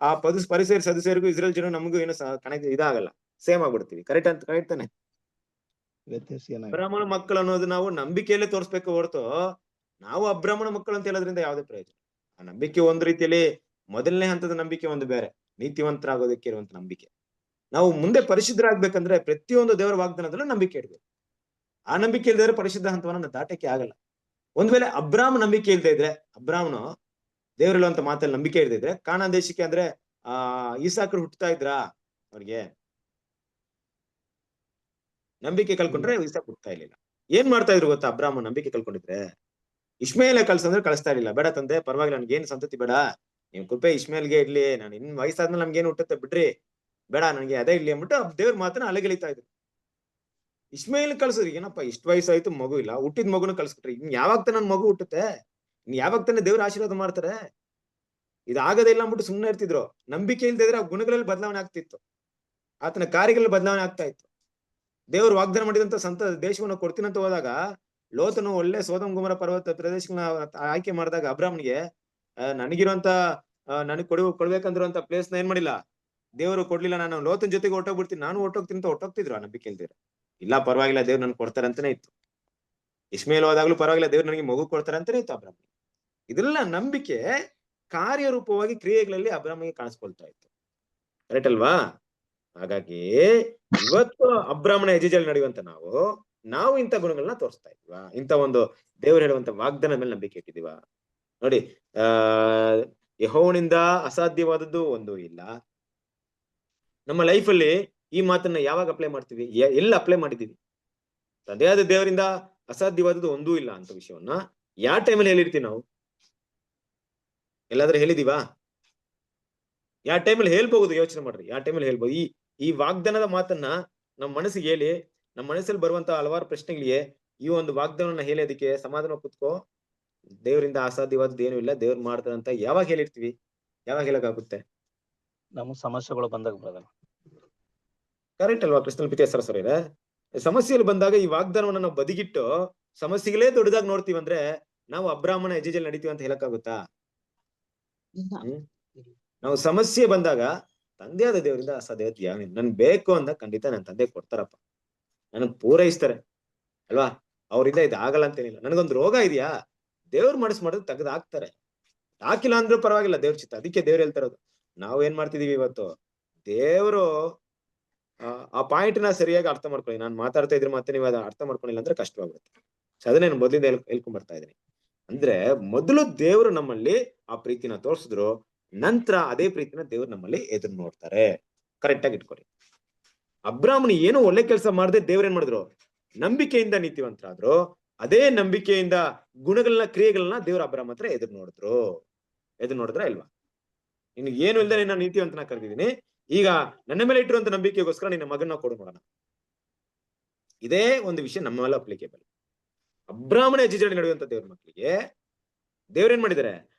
ಆ ಪರಿಸರ ಸದಸ್ಯರಿಗೂ ಇಸ್ರೇಲ್ ಜನ ನಮಗೂ ಏನೋ ಕನೆಕ್ಟ್ ಇದಾಗಲ್ಲ, ಸೇಮ್ ಆಗ್ಬಿಡ್ತೀವಿ. ಕರೆಕ್ಟ್ ತಾನೆ?
ವ್ಯತ್ಯಾಸ ಏನಾಗುತ್ತೆ?
ಅಬ್ರಾಹ್ಮಣ ಮಕ್ಕಳು ಅನ್ನೋದು ನಾವು ನಂಬಿಕೆಯಲ್ಲೇ ತೋರಿಸ್ಬೇಕು ಹೊರತು ನಾವು ಅಬ್ರಾಹ್ಮಣ ಮಕ್ಕಳು ಅಂತ ಹೇಳೋದ್ರಿಂದ ಯಾವುದೇ ಪ್ರಯೋಜನ. ಆ ನಂಬಿಕೆ ಒಂದ್ ರೀತಿಯಲ್ಲಿ ಮೊದಲನೇ ಹಂತದ ನಂಬಿಕೆ ಒಂದು ಬೇರೆ, ನೀತಿವಂತರಾಗೋದಕ್ಕೆ ಇರುವಂತ ನಂಬಿಕೆ. ನಾವು ಮುಂದೆ ಪರಿಶುದ್ಧರಾಗ್ಬೇಕಂದ್ರೆ ಪ್ರತಿಯೊಂದು ದೇವರ ವಾಗ್ದಾನದಲ್ಲೂ ನಂಬಿಕೆ ಇಡ್ಬೇಕು. ಆ ನಂಬಿಕೆ ಇಲ್ದಿದ್ರೆ ಪರಿಶುದ್ಧ ಹಂತವನ್ನ ದಾಟಕ್ಕೆ ಆಗಲ್ಲ. ಒಂದ್ ವೇಳೆ ಅಬ್ರಾಹ್ಮ ನಂಬಿಕೆ ಇಲ್ದೇ ಇದ್ರೆ, ಅಬ್ರಾಹ್ಮನು ದೇವರಿರುವಂತ ಮಾತಲ್ಲಿ ನಂಬಿಕೆ ಇಲ್ದಿದ್ರೆ, ಕಾನಾನ್ ದೇಶಕ್ಕೆ ಅಂದ್ರೆ ಈಸಾಕರು ಹುಟ್ಟುತ್ತಾ ಇದ್ರಾ? ಅವ್ರಿಗೆ ನಂಬಿಕೆ ಕಳ್ಕೊಂಡ್ರೆ ಈಸಾಕ್ ಹುಟ್ಟುತ್ತಾ ಇರ್ಲಿಲ್ಲ. ಏನ್ ಮಾಡ್ತಾ ಇದ್ರು ಗೊತ್ತಾ? ಅಬ್ರಾಹ್ಮ ನಂಬಿಕೆ ಕಳ್ಕೊಂಡಿದ್ರೆ ಇಷ್ಮೇಲೆ ಕಳ್ಸಂದ್ರೆ ಕಳಿಸ್ತಾ ಇರ್ಲಿಲ್ಲ. ಬೇಡ ತಂದೆ, ಪರವಾಗಿಲ್ಲ, ನನ್ಗೇನ್ ಸಂತತಿ ಬೇಡ, ನಿಮ್ ಕೃಪೆ ಇಷ್ಮೇಲ್ಗೆ ಇರ್ಲಿ, ನಾನು ಇನ್ ವಯಸ್ಸಾದ್ಮೇಲೆ ನಮ್ಗೇನು ಹುಟ್ಟುತ್ತೆ ಬಿಡ್ರಿ, ಬೇಡ ನನಗೆ ಅದೇ ಇರ್ಲಿ ಅಂದ್ಬಿಟ್ಟು ದೇವ್ರ ಮಾತನ್ನ ಅಲೆಗೆಳಿತಾ ಇದ್ರು. ಇಷ್ಮೇಲ್ ಕಳ್ಸಿದ್ರಿ, ಏನಪ್ಪಾ ಇಷ್ಟ ವಯಸ್ಸಾಯ್ತು ಮಗು ಇಲ್ಲ, ಹುಟ್ಟಿದ ಮಗುನ ಕಳ್ಸ್ಬಿಟ್ರಿ, ಇನ್ ಯಾವಾಗ ನನ್ ಮಗು ಹುಟ್ಟುತ್ತೆ, ಇನ್ ಯಾವಾಗ ತಾನೆ ದೇವ್ರ ಆಶೀರ್ವಾದ ಮಾಡ್ತಾರೆ? ಇದಾಗದೇ ಇಲ್ಲ ಅಂದ್ಬಿಟ್ಟು ಸುಮ್ನೆ ಇರ್ತಿದ್ರು. ನಂಬಿಕೆ ಇಲ್ದೇ ಇದ್ರೆ ಆ ಗುಣಗಳಲ್ಲಿ ಬದಲಾವಣೆ ಆಗ್ತಿತ್ತು, ಆತನ ಕಾರ್ಯಗಳಲ್ಲಿ ಬದಲಾವಣೆ ಆಗ್ತಾ ಇತ್ತು. ದೇವ್ರು ವಾಗ್ದಾನ ಮಾಡಿದಂತ ದೇಶವನ್ನು ಕೊಡ್ತೀನಂತ ಹೋದಾಗ, ಲೋತನು ಒಳ್ಳೆ ಸೋದಮ್ ಗೊಮೋರ ಪರ್ವತ ಪ್ರದೇಶಗಳನ್ನ ಆಯ್ಕೆ ಮಾಡಿದಾಗ ಅಬ್ರಾಹ್ಮನಿಗೆ ನನಗಿರುವಂತ ನನಗ್ ಕೊಡ್ಬೇಕಂದಿರುವಂತ ಪ್ಲೇಸ್ ನ ಏನ್ ಮಾಡಿಲ್ಲ, ದೇವರು ಕೊಡ್ಲಿಲ್ಲ. ನಾನು ಲೋತನ ಜೊತೆಗೆ ಹೊಟ್ಟೋಗ್ಬಿಡ್ತೀನಿ, ನಾನು ಹೊಟ್ಟೋಗ್ತೀನಿ ಅಂತ ಹೊಟ್ಟೋಗ್ತಿದ್ರು ಆ ನಂಬಿಕೆ ಇಲ್ದಿರ. ಇಲ್ಲ ಪರವಾಗಿಲ್ಲ, ದೇವ್ರು ನನ್ಗೆ ಕೊಡ್ತಾರೆ ಅಂತಾನೆ ಇತ್ತು. ಇಷ್ಮೇಲ್ ಹೋದಾಗ್ಲೂ ಪರವಾಗಿಲ್ಲ, ದೇವ್ರು ನನಗೆ ಮಗು ಕೊಡ್ತಾರೆ ಅಂತಾನೆ ಇತ್ತು ಅಬ್ರಾಹ್ಮ. ಇದೆಲ್ಲ ನಂಬಿಕೆ ಕಾರ್ಯರೂಪವಾಗಿ ಕ್ರಿಯೆಗಳಲ್ಲಿ ಅಬ್ರಾಹ್ಮಿಗೆ ಕಾಣಿಸ್ಕೊಳ್ತಾ ಇತ್ತು. ಕರೆಕ್ಟ್ ಅಲ್ವಾ? ಹಾಗಾಗಿ ಇವತ್ತು ಅಬ್ರಾಹ್ಮಣ ಯಜೆಜಲ್ ನಡೆಯುವಂತ ನಾವು ಇಂಥ ಗುಣಗಳನ್ನ ತೋರಿಸ್ತಾ ಇದೀವ, ಇಂಥ ಒಂದು ದೇವರು ಹೇಳುವಂತ ವಾಗ್ದಾನ ಮೇಲೆ ನಂಬಿಕೆ ಇಟ್ಟಿದೀವ. ನೋಡಿ, ಯೆಹೋವನಿಂದ ಅಸಾಧ್ಯವಾದದ್ದು ಒಂದು ಇಲ್ಲ. ನಮ್ಮ ಲೈಫಲ್ಲಿ ಈ ಮಾತನ್ನ ಯಾವಾಗ ಅಪ್ಲೈ ಮಾಡ್ತೀವಿ, ಎಲ್ಲ ಅಪ್ಲೈ ಮಾಡಿದೀವಿ? ತಂದೆಯಾದ ದೇವರಿಂದ ಅಸಾಧ್ಯವಾದದ್ದು ಒಂದೂ ಇಲ್ಲ ಅಂತ ವಿಷಯವನ್ನ ಯಾವ ಟೈಮಲ್ಲಿ ಹೇಳಿರ್ತೀವಿ ನಾವು? ಎಲ್ಲಾದ್ರೂ ಹೇಳಿದೀವಾ? ಯಾವ ಟೈಮಲ್ಲಿ ಹೇಳ್ಬಹುದು? ಯೋಚನೆ ಮಾಡ್ರಿ, ಯಾವ ಟೈಮಲ್ಲಿ ಹೇಳ್ಬೋದು? ಈ ವಾಗ್ದಾನದ ಮಾತನ್ನ ನಮ್ಮ ಮನಸ್ಸಿಗೆ ಹೇಳಿ, ನಮ್ಮ ಮನಸ್ಸಲ್ಲಿ ಬರುವಂತ ಹಲವಾರು ಪ್ರಶ್ನೆಗಳಿಗೆ ಈ ಒಂದು ವಾಗ್ದಾನವನ್ನ ಹೇಳಿ ಅದಕ್ಕೆ ಸಮಾಧಾನ ಕೂತ್ಕೋ, ದೇವರಿಂದ ಅಸಾಧ್ಯವಾದದ್ದು ಏನು ಇಲ್ಲ, ದೇವ್ರು ಮಾಡ್ತಾರಂತ ಯಾವಾಗ ಹೇಳಿರ್ತೀವಿ? ಯಾವಾಗ ಹೇಳಕ್ಕಾಗುತ್ತೆ?
ನಮ್ಮ ಸಮಸ್ಯೆಗಳು ಬಂದಾಗ ಬ್ರದರ್.
ಕರೆಕ್ಟ್ ಅಲ್ವಾ ಕ್ರಿಸ್ತನ ಪ್ರೀತಿಯ ಸಹೋದರರೇ? ಸಮಸ್ಯೆಯಲ್ಲಿ ಬಂದಾಗ ಈ ವಾಗ್ದಾನವನ್ನ ನಾವು ಬದಿಗಿಟ್ಟು ಸಮಸ್ಯೆಗಳೇ ದೊಡ್ಡದಾಗಿ ನೋಡ್ತೀವಿ ಅಂದ್ರೆ ನಾವು ಅಬ್ರಾಹ್ಮಣ ಯಜೆಜಲ್ ನಡೀತೀವಿ ಅಂತ ಹೇಳಕ್ಕಾಗುತ್ತಾ? ನಾವು ಸಮಸ್ಯೆ ಬಂದಾಗ ತಂದೆಯಾದ ದೇವರಿಂದ ಅಸಾಧ್ಯ ನನ್ಗೆ ಬೇಕು ಅಂತ ಖಂಡಿತ ನನ್ನ ತಂದೆ ಕೊಡ್ತಾರಪ್ಪ, ನನಗ್ ಪೂರೈಸ್ತಾರೆ ಅಲ್ವಾ? ಅವ್ರಿಂದ ಇದು ಆಗಲ್ಲ ಅಂತೇನಿಲ್ಲ. ನನಗೊಂದು ರೋಗ ಇದೆಯಾ, ದೇವ್ರ ಮನಸ್ಸು ಮಾಡಿದ್ರೆ ತೆಗೆದು ಹಾಕ್ತಾರೆ. ಹಾಕಿಲ್ಲ ಅಂದ್ರೂ ಪರವಾಗಿಲ್ಲ, ದೇವ್ರ ಚಿತ್ತ. ಅದಕ್ಕೆ ದೇವ್ರು ಹೇಳ್ತಾ ಇರೋದು. ನಾವ್ ಏನ್ ಮಾಡ್ತಿದೀವಿ ಇವತ್ತು? ದೇವರು ಆ ಪಾಯಿಂಟ್ ನ ಸರಿಯಾಗಿ ಅರ್ಥ ಮಾಡ್ಕೊಳ್ಳಿ. ನಾನು ಮಾತಾಡ್ತಾ ಇದ್ರೆ ಮತ್ತೆ ನೀವು ಅರ್ಥ ಮಾಡ್ಕೊಂಡಿಲ್ಲ ಅಂದ್ರೆ ಕಷ್ಟವಾಗುತ್ತೆ. ಅದನ್ನೇ ನಾನು ಮೊದಲಿಂದ ಹೇಳ್ಕೊಂಡ್ ಬರ್ತಾ ಇದ್ದೀನಿ. ಅಂದ್ರೆ ಮೊದಲು ದೇವರು ನಮ್ಮಲ್ಲಿ ಆ ಪ್ರೀತಿನ ತೋರಿಸಿದ್ರು, ನಂತರ ಅದೇ ಪ್ರೀತಿನ ದೇವ್ರು ನಮ್ಮಲ್ಲಿ ಎದುರು ನೋಡ್ತಾರೆ. ಕರೆಕ್ಟ್ ಆಗಿ ಇಟ್ಕೊಡಿ. ಅಬ್ರಾಹ್ಮಣ ಏನು ಒಳ್ಳೆ ಕೆಲಸ ಮಾಡದೆ ದೇವ್ರ ಏನ್ ಮಾಡಿದ್ರು? ನಂಬಿಕೆಯಿಂದ ನೀತಿವಂತರಾದ್ರು. ಅದೇ ನಂಬಿಕೆಯಿಂದ ಗುಣಗಳನ್ನ, ಕ್ರಿಯೆಗಳನ್ನ ದೇವ್ರ ಅಬ್ರಾಹ್ಮ ಹತ್ರ ಎದುರು ನೋಡಿದ್ರ ಇಲ್ವಾ? ನಿನ್ಗೆ ಏನು ಇಲ್ದೆ ನಿನ್ನ ನೀತಿವಂತನ ಕರೆದಿದ್ದೀನಿ, ಈಗ ನನ್ನ ಮೇಲೆ ಇಟ್ಟಿರುವಂತ ನಂಬಿಕೆಗೋಸ್ಕರ ನಿನ್ನ ಮಗನ್ನ ಕೊಡು ನೋಡೋಣ. ಇದೇ ಒಂದು ವಿಷಯ ನಮ್ಮ ಮೇಲೆ ಅಪ್ಲಿಕೇಬಲ್. ಅಬ್ರಾಹ್ಮಣ ಯಜೆಜಲ್ ನಡೆಯುವಂತ ದೇವ್ರ ಮಕ್ಕಳಿಗೆ ದೇವ್ರೇನ್ ಮಾಡಿದ್ದಾರೆ?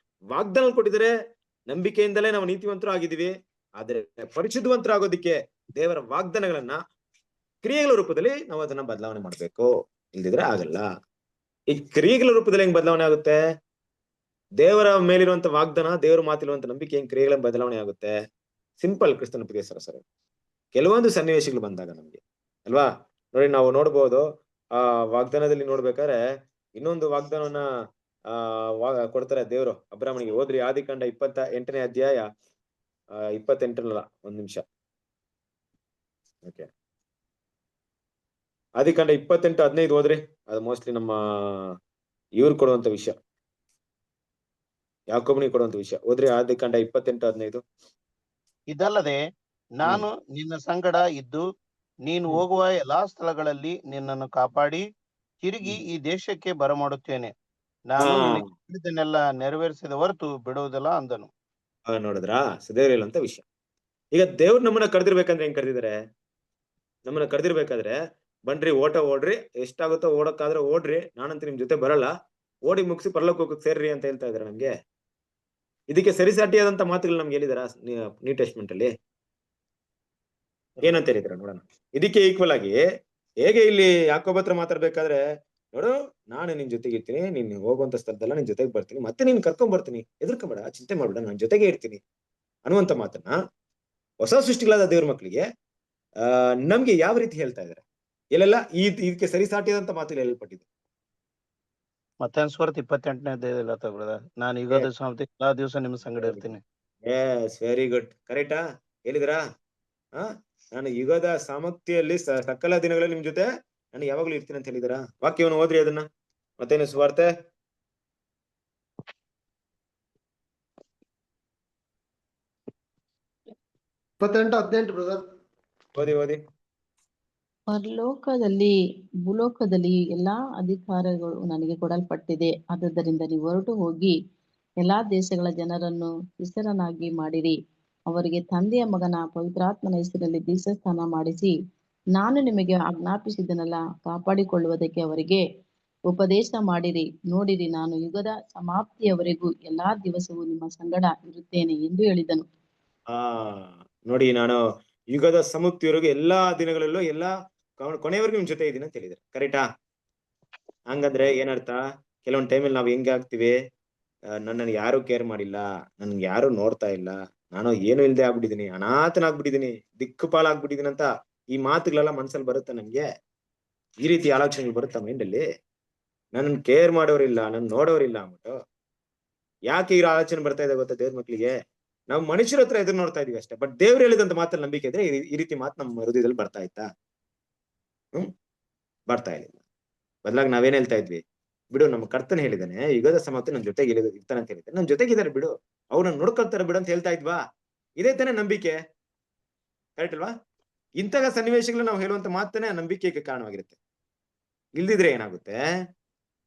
ವಾಗ್ದಾನ ಕೊಟ್ಟಿದ್ದಾರೆ. ನಂಬಿಕೆಯಿಂದಲೇ ನಾವು ನೀತಿವಂತರು ಆಗಿದ್ದೀವಿ. ಆದ್ರೆ ಪರಿಶುದ್ಧವಂತರಾಗೋದಿಕ್ಕೆ ದೇವರ ವಾಗ್ದಾನಗಳನ್ನ ಕ್ರಿಯೆಗಳ ರೂಪದಲ್ಲಿ ನಾವು ಅದನ್ನ ಬದಲಾವಣೆ ಮಾಡ್ಬೇಕು, ಇಲ್ದಿದ್ರೆ ಆಗಲ್ಲ. ಈ ಕ್ರಿಯೆಗಳ ರೂಪದಲ್ಲಿ ಹೆಂಗ್ ಬದಲಾವಣೆ ಆಗುತ್ತೆ? ದೇವರ ಮೇಲಿರುವಂತ ವಾಗ್ದಾನ, ದೇವರ ಮಾತಿರುವಂತ ನಂಬಿಕೆ ಹೆಂಗ್ ಕ್ರಿಯೆಗಳ ಬದಲಾವಣೆ ಆಗುತ್ತೆ? ಸಿಂಪಲ್ ಕ್ರಿಸ್ತನ ಪ್ರಿಯ ಸಹೋದರರೇ, ಕೆಲವೊಂದು ಸನ್ನಿವೇಶಗಳು ಬಂದಾಗ ನಮ್ಗೆ ಅಲ್ವಾ, ನೋಡಿ ನಾವು ನೋಡ್ಬೋದು, ಆ ವಾಗ್ದಾನದಲ್ಲಿ ನೋಡ್ಬೇಕಾದ್ರೆ ಇನ್ನೊಂದು ವಾಗ್ದಾನವನ್ನ ಕೊಡ್ತಾರೆ ದೇವರು ಅಬ್ರಾಹ್ಮನಿಗೆ. ಹೋದ್ರಿ ಆದಿಕಾಂಡ 28ನೇ ಅಧ್ಯಾಯ 28 ಒಂದ್ ನಿಮಿಷ. ಓಕೆ, ಆದಿಕಾಂಡ 28:15 ಹೋದ್ರಿ. ಅದು ಮೋಸ್ಟ್ಲಿ ನಮ್ಮ ಇವ್ರು ಕೊಡುವಂತ ವಿಷಯ, ಯಾಕೋಬನಿಗೆ ಕೊಡುವಂತ ವಿಷಯ. ಹೋದ್ರಿ ಆದಿಕಾಂಡ 28:15.
ಇದಲ್ಲದೆ ನಾನು ನಿನ್ನ ಸಂಗಡ ಇದ್ದು ನೀನು ಹೋಗುವ ಎಲ್ಲಾ ಸ್ಥಳಗಳಲ್ಲಿ ನಿನ್ನನ್ನು ಕಾಪಾಡಿ ತಿರುಗಿ ಈ ದೇಶಕ್ಕೆ ಬರಮಾಡುತ್ತೇನೆ. ನಾನು ನಿನಗೆ ಹೇಳಿದ್ದನ್ನೆಲ್ಲ ನೆರವೇರಿಸಿದ ಹೊರತು ಬಿಡುವುದಿಲ್ಲ ಅಂದನು.
ನೋಡಿದ್ರಾ, ದೇವ್ರು ಹೇಳುವಂತ ವಿಷಯ. ಈಗ ದೇವ್ರು ನಮ್ಮನ್ನ ಕರೆದಿರ್ಬೇಕಂದ್ರೆ ಹೆಂಗ್ ಕರೆದಿದ್ದಾರೆ? ನಮ್ಮನ್ನ ಕರೆದಿರ್ಬೇಕಾದ್ರೆ ಬನ್ರಿ ಓಡ್ರಿ, ಎಷ್ಟಾಗುತ್ತೋ ಓಡಕ್ಕಾದ್ರೆ ಓಡ್ರಿ, ನಾನಂತ ನಿಮ್ ಜೊತೆ ಬರಲ್ಲ, ಓಡಿ ಮುಗಿಸಿ ಪರಲೋಕಕ್ಕೆ ಸೇರ್ರಿ ಅಂತ ಹೇಳ್ತಾ ಇದಾರೆ ನಮ್ಗೆ. ಇದಕ್ಕೆ ಸರಿಸಾಟಿಯಾದಂತ ಮಾತುಗಳು ನಮ್ಗೆ ಹೇಳಿದಾರ ನ್ಯೂ ಟೆಸ್ಟ್ಮೆಂಟ್ ಅಲ್ಲಿ? ಏನಂತ ಹೇಳಿದಾರೆ ನೋಡೋಣ. ಇದಕ್ಕೆ ಈಕ್ವಲ್ ಆಗಿ ಹೇಗೆ ಇಲ್ಲಿ ಯಾಕೋಬ ಹತ್ರ ಮಾತಾಡ್ಬೇಕಾದ್ರೆ, ನೋಡು ನಾನು ನಿನ್ ಜೊತೆಗೆ ಇರ್ತೀನಿ, ನೀನ್ ಹೋಗುವಂತ ಸ್ಥಳದಲ್ಲ ನಿನ್ ಜೊತೆಗೆ ಬರ್ತೀನಿ, ಮತ್ತೆ ನೀನ್ ಕರ್ಕೊಂಡ್ ಬರ್ತೀನಿ, ಎದುರ್ಕೊಂಬೇಡ, ಚಿಂತೆ ಮಾಡ್ಬೇಡ, ನಾನ್ ಜೊತೆಗೆ ಇರ್ತೀನಿ ಅನ್ನುವಂತ ಮಾತನ್ನ ಹೊಸ ಸೃಷ್ಟಿಗಳಾದ ದೇವ್ರ ಮಕ್ಕಳಿಗೆ ನಮ್ಗೆ ಯಾವ ರೀತಿ ಹೇಳ್ತಾ ಇದಾರೆ? ಎಲ್ಲೆಲ್ಲ ಇದಕ್ಕೆ ಸರಿಸಾಟಿಯಾದಂತ ಮಾತುಗಳು ಹೇಳಲ್ಪಟ್ಟಿದೆ.
ಮತ್ತಾಯನ ಸುವಾರ್ತೆ 28ನೇ ಅಧ್ಯಾಯದಲ್ಲಿ ಬ್ರದರ್, ನಾನು ಯುಗದ ಸಮಾಪ್ತಿ ಎಲ್ಲಾ ದಿವಸ ನಿಮ್ಮ ಸಂಗಡ ಇರ್ತೀನಿ.
ಎಸ್, ವೆರಿ ಗುಡ್, ಕರೆಕ್ಟಾ ಹೇಳಿದ್ರಾ? ನಾನು ಯುಗದ ಸಮಾಪ್ತಿಯಲ್ಲಿ ಸಕಲ ದಿನಗಳಲ್ಲಿ ನಿಮ್ ಜೊತೆ ನಾನು ಯಾವಾಗ್ಲೂ ಇರ್ತೀನಿ ಅಂತ ಹೇಳಿದಾರ? ವಾಕ್ಯವನ್ನು ಓದ್ರಿ ಅದನ್ನ, ಮತ್ತೇನು ಸುವಾರ್ತೆ
28:18 ಬ್ರದರ್.
ಓದಿ.
ಪರಲೋಕದಲ್ಲಿ ಭೂಲೋಕದಲ್ಲಿ ಎಲ್ಲಾ ಅಧಿಕಾರಗಳು ನನಗೆ ಕೊಡಲ್ಪಟ್ಟಿದೆ. ಆದುದರಿಂದ ನೀವು ಹೊರಟು ಹೋಗಿ ಎಲ್ಲಾ ದೇಶಗಳ ಜನರನ್ನು ಶಿಷ್ಯರನ್ನಾಗಿ ಮಾಡಿರಿ. ಅವರಿಗೆ ತಂದೆಯ ಮಗನ ಪವಿತ್ರಾತ್ಮನ ಹೆಸರಿನಲ್ಲಿ ದೀಕ್ಷಾಸ್ನಾನ ಮಾಡಿಸಿ, ನಾನು ನಿಮಗೆ ಆಜ್ಞಾಪಿಸಿದ್ದನ್ನೆಲ್ಲ ಕಾಪಾಡಿಕೊಳ್ಳುವುದಕ್ಕೆ ಅವರಿಗೆ ಉಪದೇಶ ಮಾಡಿರಿ. ನೋಡಿರಿ, ನಾನು ಯುಗದ ಸಮಾಪ್ತಿಯವರೆಗೂ ಎಲ್ಲಾ ದಿವಸವೂ ನಿಮ್ಮ ಸಂಗಡ ಇರುತ್ತೇನೆ ಎಂದು ಹೇಳಿದನು.
ನೋಡಿ, ನಾನು ಯುಗದ ಸಮಾಪ್ತಿಯವರೆಗೂ ಎಲ್ಲಾ ದಿನಗಳಲ್ಲೂ ಎಲ್ಲಾ ಕೊನೆಯವರೆಗೂ ನಿಮ್ ಜೊತೆ ಇದೀನಿ ಅಂತ ಹೇಳಿದ್ರೆ ಕರೆಕ್ಟಾ? ಹಂಗಂದ್ರೆ ಏನರ್ಥ? ಕೆಲವೊಂದ್ ಟೈಮಲ್ಲಿ ನಾವ್ ಹೆಂಗೆ ಆಗ್ತಿವಿ, ನನ್ನನ್ನು ಯಾರು ಕೇರ್ ಮಾಡಿಲ್ಲ, ನನ್ಗೆ ಯಾರು ನೋಡ್ತಾ ಇಲ್ಲ, ನಾನು ಏನು ಇಲ್ದೆ ಆಗ್ಬಿಟ್ಟಿದೀನಿ, ಅನಾಥನಾಗ್ಬಿಟ್ಟಿದೀನಿ, ದಿಕ್ಕುಪಾಲಾಗ್ಬಿಟ್ಟಿದೀನಿ ಅಂತ ಈ ಮಾತುಗಳೆಲ್ಲ ಮನ್ಸಲ್ಲಿ ಬರುತ್ತಾ ನಮ್ಗೆ? ಈ ರೀತಿ ಆಲೋಚನೆಗಳು ಬರುತ್ತಾ ಮೈಂಡಲ್ಲಿ? ನನ್ನನ್ನು ಕೇರ್ ಮಾಡೋರಿಲ್ಲ, ನನ್ ನೋಡೋರಿಲ್ಲ ಅಂದ್ಬಿಟ್ಟು. ಯಾಕೆ ಈ ಆಲೋಚನೆ ಬರ್ತಾ ಇದೆ ಗೊತ್ತಾ ದೇವ್ರ ಮಕ್ಳಿಗೆ? ನಾವು ಮನುಷ್ಯರ ಹತ್ರ ಎದುರು ನೋಡ್ತಾ ಇದೀವಿ ಅಷ್ಟೇ. ಬಟ್ ದೇವ್ರು ಹೇಳಿದಂತ ಮಾತಲ್ಲಿ ನಂಬಿಕೆ ಇದ್ರೆ ಈ ರೀತಿ ಮಾತು ನಮ್ಮ ಹೃದಯದಲ್ಲಿ ಬರ್ತಾ ಇತ್ತಾ? ಬರ್ತಾ ಇಲ್ಲ. ಬದಲಾಗಿ ನಾವೇನ್ ಹೇಳ್ತಾ ಇದ್ವಿ, ಬಿಡು ನಮ್ಮ ಕರ್ತನ ಹೇಳಿದಾನೆ ಯುಗದ ಸಮಾಪ್ತಿ ನನ್ ಜೊತೆಗೆ ಇರ್ತಾನೆ ಅಂತ ಹೇಳಿದ್ದಾನೆ, ನನ್ ಜೊತೆಗಿದ್ದಾರೆ ಬಿಡು, ಅವ್ರನ್ನ ನೋಡ್ಕೊಳ್ತಾರೆ ಬಿಡು ಅಂತ ಹೇಳ್ತಾ ಇದ್ವಾ? ಇದೇ ತಾನೇ ನಂಬಿಕೆ, ಕರೆಕ್ಟ್ ಅಲ್ವಾ? ಇಂತಹ ಸನ್ನಿವೇಶಗಳು ನಾವು ಹೇಳುವಂತ ಮಾತನೇ ನಂಬಿಕೆಗೆ ಕಾರಣವಾಗಿರುತ್ತೆ. ಇಲ್ದಿದ್ರೆ ಏನಾಗುತ್ತೆ,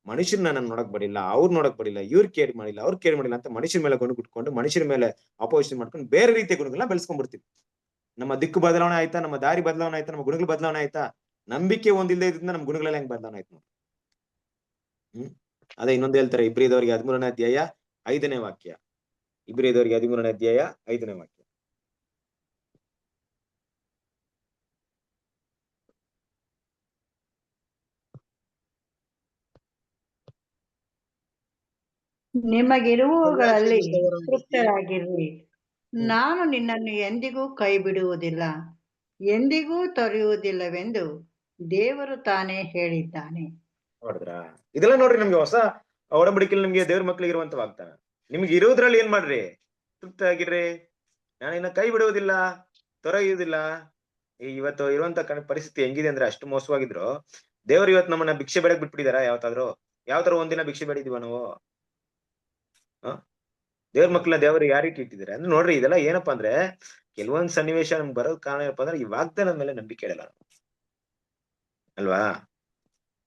ಮನುಷ್ಯರನ್ನ ನಾನು ನೋಡಕ್ ಬಡಿಲ್ಲ, ಅವ್ರು ನೋಡಕ್ ಬಡಿಲ್ಲ, ಇವ್ರು ಕೇರ್ ಮಾಡಿಲ್ಲ, ಅವ್ರು ಕೇರ್ ಮಾಡಿಲ್ಲ ಅಂತ ಮನುಷ್ಯರ ಮೇಲೆ ಗುಣಗುಟ್ಕೊಂಡು ಮನುಷ್ಯರ ಮೇಲೆ ಅಪೋಸಿಷನ್ ಮಾಡ್ಕೊಂಡು ಬೇರೆ ರೀತಿಯ ಗುಣಗಳನ್ನ ಬೆಳೆಸ್ಕೊಂಡ್ಬಿಡ್ತೀವಿ. ನಮ್ಮ ದಿಕ್ಕು ಬದಲಾವಣೆ ಆಯ್ತಾ, ನಮ್ಮ ದಾರಿ ಬದಲಾವಣೆ ಆಯ್ತಾ, ನಮ್ಮ ಗುಣಗಳು ಬದಲಾವಣೆ ಆಯ್ತಾ? ನಂಬಿಕೆ ಒಂದಿಲ್ಲದೆ ಇದ್ರಿಂದ ನಮ್ಮ ಗುಣಗಳೆಲ್ಲ ಹೆಂಗ್ ಬದಲಾವಣೆ ಆಯ್ತು ನೋಡಿ. ಅದೇ ಇನ್ನೊಂದು ಹೇಳ್ತಾರೆ, ಇಬ್ರಿದವರಿಗೆ 13ನೇ ಅಧ್ಯಾಯ 5ನೇ ವಾಕ್ಯ. ಇಬ್ರಿದವರಿಗೆ 13ನೇ ಅಧ್ಯಾಯ 5ನೇ ವಾಕ್ಯ.
ನಿಮಗಿರುವುಗಳಲ್ಲಿ ತೃಪ್ತರಾಗಿರ್ರಿ. ನಾನು ನಿನ್ನನ್ನು ಎಂದಿಗೂ ಕೈ ಬಿಡುವುದಿಲ್ಲ, ಎಂದಿಗೂ ತೊರೆಯುವುದಿಲ್ಲವೆಂದು ದೇವರು ತಾನೇ ಹೇಳಿದ್ದಾನೆ.
ನೋಡಿದ್ರ, ಇದೆಲ್ಲ ನೋಡ್ರಿ ನಮ್ಗೆ ಹೊಸ ಒಡಂಬಡಿಕೆಯಲ್ಲಿ ನಿಮ್ಗೆ ದೇವ್ರ ಮಕ್ಳಿಗೆ ಇರುವಂತ ವಾಗ್ದಾನ. ನಿಮ್ಗೆ ಇರೋದ್ರಲ್ಲಿ ಏನ್ ಮಾಡ್ರಿ, ತೃಪ್ತರಾಗಿರ್ರಿ. ನಾನು ಇನ್ನ ಕೈ ಬಿಡುವುದಿಲ್ಲ, ತೊರೆಯುವುದಿಲ್ಲ. ಇವತ್ತು ಇರುವಂತ ಪರಿಸ್ಥಿತಿ ಹೆಂಗಿದೆ ಅಂದ್ರೆ ಅಷ್ಟು ಮೋಸವಾಗಿದ್ರು ದೇವ್ರು ಇವತ್ತು ನಮ್ಮನ್ನ ಭಿಕ್ಷೆ ಬೇಡಕ್ ಬಿಟ್ಬಿಟ್ಟಿದಾರ? ಯಾವತ್ತಾರ ಒಂದಿನ ಭಿಕ್ಷೆ ಬೇಡಿದೀವ ನಾವು? ದೇವ್ರ ಮಕ್ಳನ್ನ ದೇವರು ಯಾವ ರೀತಿ ಇಟ್ಟಿದ್ದಾರೆ ಅಂದ್ರೆ ನೋಡ್ರಿ, ಇದೆಲ್ಲ ಏನಪ್ಪಾ ಅಂದ್ರೆ ಕೆಲವೊಂದ್ ಸನ್ನಿವೇಶ ನಮ್ಗೆ ಬರೋದ್ ಕಾರಣ ಏನಪ್ಪಾ ಅಂದ್ರೆ ಈ ವಾಗ್ದಾನದ ಮೇಲೆ ನಂಬಿಕೆ ಇಡಲ್ಲ ಅಲ್ವಾ?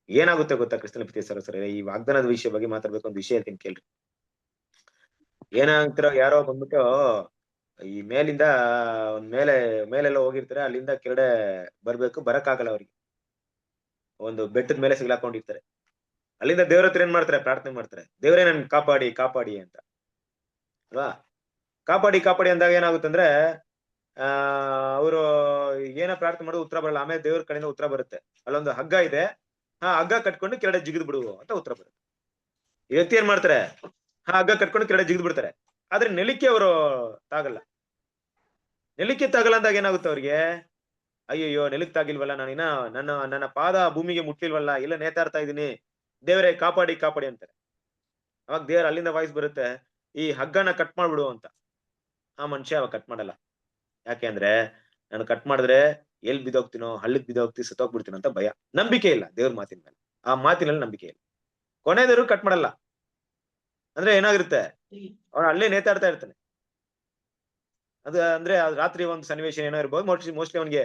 ಏನಾಗುತ್ತೆ ಗೊತ್ತಾ ಕ್ರಿಸ್ತನ ಪ್ರೀತಿಯ ಸಹೋದರರೇ, ಈ ವಾಗ್ದಾನದ ವಿಷಯ ಬಗ್ಗೆ ಮಾತಾಡ್ಬೇಕು ಒಂದು ವಿಷಯ ಹೇಳ್ತೀನಿ ಕೇಳ್ರಿ. ಏನಾಗ್ತಿರೋ ಯಾರೋ ಬಂದ್ಬಿಟ್ಟು ಈ ಮೇಲಿಂದ ಒಂದ್ ಮೇಲೆಲ್ಲ ಹೋಗಿರ್ತಾರೆ, ಅಲ್ಲಿಂದ ಕೆಳಗಡೆ ಬರ್ಬೇಕು, ಬರಕ್ಕಾಗಲ್ಲ ಅವ್ರಿಗೆ. ಒಂದು ಬೆಟ್ಟದ ಮೇಲೆ ಸಿಗ್ಲಾಕೊಂಡಿರ್ತಾರೆ. ಅಲ್ಲಿಂದ ದೇವ್ರ ಹತ್ರ ಏನ್ ಮಾಡ್ತಾರೆ, ಪ್ರಾರ್ಥನೆ ಮಾಡ್ತಾರೆ, ದೇವರೇ ನನ್ ಕಾಪಾಡಿ ಕಾಪಾಡಿ ಅಂತ ಅಲ್ವಾ? ಕಾಪಾಡಿ ಕಾಪಾಡಿ ಅಂದಾಗ ಏನಾಗುತ್ತಂದ್ರೆ ಅವರು ಏನ ಪ್ರಾರ್ಥನೆ ಮಾಡೋದು ಉತ್ತರ ಬರಲ್ಲ. ಆಮೇಲೆ ದೇವ್ರ ಕಡೆಯಿಂದ ಉತ್ತರ ಬರುತ್ತೆ, ಅಲ್ಲೊಂದು ಹಗ್ಗ ಇದೆ, ಹಗ್ಗ ಕಟ್ಕೊಂಡು ಕೆಳಗಡೆ ಜಿಗಿದ್ ಬಿಡು ಅಂತ ಉತ್ತರ ಬರುತ್ತೆ. ಈ ವ್ಯಕ್ತಿ ಏನ್ ಮಾಡ್ತಾರೆ, ಹಗ್ಗ ಕಟ್ಕೊಂಡು ಕೆಳಗಡೆ ಜಿಗಿದ್ ಬಿಡ್ತಾರೆ. ಆದ್ರೆ ನೆಲಿಕ್ಕೆ ಅವರು ತಾಗಲ್ಲ. ನೆಲಿಕ್ಕೆ ತಾಗಲ್ಲ ಅಂದಾಗ ಏನಾಗುತ್ತೆ ಅವ್ರಿಗೆ, ಅಯ್ಯಯ್ಯೋ ನೆಲಕ್ ತಾಗಿಲ್ವಲ್ಲ, ನಾನಿನ್ನ ನನ್ನ ಪಾದ ಭೂಮಿಗೆ ಮುಟ್ಲಿಲ್ವಲ್ಲ, ಇಲ್ಲ ನೇತಾಡ್ತಾ ಇದೀನಿ, ದೇವರೇ ಕಾಪಾಡಿ ಕಾಪಾಡಿ ಅಂತಾರೆ. ಅವಾಗ ದೇವ್ರ ಅಲ್ಲಿಂದ ವಾಯ್ಸ್ ಬರುತ್ತೆ, ಈ ಹಗ್ಗನ ಕಟ್ ಮಾಡ್ಬಿಡು ಅಂತ. ಆ ಮನುಷ್ಯ ಅವಾಗ ಕಟ್ ಮಾಡಲ್ಲ. ಯಾಕೆಂದ್ರೆ ನಾನು ಕಟ್ ಮಾಡಿದ್ರೆ ಎಲ್ ಬಿದ್ದೋಗ್ತೀನೋ, ಹಳ್ಳಕ್ ಬಿದ್ದೋಗ್ತೀನಿ, ಸತ್ತೋಗ್ಬಿಡ್ತೀನೋ ಅಂತ ಭಯ. ನಂಬಿಕೆ ಇಲ್ಲ ದೇವ್ರ ಮಾತಿನ ಮೇಲೆ, ಆ ಮಾತಿನಲ್ಲಿ ನಂಬಿಕೆ ಇಲ್ಲ. ಕೊನೆಯವರು ಕಟ್ ಮಾಡಲ್ಲ ಅಂದ್ರೆ ಏನಾಗಿರುತ್ತೆ, ಅವನು ಅಲ್ಲೇ ನೇತಾಡ್ತಾ ಇರ್ತಾನೆ. ಅದು ಅಂದ್ರೆ ರಾತ್ರಿ ಒಂದು ಸನ್ನಿವೇಶ ಏನೋ ಇರ್ಬೋದು, ಮೋಸ್ಟ್ಲಿ ಅವನಿಗೆ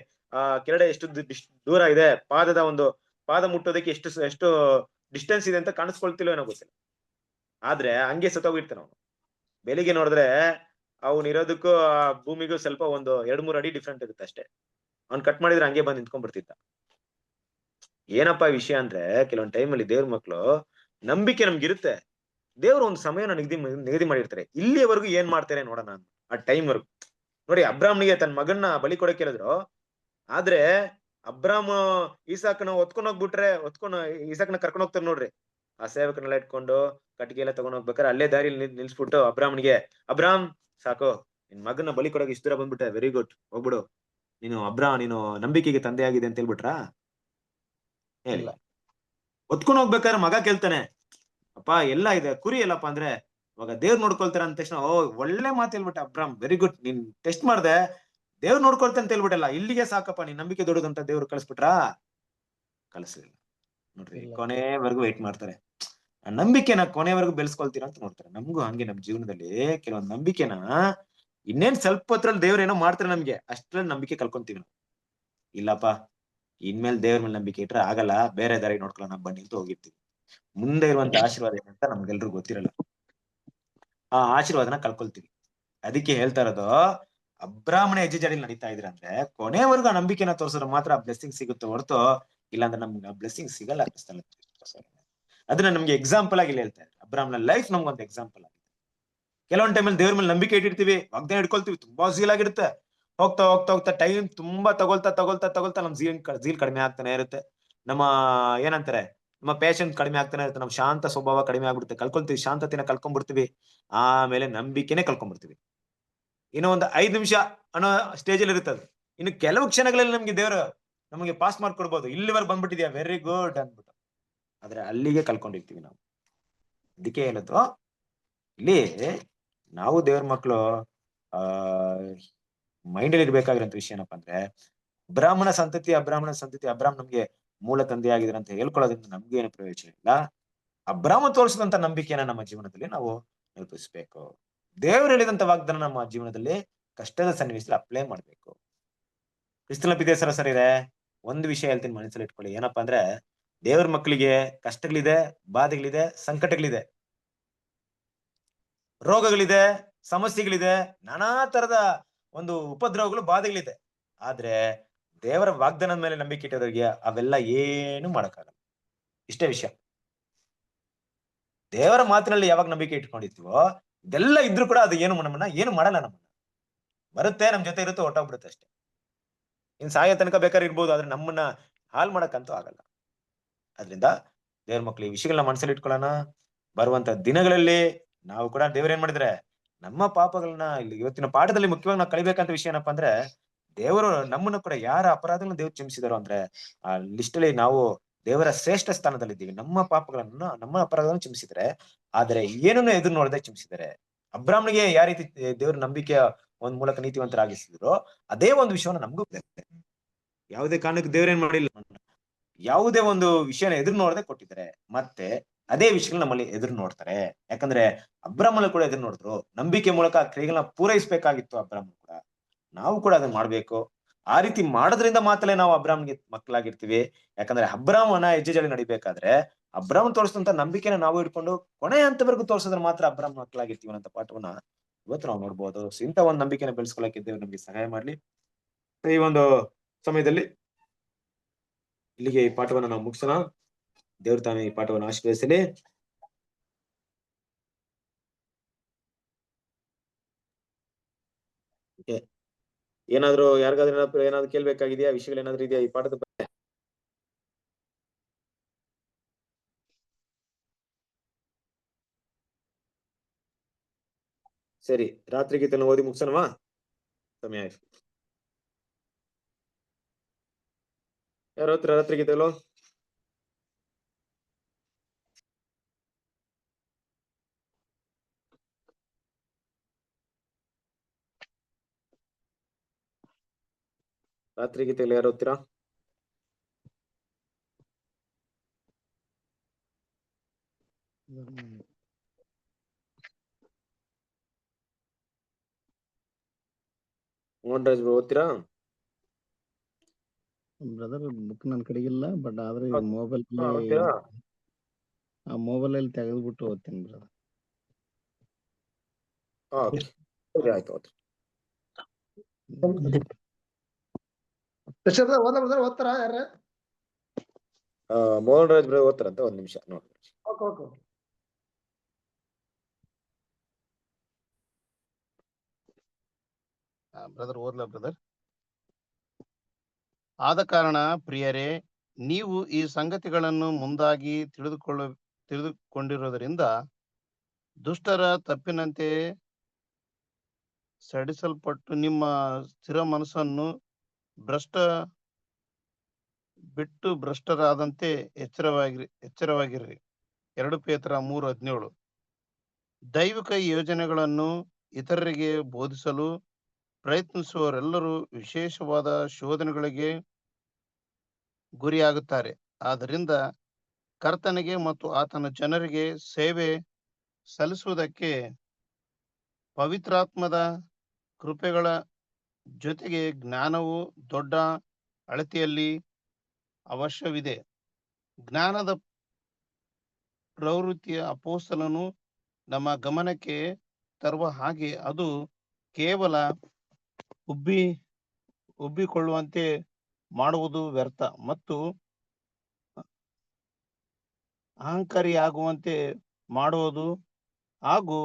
ಕೆಳಗಡೆ ಎಷ್ಟು ದೂರ ಇದೆ, ಪಾದ ಮುಟ್ಟೋದಕ್ಕೆ ಎಷ್ಟು ಡಿಸ್ಟೆನ್ಸ್ ಇದೆ ಅಂತ ಕಾಣಿಸ್ಕೊಳ್ತಿಲ್ಲ ಏನೋ ಗೊತ್ತಿಲ್ಲ. ಆದ್ರೆ ಹಂಗೆ ಸತ್ತೋಗಿರ್ತಾನ ಅವನು. ಬೆಳಿಗ್ಗೆ ನೋಡಿದ್ರೆ ಅವ್ನು ಇರೋದಕ್ಕೂ ಆ ಭೂಮಿಗೂ ಸ್ವಲ್ಪ ಒಂದು 2-3 ಅಡಿ ಡಿಫ್ರೆಂಟ್ ಇರುತ್ತೆ ಅಷ್ಟೇ. ಅವ್ನ್ ಕಟ್ ಮಾಡಿದ್ರೆ ಹಂಗೆ ಬಂದು ನಿಂತ್ಕೊಂಡ್ಬಿಡ್ತಿದ್ದ. ಏನಪ್ಪಾ ವಿಷಯ ಅಂದ್ರೆ ಕೆಲವೊಂದ್ ಟೈಮಲ್ಲಿ ದೇವ್ರ ಮಕ್ಳು ನಂಬಿಕೆ ನಮ್ಗಿರುತ್ತೆ, ದೇವ್ರು ಒಂದು ಸಮಯನ ನಿಗದಿ ಮಾಡಿರ್ತಾರೆ, ಇಲ್ಲಿಯವರೆಗೂ ಏನ್ ಮಾಡ್ತಾರೆ ನೋಡೋಣ ಆ ಟೈಮ್ ವರ್ಗು. ನೋಡಿ, ಅಬ್ರಾಮ್ನಿಗೆ ತನ್ನ ಮಗನ್ನ ಬಲಿ ಕೊಡಕ್ಕೆ ಹೇಳಿದ್ರು, ಆದ್ರೆ ಅಬ್ರಾಮ್ ಈಸಾಕನ ಈಸಾಕನ ಕರ್ಕೊಂಡು ಹೋಗ್ತಾರೆ ನೋಡ್ರಿ. ಆ ಸೇವಕನೆಲ್ಲ ಇಟ್ಕೊಂಡು ಕಟ್ಟಿಗೆ ಎಲ್ಲ ತಗೊಂಡ್ ಹೋಗ್ಬೇಕಾರೆ ಅಲ್ಲೇ ದಾರಿಲಿ ನಿಲ್ಸ್ಬಿಟ್ಟು ಅಬ್ರಾಮ್ ಸಾಕು, ನಿನ್ ಮಗನ ಬಲಿ ಕೊಡಕ್ಕೆ ಇಷ್ಟು ದೂರ ಬಂದ್ಬಿಟ್ಟೆ, ವೆರಿ ಗುಡ್, ಹೋಗ್ಬಿಡು, ನೀನು ನಂಬಿಕೆಗೆ ತಂದೆ ಆಗಿದೆ ಅಂತ ಹೇಳ್ಬಿಟ್ರಾ? ಹೇಳಿ. ಒತ್ಕೊಂಡ್ ಹೋಗ್ಬೇಕಾದ್ರೆ ಮಗ ಕೇಳ್ತಾನೆ, ಅಪ್ಪ ಎಲ್ಲ ಇದೆ, ಕುರಿ ಎಲ್ಲಪ್ಪ ಅಂದ್ರೆ, ಇವಾಗ ದೇವ್ರು ನೋಡ್ಕೊಳ್ತಾರ ಅಂದ ತಕ್ಷಣ ಒಳ್ಳೆ ಮಾತು ಹೇಳ್ಬಿಟ್ಟೆ ಅಬ್ರಾಮ್, ವೆರಿ ಗುಡ್, ನೀನ್ ಟೆಸ್ಟ್ ಮಾಡ್ದೆ, ದೇವ್ರು ನೋಡ್ಕೊಳ್ತಾ ಅಂತ ಹೇಳ್ಬಿಟ್ಟಲ್ಲ, ಇಲ್ಲಿಗೆ ಸಾಕಪ್ಪ, ನೀನ್ ನಂಬಿಕೆ ದೊಡ್ಡದಂತ ದೇವ್ರು ಕಳಿಸ್ಬಿಟ್ರಾ? ಕಳಿಸ್ಲಿಲ್ಲ. ನೋಡ್ರಿ, ಕೊನೆವರೆಗೂ ವೇಟ್ ಮಾಡ್ತಾರೆ. ನಂಬಿಕೆನ ಕೊನೆವರೆಗೂ ಬೆಳೆಸ್ಕೊಳ್ತೀರಾ ಅಂತ ನೋಡ್ತಾರೆ. ನಮ್ಗೂ ಹಂಗೆ ನಮ್ ಜೀವನದಲ್ಲಿ ಕೆಲವೊಂದು ನಂಬಿಕೆನ ಇನ್ನೇನ್ ಸ್ವಲ್ಪ ಹೊತ್ತರಲ್ಲಿ ದೇವ್ರ ಏನೋ ಮಾಡ್ತಾರೆ ನಮ್ಗೆ, ಅಷ್ಟ್ರಲ್ಲಿ ನಂಬಿಕೆ ಕಲ್ಕೊಂತೀವಿ ನಾವು. ಇಲ್ಲಪ್ಪ, ಇನ್ಮೇಲೆ ದೇವ್ರ ಮೇಲೆ ನಂಬಿಕೆ ಇಟ್ರೆ ಆಗಲ್ಲ, ಬೇರೆ ದಾರಿ ನೋಡ್ಕೊಳ್ಳೋಣ ಬನ್ನಿ ಅಂತ ಹೋಗಿರ್ತೀವಿ. ಮುಂದೆ ಇರುವಂತ ಆಶೀರ್ವಾದ ಏನಂತ ನಮ್ಗೆಲ್ರಿಗೂ ಗೊತ್ತಿರಲ್ಲ. ಆ ಆಶೀರ್ವಾದನ ಕಳ್ಕೊಳ್ತೀವಿ. ಅದಕ್ಕೆ ಹೇಳ್ತಾ ಇರೋದು, ಅಬ್ರಾಹ್ಮಣ ಹೆಜ್ಜೆ ಜಾಡಿಲಿ ನಡೀತಾ ಇದ್ರ ಅಂದ್ರೆ ಕೊನೆವರೆಗೂ ಆ ನಂಬಿಕೆನ ತೋರ್ಸಿದ್ರೆ ಮಾತ್ರ ಆ ಬ್ಲೆಸ್ಸಿಂಗ್ ಸಿಗುತ್ತೆ ಹೊರತು ಇಲ್ಲಾಂದ್ರೆ ನಮ್ಗೆ ಆ ಬ್ಲೆಸ್ಸಿಂಗ್ ಸಿಗಲ್ಲ. ಅದನ್ನ ನಮ್ಗೆ ಎಕ್ಸಾಂಪಲ್ ಆಗಿ ಹೇಳ್ತಾರೆ. ಅಬ್ರಾಹ್ಮಣ ಲೈಫ್ ನಮ್ಗೊಂದು ಎಕ್ಸಾಂಪಲ್ ಆಗಿದೆ. ಕೆಲವೊಂದ್ ಟೈಮಲ್ಲಿ ದೇವ್ರ ಮೇಲೆ ನಂಬಿಕೆ ಇಟ್ಟಿರ್ತೀವಿ, ವಾಗ್ದಾನ ಇಟ್ಕೊಳ್ತೀವಿ, ತುಂಬಾ ಝೀಲ್ ಆಗಿರುತ್ತೆ. ಹೋಗ್ತಾ ಟೈಮ್ ತುಂಬಾ ತಗೊಳ್ತಾ ನಮ್ ಝೀಲ್ ಕಡಿಮೆ ಆಗ್ತಾನೆ ಇರುತ್ತೆ. ನಮ್ಮ ಏನಂತಾರೆ, ನಮ್ಮ ಪೇಷನ್ಸ್ ಕಡಿಮೆ ಆಗ್ತಾನೆ ಇರುತ್ತೆ, ನಮ್ಮ ಶಾಂತ ಸ್ವಭಾವ ಕಡಿಮೆ ಆಗ್ಬಿಡುತ್ತೆ, ಕಲ್ಕೊಂತೀವಿ, ಶಾಂತತೆನ ಕಲ್ಕೊಂಡ್ಬಿಡ್ತೀವಿ, ಆಮೇಲೆ ನಂಬಿಕೆನೆ ಕಲ್ಕೊಂಡ್ಬಿಡ್ತೀವಿ. ಇನ್ನು ಒಂದು 5 ನಿಮಿಷ ಅನ್ನೋ ಸ್ಟೇಜಲ್ಲಿ ಇರುತ್ತದು. ಇನ್ನು ಕೆಲವು ಕ್ಷಣಗಳಲ್ಲಿ ನಮಗೆ ಪಾಸ್ ಮಾರ್ಕ್ ಕೊಡ್ಬೋದು, ಇಲ್ಲಿವರೆಗೆ ಬಂದ್ಬಿಟ್ಟಿದ್ಯಾ, ವೆರಿ ಗುಡ್ ಅಂದ್ಬಿಟ್ಟು. ಆದ್ರೆ ಅಲ್ಲಿಗೆ ಕಲ್ಕೊಂಡಿರ್ತೀವಿ ನಾವು. ಅದಕ್ಕೆ ಹೇಳಿದ್ರು, ಇಲ್ಲಿ ನಾವು ದೇವ್ರ ಮಕ್ಕಳು ಆ ಮೈಂಡ್ ಅಲ್ಲಿ ಇರ್ಬೇಕಾಗಿರೋಂಥ ವಿಷಯ ಏನಪ್ಪಾ ಅಂದ್ರೆ, ಅಬ್ರಾಹ್ಮಣ ಸಂತತಿ ಅಬ್ರಾಹ್ಮ್ ನಮ್ಗೆ ಮೂಲ ತಂದೆ ಆಗಿದ್ರೆ ಅಂತ ಹೇಳ್ಕೊಳ್ಳೋದ್ರಿಂದ ನಮ್ಗೆ ಏನು ಪ್ರಯೋಜನ ಇಲ್ಲ. ಅಬ್ರಾಹ್ಮ ತೋರಿಸಿದಂತ ನಂಬಿಕೆಯನ್ನ ನಮ್ಮ ಜೀವನದಲ್ಲಿ ನಾವು ನಿರೂಪಿಸ್ಬೇಕು. ದೇವರು ಹೇಳಿದಂತ ವಾಗ್ದಾನ ನಮ್ಮ ಜೀವನದಲ್ಲಿ ಕಷ್ಟದ ಸನ್ನಿವೇಶದಲ್ಲಿ ಅಪ್ಲೈ ಮಾಡ್ಬೇಕು. ಕ್ರಿಸ್ತನ ಪಿತೇಸರ ಸರ್ ಇದೆ, ಒಂದು ವಿಷಯ ಹೇಳ್ತೀನಿ ಮನಸ್ಸಲ್ಲಿ ಇಟ್ಕೊಳ್ಳಿ. ಏನಪ್ಪಾ ಅಂದ್ರೆ, ದೇವ್ರ ಮಕ್ಕಳಿಗೆ ಕಷ್ಟಗಳಿದೆ, ಬಾಧೆಗಳಿದೆ, ಸಂಕಟಗಳಿದೆ, ರೋಗಗಳಿದೆ, ಸಮಸ್ಯೆಗಳಿದೆ, ನಾನಾ ತರದ ಒಂದು ಉಪದ್ರವಗಳು, ಬಾಧೆಗಳಿದೆ. ಆದ್ರೆ ದೇವರ ವಾಗ್ದಾನದ ಮೇಲೆ ನಂಬಿಕೆ ಇಟ್ಟೋರಿಗೆ ಅವೆಲ್ಲ ಏನು ಮಾಡಕ್ಕಾಗಲ್ಲ. ಇಷ್ಟೇ ವಿಷಯ. ದೇವರ ಮಾತಿನಲ್ಲಿ ಯಾವಾಗ ನಂಬಿಕೆ ಇಟ್ಕೊಂಡಿರ್ತೀವೋ, ಇದೆಲ್ಲ ಇದ್ರೂ ಕೂಡ ಅದು ನಮ್ಮನ್ನ ಏನು ಮಾಡಲ್ಲ. ನಮ್ಮನ್ನ ಬರುತ್ತೆ, ನಮ್ ಜೊತೆ ಇರುತ್ತೆ, ಹೊಟ್ಟೋಗ್ಬಿಡುತ್ತೆ ಅಷ್ಟೇ. ಇನ್ ಸಾಯೋ ತನಕ ಬೇಕಾದ್ರೆ ಇರ್ಬೋದು, ಆದ್ರೆ ನಮ್ಮನ್ನ ಹಾಳು ಮಾಡಕ್ಕಂತೂ ಆಗಲ್ಲ. ಅದ್ರಿಂದ ದೇವ್ರ ಮಕ್ಳು ಈ ವಿಷಯಗಳನ್ನ ಮನಸ್ಸಲ್ಲಿ ಇಟ್ಕೊಳ್ಳೋಣ. ಬರುವಂತ ದಿನಗಳಲ್ಲಿ ನಾವು ಕೂಡ ದೇವ್ರ ಏನ್ ಮಾಡಿದ್ರೆ, ನಮ್ಮ ಪಾಪಗಳನ್ನ ಇಲ್ಲಿ ಇವತ್ತಿನ ಪಾಠದಲ್ಲಿ ಮುಖ್ಯವಾಗಿ ನಾವು ಕಲಿಬೇಕಂತ ವಿಷಯ ಏನಪ್ಪಾ ಅಂದ್ರೆ, ದೇವರು ನಮ್ಮನ್ನು ಕೂಡ ಯಾರ ಅಪರಾಧಗಳನ್ನ ದೇವ್ರು ಕ್ಷಮಿಸಿದಾರೋ ಅಂದ್ರೆ ಆ ಲಿಸ್ಟ್ ಅಲ್ಲಿ ನಾವು ದೇವರ ಶ್ರೇಷ್ಠ ಸ್ಥಾನದಲ್ಲಿದ್ದೀವಿ. ನಮ್ಮ ಪಾಪಗಳನ್ನ, ನಮ್ಮ ಅಪರಾಧಗಳನ್ನು ಕ್ಷಮಿಸಿದರೆ, ಆದ್ರೆ ಏನನ್ನು ಎದುರು ನೋಡದೆ ಕ್ಷಮಿಸಿದ್ದಾರೆ. ಅಬ್ರಾಹ್ಮನಿಗೆ ಯಾವ ರೀತಿ ದೇವ್ರ ನಂಬಿಕೆಯ ಒಂದ್ ಮೂಲಕ ನೀತಿವಂತರಾಗಿಸಿದ್ರು, ಅದೇ ಒಂದು ವಿಷಯವನ್ನ ನಮಗೂ ಯಾವುದೇ ಕಾರಣಕ್ಕೆ ದೇವ್ರ ಏನ್ ಮಾಡಿಲ್ಲ, ಯಾವುದೇ ಒಂದು ವಿಷಯನ ಎದುರು ನೋಡದೆ ಕೊಟ್ಟಿದ್ದಾರೆ. ಮತ್ತೆ ಅದೇ ವಿಷಯಗಳು ನಮ್ಮಲ್ಲಿ ಎದುರು ನೋಡ್ತಾರೆ. ಯಾಕಂದ್ರೆ ಅಬ್ರಾಹ್ಮನ ಕೂಡ ಎದುರು ನೋಡಿದ್ರು, ನಂಬಿಕೆ ಮೂಲಕ ಆ ಕ್ರಿಯೆಗಳನ್ನ ಪೂರೈಸಬೇಕಾಗಿತ್ತು ಅಬ್ರಾಹ್ಮನ್ ಕೂಡ. ನಾವು ಕೂಡ ಅದನ್ನ ಮಾಡ್ಬೇಕು. ಆ ರೀತಿ ಮಾಡೋದ್ರಿಂದ ಮಾತ್ರಲೇ ನಾವು ಅಬ್ರಾಹ್ಮನ್ಗೆ ಮಕ್ಕಳಾಗಿರ್ತೀವಿ. ಯಾಕಂದ್ರೆ ಅಬ್ರಾಹ್ಮನ ಹೆಜ್ಜೆಜಲ್ಲಿ ನಡಿಬೇಕಾದ್ರೆ ಅಬ್ರಾಹ್ಮನ್ ತೋರಿಸಿದಂತ ನಂಬಿಕೆನ ನಾವು ಇಟ್ಕೊಂಡು ಕೊನೆ ಹಂತವರೆಗೂ ತೋರಿಸಿದ್ರೆ ಮಾತ್ರ ಅಬ್ರಾಹ್ಮನ್ ಮಕ್ಕಳಾಗಿರ್ತೀವಿ ಅನ್ನೋ ಪಾಠವನ್ನ ಇವತ್ತು ನಾವು ನೋಡ್ಬೋದು. ಇಂಥ ಒಂದು ನಂಬಿಕೆನ ಬೆಳೆಸ್ಕೊಳ್ಳಕ್ಕೆ ದೇವ್ರು ನಮ್ಗೆ ಸಹಾಯ ಮಾಡ್ಲಿ. ಈ ಒಂದು ಸಮಯದಲ್ಲಿ ಇಲ್ಲಿಗೆ ಈ ಪಾಠವನ್ನ ನಾವು ಮುಗಿಸೋಣ. ದೇವ್ರ ತಾನೇ ಈ ಪಾಠವನ್ನು ಆಶೀರ್ವದಿಸಲಿ. ಏನಾದ್ರು ಯಾರಿಗಾದ್ರೂ ಏನಾದ್ರು ಕೇಳ್ಬೇಕಾಗಿದೆಯಾ? ವಿಷಯಗಳು ಏನಾದ್ರು ಇದೆಯಾ ಈ ಪಾಠದ ಬಗ್ಗೆ? ಸರಿ, ರಾತ್ರಿ ಗೀತೆಯನ್ನು ಓದಿ ಮುಗಿಸೋಣವಾ? ಸಮಯ ಆಯ್ತು. ಯಾರು ಓದ್ತೀರಾ ರಾತ್ರಿ ಗೀತೆಗಳು? ರಾತ್ರಿ ಗೀತೆಗಳು ಯಾರು ಓದ್ತೀರಾ? ಮೋಹನ್ ರಾಜ್ ಓದ್ತೀರಾ?
ಬ್ರದರ್ ಬುಕ್ ನನ್ನ ಕಡೆಗಿಲ್ಲ, ಬಟ್ ಆದ್ರೆ ಮೊಬೈಲ್
ಓದ್ತೀರಾ?
ಮೊಬೈಲ್ ಅಲ್ಲಿ ತೆಗೆದ್ಬಿಟ್ಟು ಓದ್ತೀನಿ ಬ್ರದರ್.
ಸರಿ, ಆಯ್ತು.
ಓದ್ತಾರ ಯಾರ?
ಮೋಹನ್ ರಾಜ್ ಬ್ರದರ್ ಓದ್ತಾರಂತ, ಒಂದ್ ನಿಮಿಷ ನೋಡಿ.
ಬ್ರದರ್ ಓದ್ಲಾ ಬ್ರದರ್? ಆದ ಕಾರಣ ಪ್ರಿಯರೇ, ನೀವು ಈ ಸಂಗತಿಗಳನ್ನು ಮುಂದಾಗಿ ತಿಳಿದುಕೊಂಡಿರುವುದರಿಂದ ದುಷ್ಟರ ತಪ್ಪಿನಂತೆ ಸಡಿಸಲ್ಪಟ್ಟು ನಿಮ್ಮ ಸ್ಥಿರ ಮನಸ್ಸನ್ನು ಭ್ರಷ್ಟರಾದಂತೆ ಎಚ್ಚರವಾಗಿರ್ರಿ. 2 ಪೇತ್ರ 3:17. ದೈವಿಕ ಯೋಜನೆಗಳನ್ನು ಇತರರಿಗೆ ಬೋಧಿಸಲು ಪ್ರಯತ್ನಿಸುವವರೆಲ್ಲರೂ ವಿಶೇಷವಾದ ಶೋಧನೆಗಳಿಗೆ ಗುರಿಯಾಗುತ್ತಾರೆ. ಆದ್ದರಿಂದ ಕರ್ತನಿಗೆ ಮತ್ತು ಆತನ ಜನರಿಗೆ ಸೇವೆ ಸಲ್ಲಿಸುವುದಕ್ಕೆ ಪವಿತ್ರಾತ್ಮದ ಕೃಪೆಗಳ ಜೊತೆಗೆ ಜ್ಞಾನವು ದೊಡ್ಡ ಅಳತೆಯಲ್ಲಿ ಅವಶ್ಯವಿದೆ. ಜ್ಞಾನದ ಪ್ರವೃತ್ತಿಯ ಅಪೊಸ್ತಲನು ನಮ್ಮ ಗಮನಕ್ಕೆ ತರುವ ಹಾಗೆ ಅದು ಕೇವಲ ಉಬ್ಬಿಕೊಳ್ಳುವಂತೆ ಮಾಡುವುದು ವ್ಯರ್ಥ ಮತ್ತು ಅಹಂಕಾರಿಯಾಗುವಂತೆ ಮಾಡುವುದು ಹಾಗೂ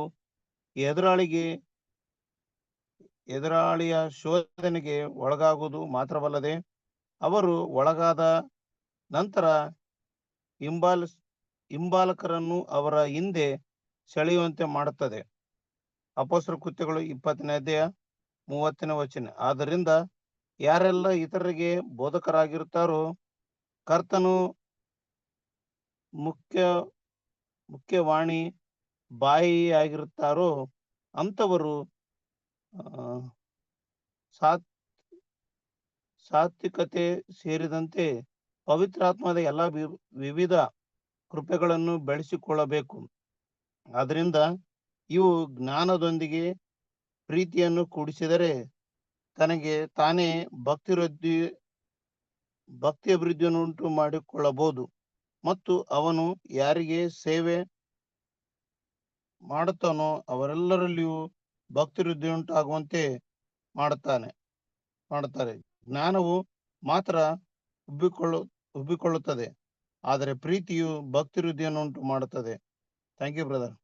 ಎದುರಾಳಿಯ ಶೋಧನೆಗೆ ಒಳಗಾಗುವುದು ಮಾತ್ರವಲ್ಲದೆ, ಅವರು ಒಳಗಾದ ನಂತರ ಹಿಂಬಾಲಕರನ್ನು ಅವರ ಹಿಂದೆ ಸೆಳೆಯುವಂತೆ ಮಾಡುತ್ತದೆ. ಅಪೊಸ್ತಲರ ಕೃತ್ಯಗಳು 20ನೇ ಅಧ್ಯಾಯ 30ನೇ ವಚನ. ಆದ್ದರಿಂದ ಯಾರೆಲ್ಲ ಇತರರಿಗೆ ಬೋಧಕರಾಗಿರುತ್ತಾರೋ, ಕರ್ತನು ಮುಖ್ಯವಾಣಿ ಬಾಯಿಯಾಗಿರುತ್ತಾರೋ ಅಂಥವರು ಸಾತ್ ಸಾತ್ವಿಕತೆ ಸೇರಿದಂತೆ ಪವಿತ್ರಾತ್ಮದ ಎಲ್ಲ ವಿವಿಧ ಕೃಪೆಗಳನ್ನು ಬೆಳೆಸಿಕೊಳ್ಳಬೇಕು. ಆದ್ರಿಂದ ಇವು ಜ್ಞಾನದೊಂದಿಗೆ ಪ್ರೀತಿಯನ್ನು ಕೂಡಿಸಿದರೆ ತನಗೆ ತಾನೇ ಭಕ್ತಿ ಅಭಿವೃದ್ಧಿಯನ್ನುಂಟು ಮಾಡಿಕೊಳ್ಳಬಹುದು ಮತ್ತು ಅವನು ಯಾರಿಗೆ ಸೇವೆ ಮಾಡುತ್ತಾನೋ ಅವರೆಲ್ಲರಲ್ಲಿಯೂ ಭಕ್ತಿ ವೃದ್ಧಿಯುಂಟಾಗುವಂತೆ ಮಾಡುತ್ತಾರೆ. ಜ್ಞಾನವು ಮಾತ್ರ ಉಬ್ಬಿಕೊಳ್ಳುತ್ತದೆ, ಆದರೆ ಪ್ರೀತಿಯು ಭಕ್ತಿ ವೃದ್ಧಿಯನ್ನುಂಟು ಮಾಡುತ್ತದೆ. Thank you brother.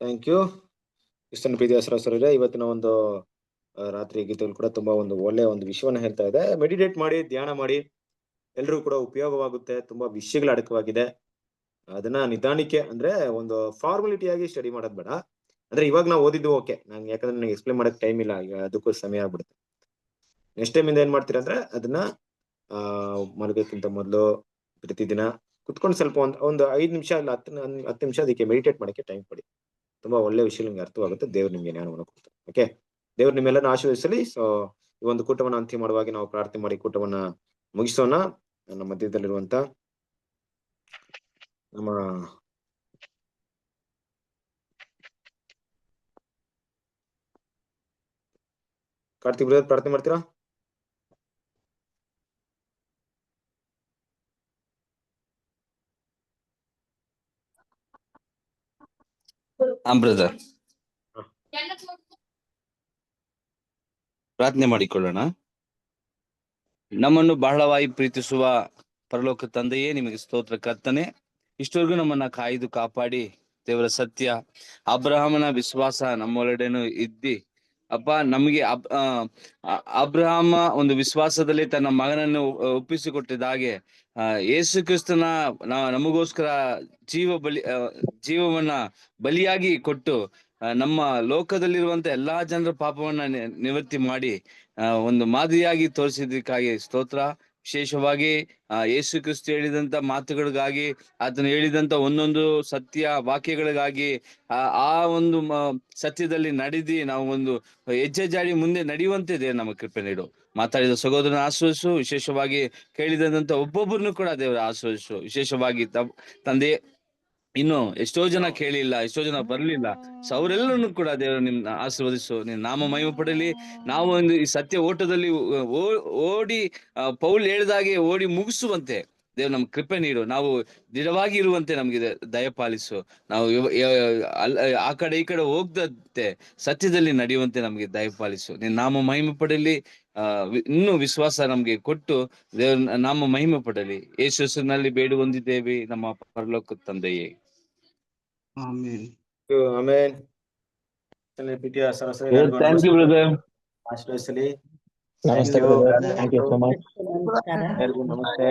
Thank you. ಕ್ರಿಸ್ತನ ಪ್ರೀತಿಯ ಸಹೋದರರೇ, ಇವತ್ತಿನ ಒಂದು ರಾತ್ರಿ ಗೀತೆಗಳು ಕೂಡ ತುಂಬಾ ಒಂದು ಒಳ್ಳೆಯ ಒಂದು ವಿಷಯವನ್ನ ಹೇಳ್ತಾ ಇದೆ. ಮೆಡಿಟೇಟ್ ಮಾಡಿ, ಧ್ಯಾನ ಮಾಡಿ, ಎಲ್ರಿಗೂ ಕೂಡ ಉಪಯೋಗವಾಗುತ್ತೆ. ತುಂಬಾ ವಿಷಯಗಳು ಅಡಕವಾಗಿದೆ. ಅದನ್ನ ನಿಧಾನಕ್ಕೆ ಅಂದ್ರೆ ಒಂದು ಫಾರ್ಮಾಲಿಟಿಯಾಗಿ ಸ್ಟಡಿ ಮಾಡೋದ್ ಬೇಡ. ಅಂದ್ರೆ ಇವಾಗ ನಾವು ಓದಿದ್ದು ಓಕೆ, ಯಾಕಂದ್ರೆ ನನಗೆ ಎಕ್ಸ್ಪ್ಲೇನ್ ಮಾಡಕ್ ಟೈಮ್ ಇಲ್ಲ, ಈಗ ಅದಕ್ಕೂ ಸಮಯ ಆಗ್ಬಿಡುತ್ತೆ. ನೆಕ್ಸ್ಟ್ ಟೈಮ್ ಇಂದ ಏನ್ ಮಾಡ್ತೀರಾ ಅಂದ್ರೆ ಅದನ್ನ ಮಲಗೋಕ್ಕಿಂತ ಮೊದಲು ಪ್ರತಿದಿನ ಕುತ್ಕೊಂಡು ಸ್ವಲ್ಪ ಒಂದು 5 ನಿಮಿಷ ಇಲ್ಲ 10 ನಿಮಿಷ ಅದಕ್ಕೆ ಮೆಡಿಟೇಟ್ ಮಾಡಕ್ಕೆ ಟೈಮ್ ಕೊಡಿ. ತುಂಬಾ ಒಳ್ಳೆ ವಿಷಯ ನಿಮ್ಗೆ ಅರ್ಥವಾಗುತ್ತೆ. ದೇವ್ರು ನಿಮ್ಗೆ ಜ್ಞಾನವನ್ನು ಕೊಡ್ತಾರೆ. ಓಕೆ, ದೇವ್ರು ನಿಮ್ಮೆಲ್ಲರನ್ನ ಆಶೀರ್ವದಿಸಲಿ. ಸೊ ಈ ಒಂದು ಕೂಟವನ್ನ ಅಂತ್ಯ ಮಾಡುವಾಗ ನಾವು ಪ್ರಾರ್ಥನೆ ಮಾಡಿ ಕೂಟವನ್ನ ಮುಗಿಸೋಣ. ನನ್ನ ಮಧ್ಯದಲ್ಲಿರುವಂತ ನಮ್ಮ ಕಾರ್ತಿಕ್ ಬ್ರದರ್ ಪ್ರಾರ್ಥನೆ ಮಾಡ್ತೀರಾ?
ಬ್ರದರ್, ಪ್ರಾರ್ಥನೆ ಮಾಡಿಕೊಳ್ಳೋಣ. ನಮ್ಮನ್ನು ಬಹಳವಾಗಿ ಪ್ರೀತಿಸುವ ಪರಲೋಕ ತಂದೆಯೇ, ನಿಮಗೆ ಸ್ತೋತ್ರ ಕರ್ತನೆ. ಇಷ್ಟವರೆಗೂ ನಮ್ಮನ್ನ ಕಾಯ್ದು ಕಾಪಾಡಿ ದೇವರ ಸತ್ಯ ಅಬ್ರಹಾಮನ ವಿಶ್ವಾಸ ನಮ್ಮೊಳಗಡೆನು ಇದ್ದಿ ಅಪ್ಪ, ನಮಗೆ ಅಬ್ರಹಾಮ ಒಂದು ವಿಶ್ವಾಸದಲ್ಲಿ ತನ್ನ ಮಗನನ್ನು ಒಪ್ಪಿಸಿಕೊಟ್ಟಿದ್ದ ಹಾಗೆ ಯೇಸು ಕ್ರಿಸ್ತನ ನಮಗೋಸ್ಕರ ಜೀವವನ್ನ ಬಲಿಯಾಗಿ ಕೊಟ್ಟು ನಮ್ಮ ಲೋಕದಲ್ಲಿರುವಂತ ಎಲ್ಲಾ ಜನರ ಪಾಪವನ್ನ ನಿವೃತ್ತಿ ಮಾಡಿ ಒಂದು ಮಾದರಿಯಾಗಿ ತೋರಿಸಿದ್ದಕ್ಕಾಗಿ ಸ್ತೋತ್ರ. ವಿಶೇಷವಾಗಿ ಯೇಸು ಕ್ರಿಸ್ತ ಹೇಳಿದಂತ ಮಾತುಗಳಿಗಾಗಿ, ಆತನು ಹೇಳಿದಂತ ಒಂದೊಂದು ಸತ್ಯ ವಾಕ್ಯಗಳಿಗಾಗಿ ಆ ಒಂದು ಸತ್ಯದಲ್ಲಿ ನಡೆದಿ ನಾವು ಒಂದು ಹೆಜ್ಜೆ ಜಾಡಿ ಮುಂದೆ ನಡೆಯುವಂತೆ ದೇವರು ನಮ್ಮ ಕೃಪೆ ನೀಡು. ಮಾತಾಡಿದ ಸಹೋದರನ ಆಶ್ರಯಿಸು. ವಿಶೇಷವಾಗಿ ಕೇಳಿದಂತ ಒಬ್ಬೊಬ್ಬರನ್ನು ಕೂಡ ದೇವರ ಆಶ್ರಯಿಸು. ವಿಶೇಷವಾಗಿ ತಂದೆ, ಇನ್ನು ಎಷ್ಟೋ ಜನ ಕೇಳಿಲ್ಲ, ಎಷ್ಟೋ ಜನ ಬರ್ಲಿಲ್ಲ. ಸೊ ಅವರೆಲ್ಲರನ್ನು ಕೂಡ ದೇವರು ನಿಮ್ನ ಆಶೀರ್ವದಿಸು. ನಿನ್ನ ನಾಮ ಮಹಿಮೆ ಪಡಲಿ. ನಾವು ಒಂದು ಈ ಸತ್ಯ ಓಟದಲ್ಲಿ ಓಡಿ ಪೌಲ್ ಹೇಳಿದಾಗೆ ಓಡಿ ಮುಗಿಸುವಂತೆ ದೇವ್ರು ನಮ್ಗೆ ಕೃಪೆ ನೀಡು. ನಾವು ದೃಢವಾಗಿ ಇರುವಂತೆ ನಮ್ಗೆ ದಯಪಾಲಿಸು. ನಾವು ಆ ಕಡೆ ಈ ಕಡೆ ಹೋಗದಂತೆ ಸತ್ಯದಲ್ಲಿ ನಡೆಯುವಂತೆ ನಮ್ಗೆ ದಯಪಾಲಿಸು. ನಿನ್ನ ನಾಮ ಮಹಿಮೆ ಪಡಲಿ. ಇನ್ನೂ ವಿಶ್ವಾಸ ನಮ್ಗೆ ಕೊಟ್ಟು ದೇವ್ರ ನಾಮ ಮಹಿಮೆ ಪಡಲಿ. ಯೇಸು ಹೆಸರಿನಲ್ಲಿ ಬೇಡಿ ಹೊಂದಿದ್ದೇವೆ ನಮ್ಮ ಪರಲೋಕ ತಂದೆಯೇ.
Amen.
Amen.
Thank you brother.
ಆಶೀರ್ವದಿಸಲಿ.
ನಮಸ್ತೆ brother, thank you so much.
ನಮಸ್ತೆ.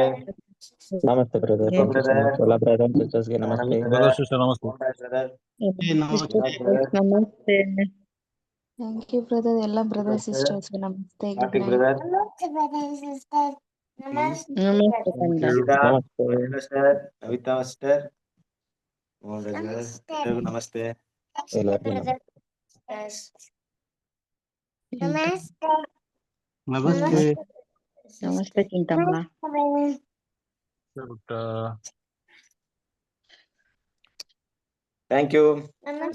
ನಮಸ್ತೆ brother, thank you so much. ಎಲ್ಲ ಬ್ರದರ್ ಅಂಡ್ ಸಿಸ್ಟರ್ಸ್ಗೆ ನಮಸ್ತೆ.
ನಮಸ್ತೆ.
Thank you brother. ಎಲ್ಲ ಬ್ರದರ್ ಸಿಸ್ಟರ್ಸ್ಗೆ ನಮಸ್ತೆ. Good night.
ಕವಿತಾ ಮಾಸ್ಟರ್ ನಮಸ್ತೆ.
ಎಲ್ಲರಿಗೂ
ನಮಸ್ತೆ.
ನಮಸ್ತೆ Chintamma.
Thank you.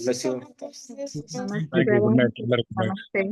Bless you.
ನಮಸ್ತೆ.